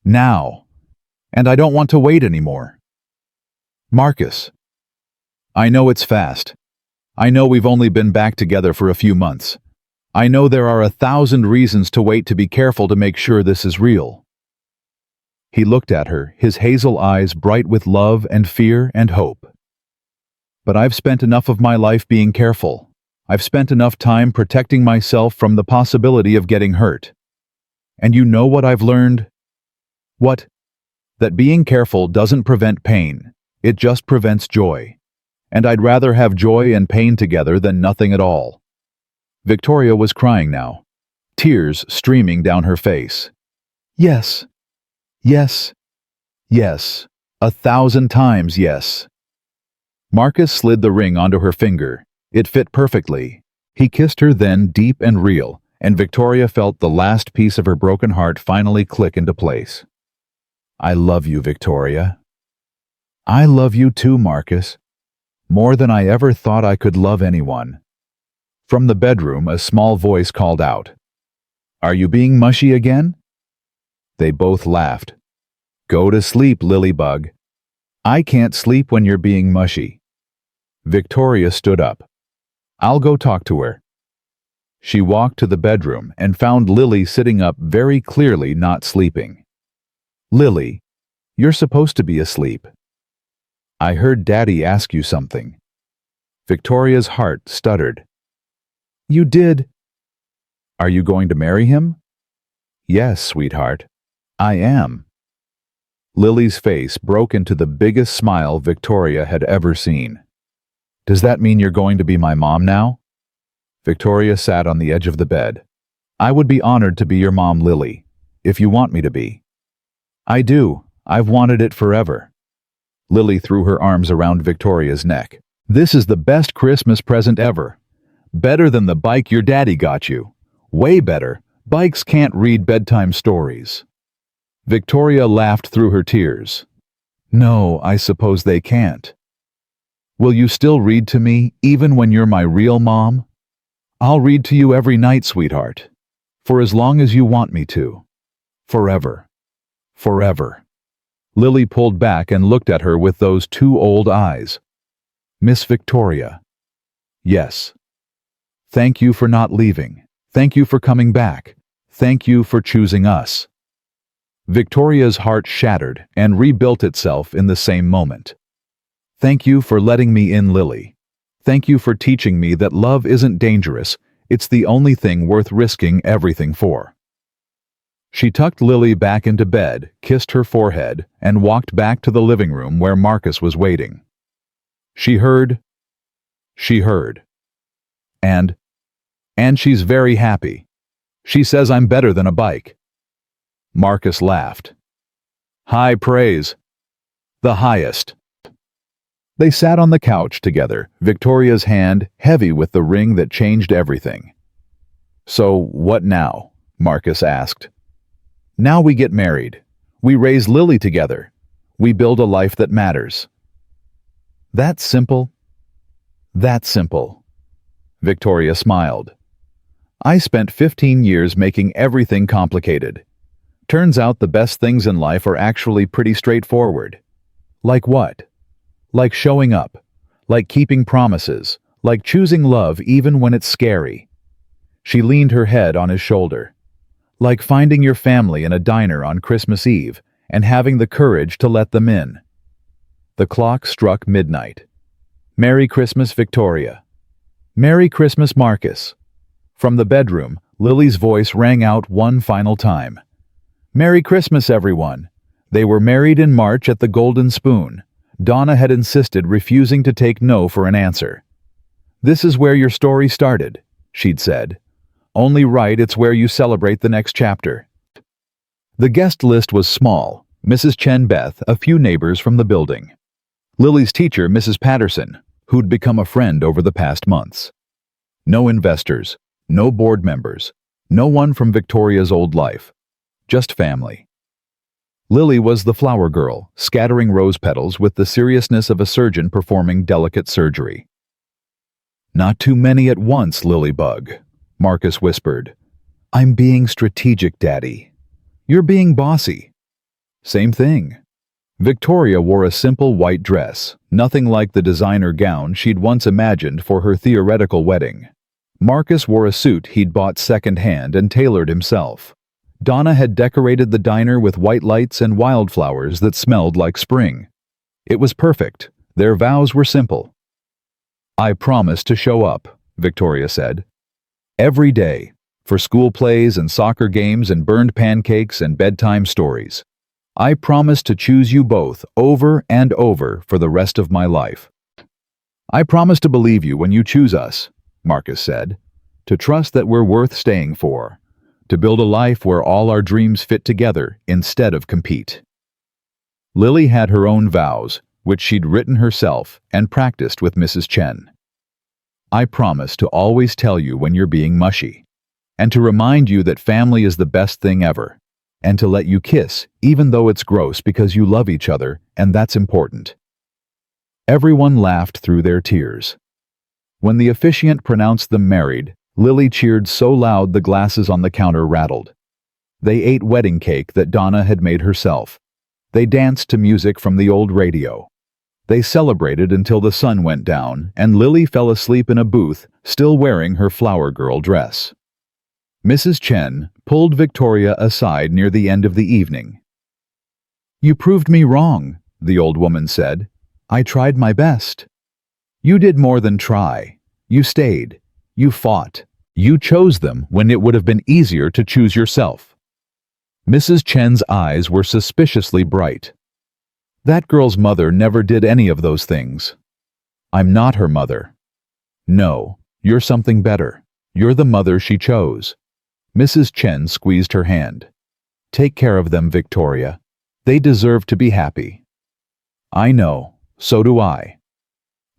Now. And I don't want to wait anymore." "Marcus, I know it's fast. I know we've only been back together for a few months. I know there are 1,000 reasons to wait to be careful to make sure this is real." He looked at her, his hazel eyes bright with love and fear and hope. "But I've spent enough of my life being careful. I've spent enough time protecting myself from the possibility of getting hurt. And you know what I've learned? What? That being careful doesn't prevent pain. It just prevents joy. And I'd rather have joy and pain together than nothing at all." Victoria was crying now, tears streaming down her face. "Yes, yes, yes, 1,000 times yes." Marcus slid the ring onto her finger. It fit perfectly. He kissed her then, deep and real, and Victoria felt the last piece of her broken heart finally click into place. "I love you, Victoria." "I love you too, Marcus. More than I ever thought I could love anyone." From the bedroom, a small voice called out, "Are you being mushy again?" They both laughed. "Go to sleep, Lilybug. I can't sleep when you're being mushy." Victoria stood up. "I'll go talk to her." She walked to the bedroom and found Lily sitting up, very clearly not sleeping. "Lily, you're supposed to be asleep." "I heard Daddy ask you something." Victoria's heart stuttered. "You did?" "Are you going to marry him?" "Yes, sweetheart, I am." Lily's face broke into the biggest smile Victoria had ever seen. "Does that mean you're going to be my mom now?" Victoria sat on the edge of the bed. "I would be honored to be your mom, Lily, if you want me to be." "I do. I've wanted it forever." Lily threw her arms around Victoria's neck. "This is the best Christmas present ever. Better than the bike your daddy got you. Way better. Bikes can't read bedtime stories." Victoria laughed through her tears. "No, I suppose they can't." "Will you still read to me, even when you're my real mom?" "I'll read to you every night, sweetheart. For as long as you want me to. Forever. Forever." Lily pulled back and looked at her with those two old eyes. "Miss Victoria." "Yes." "Thank you for not leaving. Thank you for coming back. Thank you for choosing us." Victoria's heart shattered and rebuilt itself in the same moment. "Thank you for letting me in, Lily. Thank you for teaching me that love isn't dangerous. It's the only thing worth risking everything for." She tucked Lily back into bed, kissed her forehead, and walked back to the living room where Marcus was waiting. She heard. And she's very happy. She says I'm better than a bike." Marcus laughed. "High praise. The highest." They sat on the couch together, Victoria's hand heavy with the ring that changed everything. "So, what now?" Marcus asked. "Now we get married. We raise Lily together. We build a life that matters." "That's simple." "That's simple." Victoria smiled. "I spent 15 years making everything complicated. Turns out the best things in life are actually pretty straightforward." "Like what?" "Like showing up. Like keeping promises. Like choosing love even when it's scary." She leaned her head on his shoulder. "Like finding your family in a diner on Christmas Eve and having the courage to let them in." The clock struck midnight. "Merry Christmas, Victoria." "Merry Christmas, Marcus." From the bedroom, Lily's voice rang out one final time. "Merry Christmas, everyone." They were married in March at the Golden Spoon. Donna had insisted, refusing to take no for an answer. "This is where your story started," she'd said. "Only right, it's where you celebrate the next chapter." The guest list was small. Mrs. Chen Beth, a few neighbors from the building. Lily's teacher, Mrs. Patterson, who'd become a friend over the past months. No investors, no board members, no one from Victoria's old life. Just family. Lily was the flower girl, scattering rose petals with the seriousness of a surgeon performing delicate surgery. "Not too many at once, Lilybug," Marcus whispered. "I'm being strategic, Daddy. You're being bossy." "Same thing." Victoria wore a simple white dress, nothing like the designer gown she'd once imagined for her theoretical wedding. Marcus wore a suit he'd bought second-hand and tailored himself. Donna had decorated the diner with white lights and wildflowers that smelled like spring. It was perfect. Their vows were simple. "I promise to show up," Victoria said. "Every day, for school plays and soccer games and burned pancakes and bedtime stories. I promise to choose you both over and over for the rest of my life." "I promise to believe you when you choose us," Marcus said. "To trust that we're worth staying for. To build a life where all our dreams fit together instead of compete." Lily had her own vows, which she'd written herself and practiced with Mrs. Chen. "I promise to always tell you when you're being mushy, and to remind you that family is the best thing ever, and to let you kiss even though it's gross because you love each other and that's important." Everyone laughed through their tears. When the officiant pronounced them married, Lily cheered so loud the glasses on the counter rattled. They ate wedding cake that Donna had made herself. They danced to music from the old radio. They celebrated until the sun went down and Lily fell asleep in a booth, still wearing her flower girl dress. Mrs. Chen pulled Victoria aside near the end of the evening. "You proved me wrong," the old woman said. "I tried my best." "You did more than try. You stayed. You fought. You chose them when it would have been easier to choose yourself." Mrs. Chen's eyes were suspiciously bright. "That girl's mother never did any of those things." "I'm not her mother." "No, you're something better. You're the mother she chose." Mrs. Chen squeezed her hand. "Take care of them, Victoria. They deserve to be happy." "I know. So do I."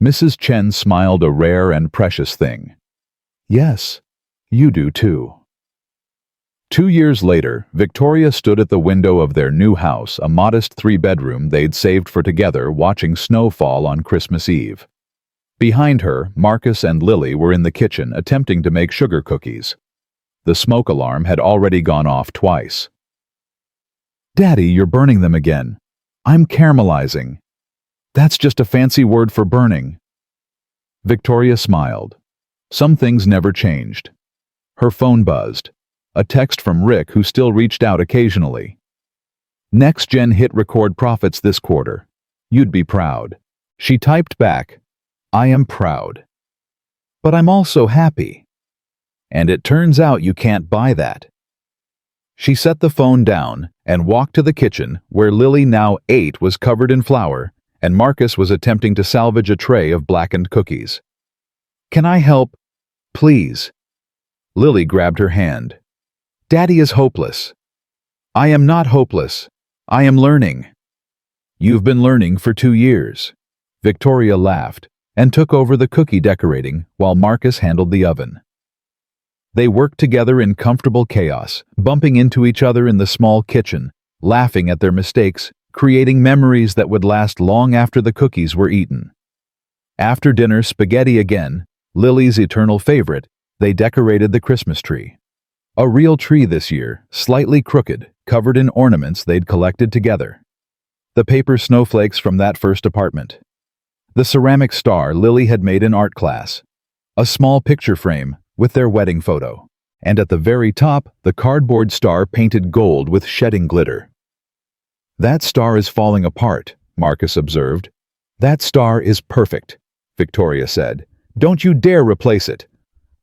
Mrs. Chen smiled, a rare and precious thing. "Yes, you do too." 2 years later, Victoria stood at the window of their new house, a modest 3-bedroom they'd saved for together, watching snow fall on Christmas Eve. Behind her, Marcus and Lily were in the kitchen attempting to make sugar cookies. The smoke alarm had already gone off twice. "Daddy, you're burning them again." "I'm caramelizing." "That's just a fancy word for burning." Victoria smiled. Some things never changed. Her phone buzzed. A text from Rick, who still reached out occasionally. "Next Gen hit record profits this quarter. You'd be proud." She typed back, "I am proud. But I'm also happy. And it turns out you can't buy that." She set the phone down and walked to the kitchen, where Lily, now 8, was covered in flour, and Marcus was attempting to salvage a tray of blackened cookies. "Can I help? Please." Lily grabbed her hand. "Daddy is hopeless." "I am not hopeless. I am learning." "You've been learning for 2 years." Victoria laughed and took over the cookie decorating while Marcus handled the oven. They worked together in comfortable chaos, bumping into each other in the small kitchen, laughing at their mistakes, creating memories that would last long after the cookies were eaten. After dinner, spaghetti again, Lily's eternal favorite, they decorated the Christmas tree. A real tree this year, slightly crooked, covered in ornaments they'd collected together. The paper snowflakes from that first apartment. The ceramic star Lily had made in art class. A small picture frame with their wedding photo. And at the very top, the cardboard star painted gold with shedding glitter. "That star is falling apart," Marcus observed. "That star is perfect," Victoria said. "Don't you dare replace it."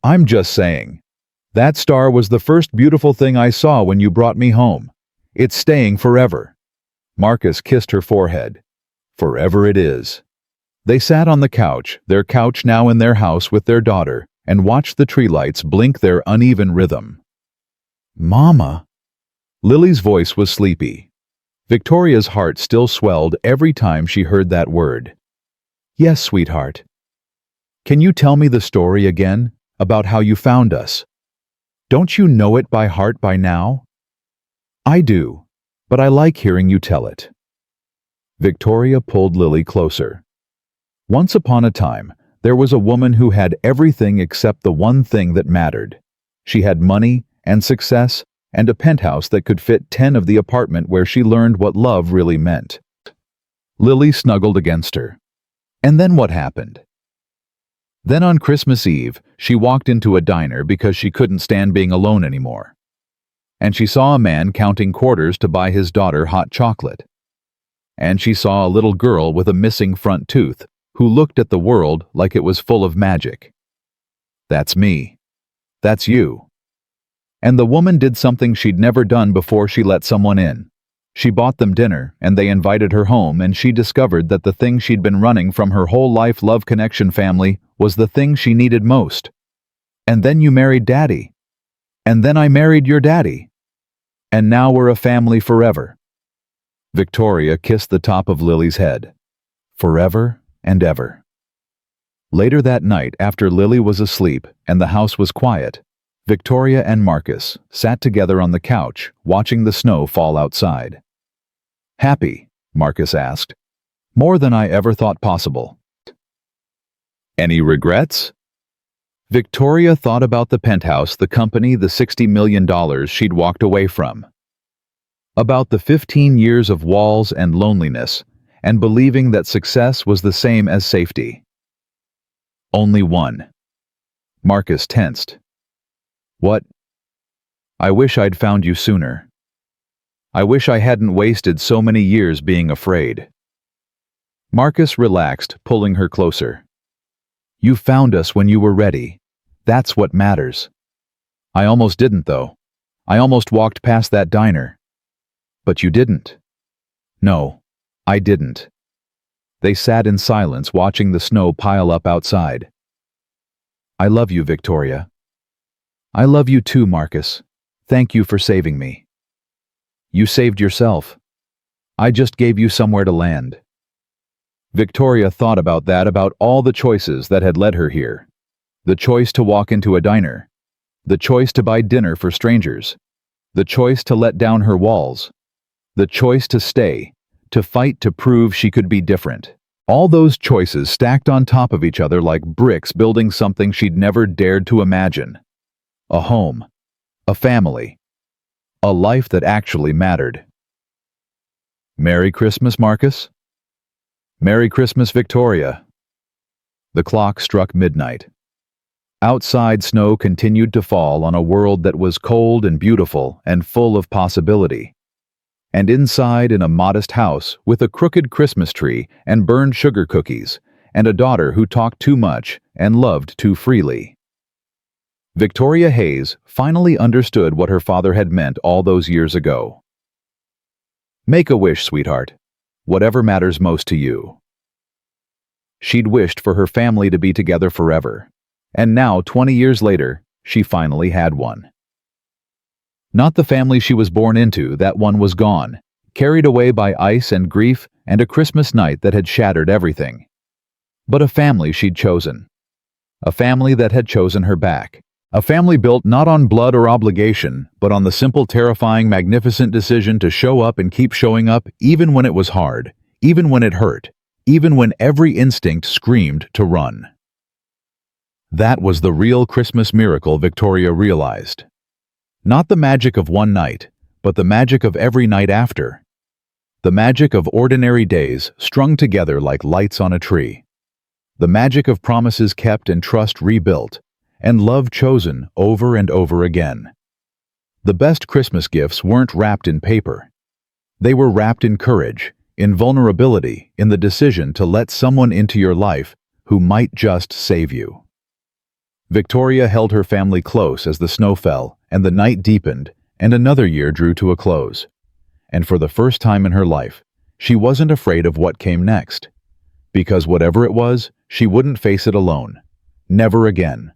"I'm just saying. That star was the first beautiful thing I saw when you brought me home. It's staying forever." Marcus kissed her forehead. "Forever it is." They sat on the couch, their couch now in their house with their daughter, and watched the tree lights blink their uneven rhythm. "Mama." Lily's voice was sleepy. Victoria's heart still swelled every time she heard that word. "Yes, sweetheart." "Can you tell me the story again, about how you found us? Don't you know it by heart by now?" "I do, but I like hearing you tell it." Victoria pulled Lily closer. "Once upon a time, there was a woman who had everything except the one thing that mattered. She had money and success and a penthouse that could fit 10 of the apartment where she learned what love really meant. Lily snuggled against her. And then what happened? Then on Christmas Eve, she walked into a diner because she couldn't stand being alone anymore. And she saw a man counting quarters to buy his daughter hot chocolate. And she saw a little girl with a missing front tooth who looked at the world like it was full of magic. That's me. That's you. And the woman did something she'd never done before she let someone in. She bought them dinner, and they invited her home, and she discovered that the thing she'd been running from her whole life love connection family was the thing she needed most. And then you married Daddy. And then I married your daddy. And now we're a family forever. Victoria kissed the top of Lily's head. Forever and ever. Later that night, after Lily was asleep and the house was quiet, Victoria and Marcus sat together on the couch, watching the snow fall outside. Happy, Marcus asked. More than I ever thought possible. Any regrets? Victoria thought about the penthouse, the company, the $60 million she'd walked away from. About the 15 years of walls and loneliness, and believing that success was the same as safety. Only one. Marcus tensed. What? I wish I'd found you sooner. I wish I hadn't wasted so many years being afraid. Marcus relaxed, pulling her closer. You found us when you were ready. That's what matters. I almost didn't, though. I almost walked past that diner. But you didn't. No, I didn't. They sat in silence, watching the snow pile up outside. I love you, Victoria. I love you too, Marcus. Thank you for saving me. You saved yourself. I just gave you somewhere to land. Victoria thought about that, about all the choices that had led her here. The choice to walk into a diner. The choice to buy dinner for strangers. The choice to let down her walls. The choice to stay, to fight to prove she could be different. All those choices stacked on top of each other like bricks, building something she'd never dared to imagine. A home. A family. A life that actually mattered. Merry Christmas, Marcus. Merry Christmas, Victoria. The clock struck midnight. Outside, snow continued to fall on a world that was cold and beautiful and full of possibility. And inside, in a modest house with a crooked Christmas tree and burned sugar cookies, and a daughter who talked too much and loved too freely. Victoria Hayes finally understood what her father had meant all those years ago. Make a wish, sweetheart. Whatever matters most to you. She'd wished for her family to be together forever, and now, 20 years later, she finally had one. Not the family she was born into, that one was gone, carried away by ice and grief and a Christmas night that had shattered everything. But a family she'd chosen. A family that had chosen her back. A family built not on blood or obligation, but on the simple, terrifying, magnificent decision to show up and keep showing up even when it was hard, even when it hurt, even when every instinct screamed to run. That was the real Christmas miracle, Victoria realized. Not the magic of one night, but the magic of every night after. The magic of ordinary days strung together like lights on a tree. The magic of promises kept and trust rebuilt, and love chosen over and over again. The best Christmas gifts weren't wrapped in paper. They were wrapped in courage, in vulnerability, in the decision to let someone into your life who might just save you. Victoria held her family close as the snow fell and the night deepened and another year drew to a close. And for the first time in her life, she wasn't afraid of what came next. Because whatever it was, she wouldn't face it alone. Never again.